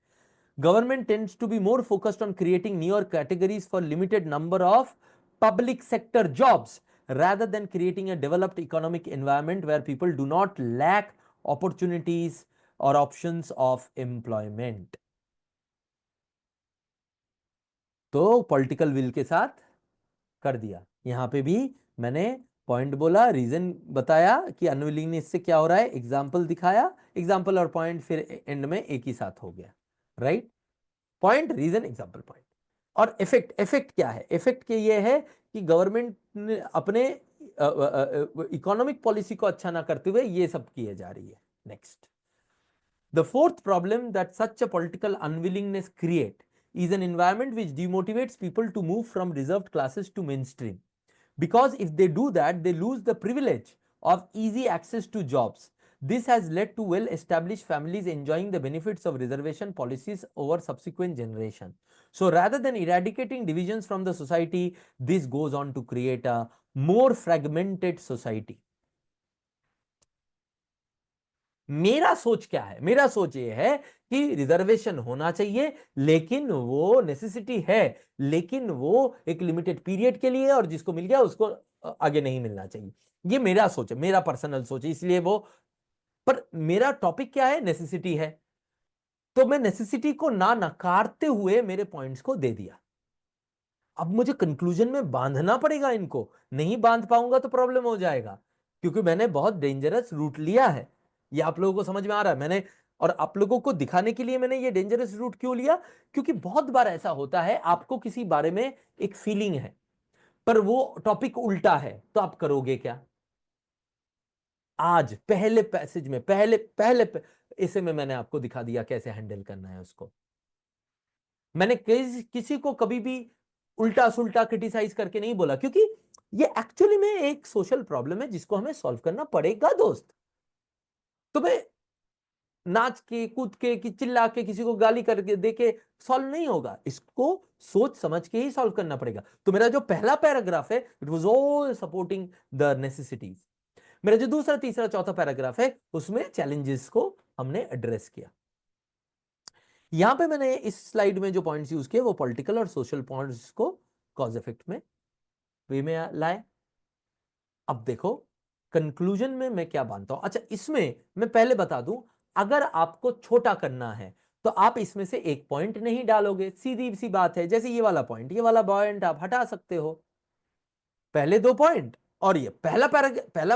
Government tends to be more focused on creating newer categories for limited number of public sector jobs rather than creating a developed economic environment where people do not lack opportunities or options of employment. तो political will के साथ कर दिया। यहां पे भी मैंने point बोला, रीजन बताया कि अनविलिंगनेस से क्या हो रहा है, एग्जाम्पल दिखाया, एग्जाम्पल और पॉइंट फिर एंड में एक ही साथ हो गया, right. Point, reason, example, point. और इफेक्ट, इफेक्ट क्या है? इफेक्ट के ये है कि गवर्नमेंट ने अपने इकोनॉमिक पॉलिसी को अच्छा ना करते हुए ये सब किए जा रही है। Next, the fourth problem that such a political unwillingness create is an environment which demotivates people to move from reserved classes to mainstream. Because if they do that, they lose the privilege of easy access to jobs. This has led to well-established families enjoying the benefits of reservation policies over subsequent generation. So rather than eradicating divisions from the society, this goes on to create a more fragmented society. मेरा सोच क्या है? मेरा सोच ये है कि reservation होना चाहिए, लेकिन वो नेसेसिटी है, लेकिन वो एक लिमिटेड पीरियड के लिए, और जिसको मिल गया उसको आगे नहीं मिलना चाहिए। ये मेरा सोच है, मेरा पर्सनल सोच है, इसलिए वो। पर मेरा टॉपिक क्या है? नेसेसिटी है, तो मैं नेसेसिटी को ना नकारते हुए मेरे पॉइंट्स को दे दिया। अब मुझे कंक्लूजन में बांधना पड़ेगा इनको, नहीं बांध पाऊंगा तो प्रॉब्लम हो जाएगा, क्योंकि मैंने बहुत डेंजरस रूट लिया है। ये आप लोगों को समझ में आ रहा है? मैंने और आप लोगों को दिखाने के लिए मैंने ये डेंजरस रूट क्यों लिया, क्योंकि बहुत बार ऐसा होता है आपको किसी बारे में एक फीलिंग है पर वो टॉपिक उल्टा है, तो आप करोगे क्या? आज पहले पैसेज में इसे में मैंने आपको दिखा दिया कैसे हैंडल करना है उसको। मैंने किसी को कभी भी उल्टा सुल्टा क्रिटिसाइज करके नहीं बोला, क्योंकि ये एक्चुअली में एक सोशल प्रॉब्लम है जिसको हमें सॉल्व करना पड़ेगा दोस्त। तो मैं नाच के कूद के कि चिल्ला के किसी को गाली करके दे के सॉल्व नहीं होगा, इसको सोच समझ के ही सॉल्व करना पड़ेगा। तो मेरा जो पहला पैराग्राफ है it was all supporting the necessities. मेरा जो दूसरा तीसरा चौथा पैराग्राफ है उसमें चैलेंजेस को हमने एड्रेस किया। यहां पे मैंने इस स्लाइड में जो पॉइंट्स यूज किए वो पॉलिटिकल और सोशल पॉइंट्स को कॉज इफेक्ट में वे में लाए। अब देखो कंक्लूजन में मैं क्या मानता हूं। अच्छा, इसमें मैं पहले बता दूं, अगर आपको छोटा करना है तो आप इसमें से एक पॉइंट नहीं डालोगे, सीधी सी बात है। जैसे ये वाला पॉइंट आप हटा सकते हो, पहले दो पॉइंट और ये पहला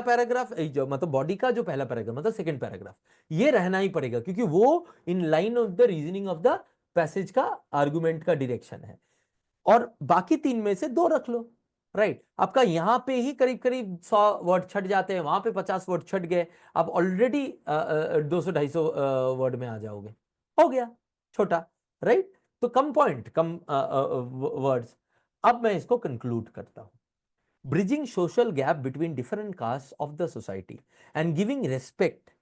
पैराग्राफ जो मतलब बॉडी का जो पहला पैराग्राफ मतलब सेकंड पैराग्राफ, ये रहना ही पड़ेगा क्योंकि वो in line of the reasoning of the passage का आर्गुमेंट का डायरेक्शन है। और बाकी तीन में से दो रख लो, राइट। आपका यहां पे ही करीब करीब 100 वर्ड छट जाते हैं, वहां पे 50 वर्ड छट गए, आप ऑलरेडी 200-250 वर्ड में आ जाओगे, हो गया छोटा, राइट। तो कम पॉइंट कम वर्ड्स। अब मैं इसको कंक्लूड करता हूं। Bridging social gap between different castes of the society and giving respect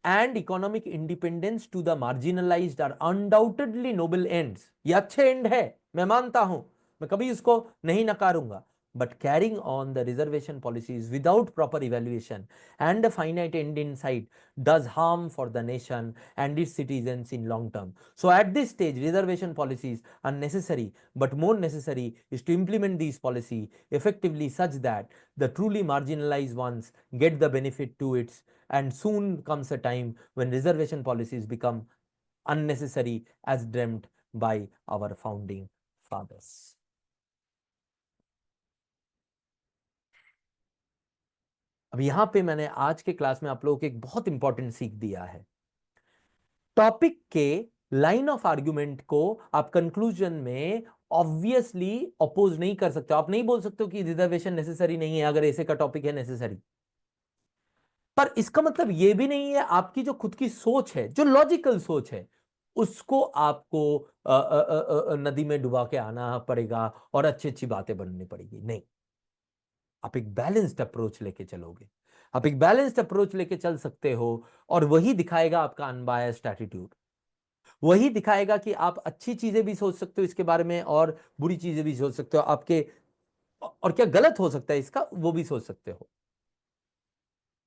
and economic independence to the marginalized are undoubtedly noble ends। ये अच्छे एंड है, मैं मानता हूं, मैं कभी इसको नहीं नकारूंगा। But carrying on the reservation policies without proper evaluation and a finite end in sight does harm for the nation and its citizens in long term. So at this stage, reservation policies are necessary, but more necessary is to implement these policy effectively such that the truly marginalized ones get the benefit to it, and soon comes a time when reservation policies become unnecessary as dreamt by our founding fathers। अब यहां पे मैंने आज के class में आप लोगों को एक बहुत इंपॉर्टेंट सीख दिया है। टॉपिक के लाइन ऑफ आर्ग्यूमेंट को आप कंक्लूजन में ऑब्वियसली अपोज नहीं कर सकते। आप नहीं बोल सकते कि रिजर्वेशन नेसेसरी नहीं है अगर ऐसे का टॉपिक है नेसेसरी। पर इसका मतलब यह भी नहीं है आपकी जो खुद की सोच है, जो लॉजिकल सोच है, उसको आपको नदी में डुबा के आना पड़ेगा और अच्छी अच्छी बातें बननी पड़ेगी, नहीं। आप एक बैलेंस्ड अप्रोच लेके चलोगे, आप एक बैलेंस्ड अप्रोच लेके चल सकते हो, और वही दिखाएगा आपका अनबायस्ड एटीट्यूड। वही दिखाएगा कि आप अच्छी चीजें भी सोच सकते हो इसके बारे में और बुरी चीजें भी सोच सकते हो, आपके और क्या गलत हो सकता है इसका वो भी सोच सकते हो।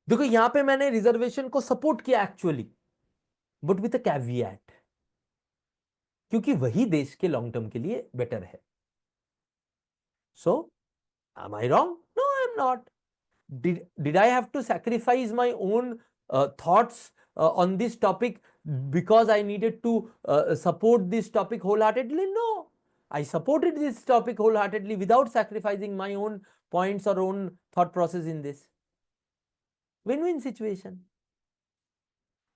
देखो यहां पे मैंने रिजर्वेशन को सपोर्ट किया actually, but with a caveat, क्योंकि वही देश के लॉन्ग टर्म के लिए बेटर है। So am I wrong? No, I am not. Did I have to sacrifice my own thoughts on this topic because I needed to support this topic wholeheartedly? No, I supported this topic wholeheartedly without sacrificing my own points or own thought process in this win-win situation।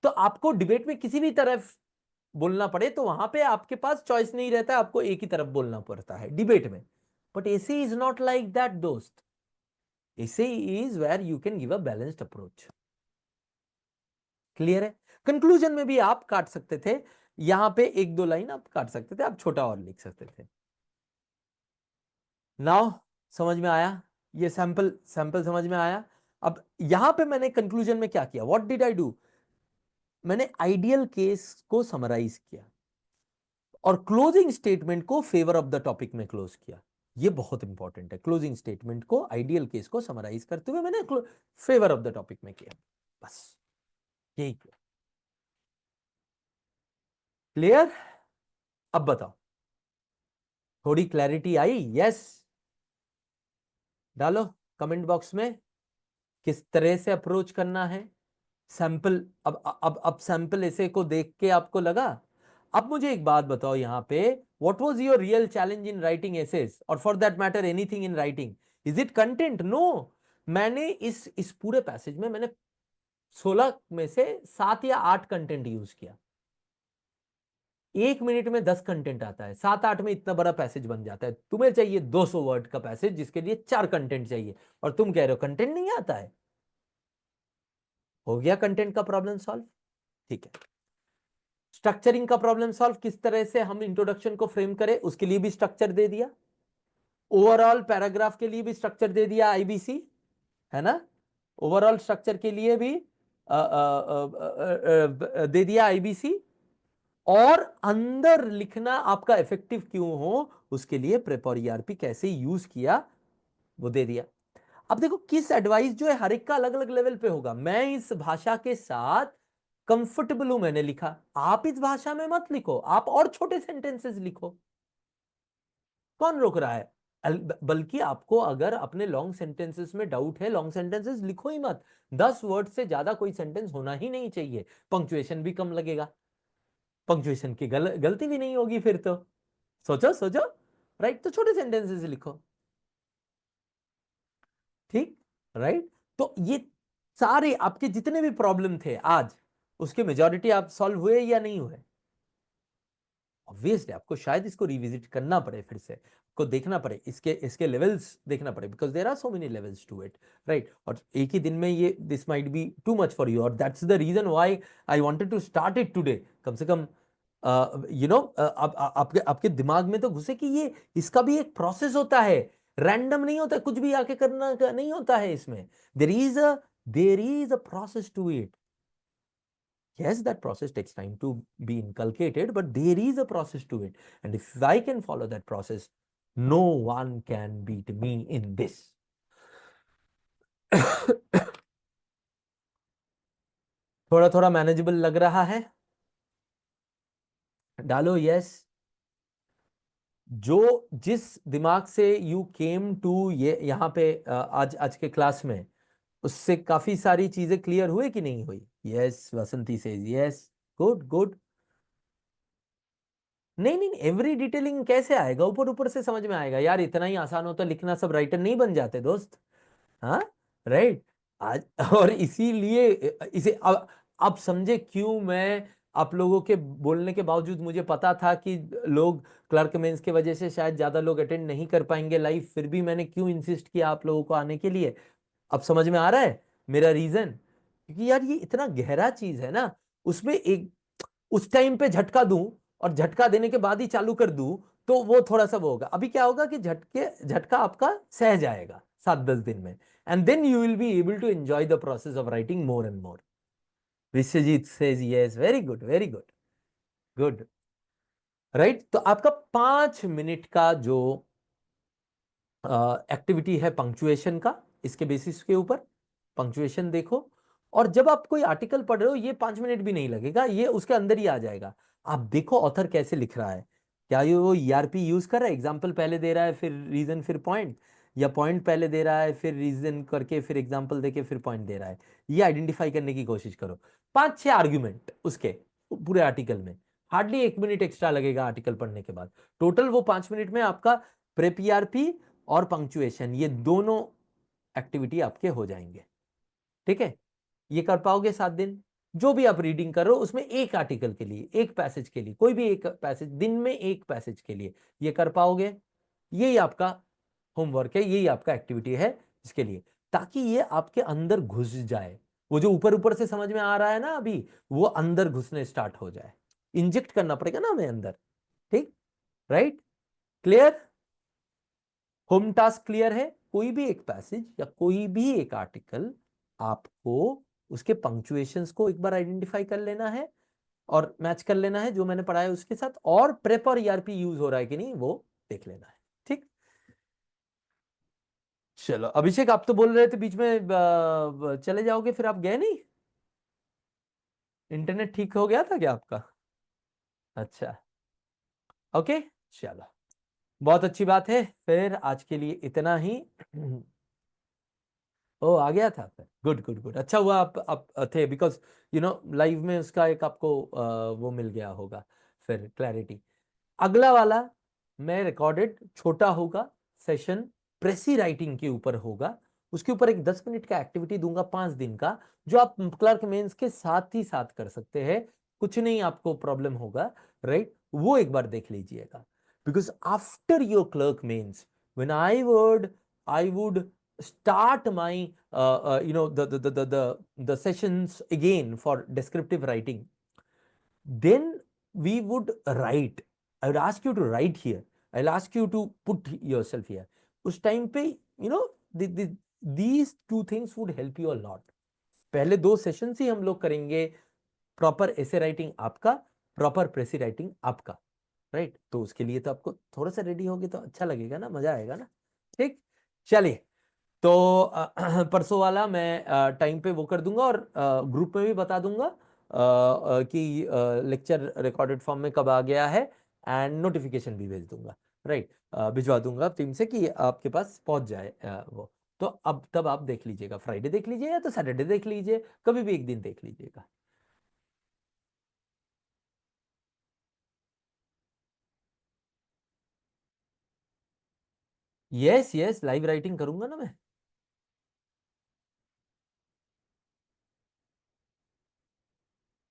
तो आपको debate में किसी भी तरफ बोलना पड़े तो वहां पे आपके पास चॉइस नहीं रहता, आपको एक ही तरफ बोलना पड़ता है डिबेट में। बट ऐसे इज नॉट लाइक दैट दोस्त। ऐसे is where you can give a balanced approach. Clear है? कंक्लूजन में भी आप काट सकते थे, यहां पे एक दो लाइन आप काट सकते थे, आप छोटा और लिख सकते थे। नाउ समझ में आया? ये सैंपल सैंपल समझ में आया? अब यहां पे मैंने कंक्लूजन में क्या किया, व्हाट डिड आई डू? मैंने आइडियल केस को समराइज किया और क्लोजिंग स्टेटमेंट को फेवर ऑफ द टॉपिक में क्लोज किया। ये बहुत इंपॉर्टेंट है, क्लोजिंग स्टेटमेंट को आइडियल केस को समराइज करते हुए मैंने फेवर ऑफ द टॉपिक में किया। बस यही किया। क्लियर? अब बताओ, थोड़ी क्लैरिटी आई? यस डालो कमेंट बॉक्स में, किस तरह से अप्रोच करना है। सैंपल अब सैंपल ऐसे को देख के आपको लगा। अब मुझे एक बात बताओ यहां पे, what was your real challenge in writing essays और for that matter anything in writing? Is it content? No. मैंने इस पूरे पैसेज में मैंने 16 में से 7 या 8 कंटेंट यूज किया। 1 मिनट में 10 कंटेंट आता है, 7-8 में इतना बड़ा पैसेज बन जाता है। तुम्हें चाहिए 200 वर्ड का पैसेज जिसके लिए 4 कंटेंट चाहिए, और तुम कह रहे हो कंटेंट नहीं आता है। हो गया कंटेंट का प्रॉब्लम सॉल्व। ठीक है, स्ट्रक्चरिंग का प्रॉब्लम सॉल्व, किस तरह से हम इंट्रोडक्शन को फ्रेम करें उसके लिए भी स्ट्रक्चर दे दिया, ओवरऑल पैराग्राफ के लिए भी स्ट्रक्चर दे दिया, आईबीसी है ना, ओवरऑल स्ट्रक्चर के लिए भी दे दिया आईबीसी, और अंदर लिखना आपका इफेक्टिव क्यों हो उसके लिए प्रेप और ईआरपी कैसे यूज किया वो दे दिया। अब देखो किस एडवाइस जो है हर एक का अलग अलग लेवल पे होगा। मैं इस भाषा के साथ कंफर्टेबल हूं, मैंने लिखा, आप इस भाषा में मत लिखो, आप और छोटे सेंटेंसेस लिखो, कौन रोक रहा है। बल्कि आपको अगर अपने लॉन्ग सेंटेंसेस में डाउट है, लॉन्ग सेंटेंसेस लिखो ही मत, 10 वर्ड से ज्यादा कोई सेंटेंस होना ही नहीं चाहिए, पंक्चुएशन भी कम लगेगा, पंक्चुएशन की गलती भी नहीं होगी फिर तो, सोचो सोचो, राइट, तो छोटे सेंटेंसेस लिखो, ठीक, राइट। तो ये सारे आपके जितने भी प्रॉब्लम थे आज, उसके मेजॉरिटी आप सॉल्व हुए या नहीं हुए। ऑब्वियसली आपको शायद इसको रिविजिट करना पड़े, फिर से को देखना पड़े, इसके इसके लेवल्स देखना पड़े, because there are so many levels to it, right. और एक ही दिन में ये this might be too much for you, और that's the reason why I wanted to start it today. कम से कम आपके आपके दिमाग में तो घुसे कि ये इसका भी एक प्रोसेस होता है, रैंडम नहीं होता, कुछ भी आके करना नहीं होता है इसमें, there is a process to it. Yes, that process takes time to be inculcated, but there is a process to it. And if I can follow that process, no one can beat me in this. थोड़ा थोड़ा manageable लग रहा है, डालो yes. जो जिस दिमाग से यू केम टू ये यहाँ पे आज आज के क्लास में, उससे काफी सारी चीजें क्लियर हुई कि नहीं हुई। यस, वसंती से यस, गुड गुड। नहीं नहीं, एवरी डिटेलिंग कैसे आएगा, ऊपर ऊपर से समझ में आएगा यार, इतना ही आसान होता लिखना, सब राइटर नहीं बन जाते दोस्त, हाँ, राइट। आज और इसीलिए इसे अब समझे क्यों मैं आप लोगों के बोलने के बावजूद, मुझे पता था कि लोग क्लर्क मेंस के वजह से शायद ज्यादा लोग अटेंड नहीं कर पाएंगे लाइव, फिर भी मैंने क्यों इंसिस्ट किया आप लोगों को आने के लिए। अब समझ में आ रहा है मेरा रीजन, क्योंकि यार ये इतना गहरा चीज है ना, उसमें एक उस टाइम पे झटका दूं और झटका देने के बाद ही चालू कर दूं, तो वो थोड़ा सा वो होगा। अभी क्या होगा कि झटका आपका सह जाएगा 7-10 दिन में, and then you will be able to enjoy the process of writing more and more. Vishwajeet says yes, very good very good, good, right. तो आपका 5 मिनट का जो एक्टिविटी है पंक्चुएशन का, इसके बेसिस के ऊपर पंक्चुएशन देखो, और जब आप कोई आर्टिकल पढ़ रहे हो ये 5 मिनट भी नहीं लगेगा, ये उसके अंदर ही आ जाएगा। आप देखो ऑथर कैसे लिख रहा है, क्या ये वो ईआरपी यूज कर रहा है, एग्जाम्पल पहले दे रहा है फिर रीजन फिर पॉइंट, या पॉइंट पहले दे रहा है फिर रीजन करके फिर एग्जाम्पल देके फिर पॉइंट दे रहा है। ये आइडेंटिफाई करने की कोशिश करो। 5-6 आर्ग्यूमेंट उसके पूरे आर्टिकल में, हार्डली 1 मिनट एक्स्ट्रा लगेगा आर्टिकल पढ़ने के बाद। टोटल वो 5 मिनट में आपका प्रेप ईआरपी और पंक्चुएशन ये दोनों एक्टिविटी आपके हो जाएंगे, ठीक है। ये कर पाओगे 7 दिन, जो भी आप रीडिंग कर रहे हो उसमें एक आर्टिकल के लिए, एक पैसेज के लिए, कोई भी एक पैसेज दिन में एक पैसेज के लिए ये कर पाओगे। यही आपका होमवर्क है, यही आपका एक्टिविटी है इसके लिए, ताकि ये आपके अंदर घुस जाए, वो जो ऊपर ऊपर से समझ में आ रहा है ना अभी, वो अंदर घुसने स्टार्ट हो जाए, इंजेक्ट करना पड़ेगा ना हमें अंदर, ठीक, right, clear. Home task clear है, कोई भी एक पैसेज या कोई भी एक आर्टिकल आपको उसके पंक्चुएशंस को एक बार आइडेंटिफाई कर लेना है और मैच कर लेना है जो मैंने पढ़ा है उसके साथ, और प्रेप और ईआरपी यूज हो रहा है कि नहीं वो देख लेना है, ठीक। चलो अभिषेक, आप तो बोल रहे थे बीच में चले जाओगे, फिर आप गए नहीं, इंटरनेट ठीक हो गया था क्या आपका। अच्छा, ओके, चलो, बहुत अच्छी बात है, फिर आज के लिए इतना ही। ओ आ गया था फिर, गुड गुड गुड, अच्छा हुआ आप थे, बिकॉज लाइव में उसका एक आपको वो मिल गया होगा फिर क्लैरिटी। अगला वाला मैं रिकॉर्डेड छोटा होगा सेशन, प्रेसी राइटिंग के ऊपर होगा, उसके ऊपर एक 10 मिनट का एक्टिविटी दूंगा 5 दिन का, जो आप क्लर्क मेंस के साथ ही साथ कर सकते हैं, कुछ नहीं आपको प्रॉब्लम होगा। राइट, वो एक बार देख लीजिएगा। Because after your clerk mains, when I would start my the sessions again for descriptive writing, then we would write. I would ask you to write here. I'll ask you to put yourself here. उस time पे these two things would help you a lot. पहले दो session ही हम लोग करेंगे proper essay writing आपका, proper प्रेसी writing आपका, right. तो उसके लिए तो आपको थोड़ा सा रेडी होगे तो अच्छा लगेगा ना, मजा आएगा ना। ठीक, चलिए। तो परसों वाला मैं टाइम पे वो कर दूंगा, और ग्रुप में भी बता दूंगा कि लेक्चर रिकॉर्डेड फॉर्म में कब आ गया है, एंड नोटिफिकेशन भी भेज दूंगा, राइट। भिजवा दूंगा टीम से कि आपके पास पहुंच जाए वो। तो अब तब आप देख लीजिएगा, फ्राइडे देख लीजिए या तो सैटरडे देख लीजिए, कभी भी एक दिन देख लीजिएगा। यस यस, लाइव राइटिंग करूंगा ना मैं।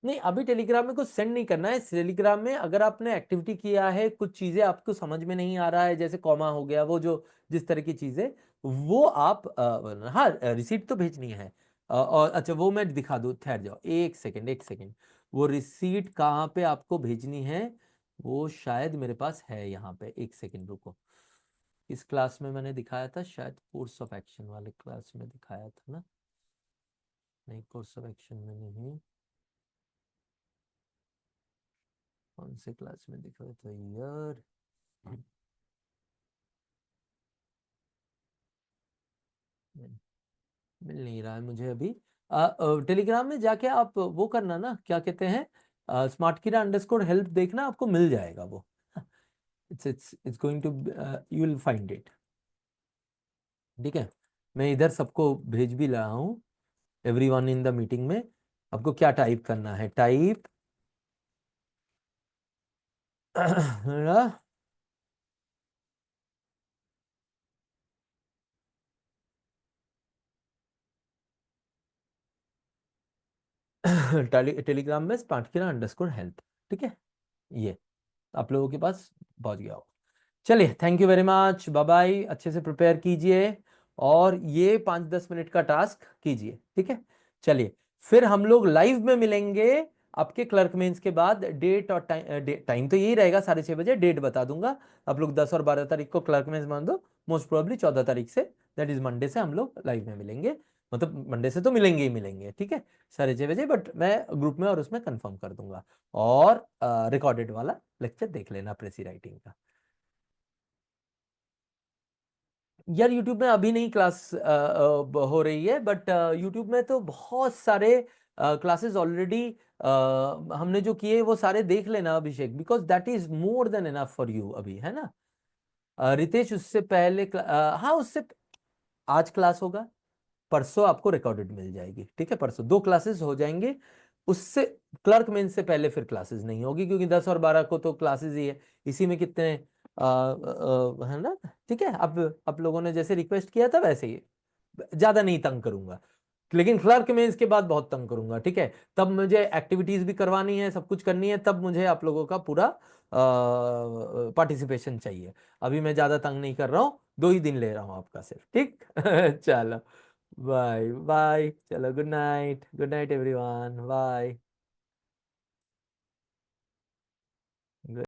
नहीं, अभी टेलीग्राम में कुछ सेंड नहीं करना है। टेलीग्राम में अगर आपने एक्टिविटी किया है, कुछ चीजें आपको समझ में नहीं आ रहा है, जैसे कॉमा हो गया, वो जो जिस तरह की चीजें, वो आप हाँ, रिसीट तो भेजनी है। और अच्छा, वो मैं दिखा दूँ, ठहर जाओ एक सेकंड, एक सेकंड। वो रिसीट कहाँ पे आपको भेजनी है, वो शायद मेरे पास है यहाँ पे, एक सेकंड रुको। इस क्लास में मैंने दिखाया था शायद, कोर्स ऑफ एक्शन वाले क्लास में दिखाया था ना। नहीं, कोर्स ऑफ एक्शन में नहीं, कौन से क्लास में दिखाया था यार। मिल नहीं रहा है मुझे अभी। टेलीग्राम में जाके आप वो करना ना, क्या कहते हैं, स्मार्ट किरा अंडरस्कोर हेल्प देखना, आपको मिल जाएगा वो। It's going to, you will find it. ठीक है, मैं इधर सबको भेज भी रहा हूँ, एवरीवन इन द मीटिंग में। आपको क्या टाइप करना है, टाइप टेलीग्राम में स्मार्ट किरा अंडरस्कोर हेल्प। ठीक है, ये आप लोगों के पास पहुंच गया हो। चलिए, thank you very much, bye bye. अच्छे से प्रिपेयर कीजिए, और ये 5-10 मिनट का टास्क कीजिए, ठीक है। चलिए, फिर हम लोग लाइव में मिलेंगे आपके क्लर्क मेंस के बाद। डेट और टाइम, टाइम तो यही रहेगा 6:30 बजे, डेट बता दूंगा। आप लोग 10 और 12 तारीख को क्लर्क मेंस मान दो, मोस्ट प्रोबेबली 14 तारीख से, दैट इज मंडे से हम लोग लाइव में मिलेंगे। मतलब मंडे से तो मिलेंगे ही मिलेंगे, ठीक है, 6:30 बजे। बट मैं ग्रुप में और उसमें कंफर्म कर दूंगा। और रिकॉर्डेड वाला लेक्चर देख लेना प्रेसी राइटिंग का। यार, यूट्यूब में अभी नहीं क्लास हो रही है, बट यूट्यूब में तो बहुत सारे क्लासेस ऑलरेडी हमने जो किए वो सारे देख लेना Abhishek, because that is more than enough for you अभी, है ना। रितेश, उससे पहले हाँ, उससे आज क्लास होगा, परसों आपको रिकॉर्डेड मिल जाएगी, ठीक है। परसों 2 क्लासेस हो जाएंगे, उससे क्लर्क मेन से पहले फिर क्लासेस नहीं होगी, क्योंकि 10 और 12 को तो क्लासेस ही है। इसी में कितने है ना। ठीक है, अब आप लोगों ने जैसे रिक्वेस्ट किया था वैसे ही, ज्यादा नहीं तंग करूंगा। लेकिन क्लर्क में इसके बाद बहुत तंग करूंगा, ठीक है। तब मुझे एक्टिविटीज भी करवानी है, सब कुछ करनी है, तब मुझे आप लोगों का पूरा पार्टिसिपेशन चाहिए। अभी मैं ज्यादा तंग नहीं कर रहा हूँ, 2 ही दिन ले रहा हूँ आपका सिर्फ, ठीक। चलो, बाय बाय, चलो, good night, good night everyone, bye.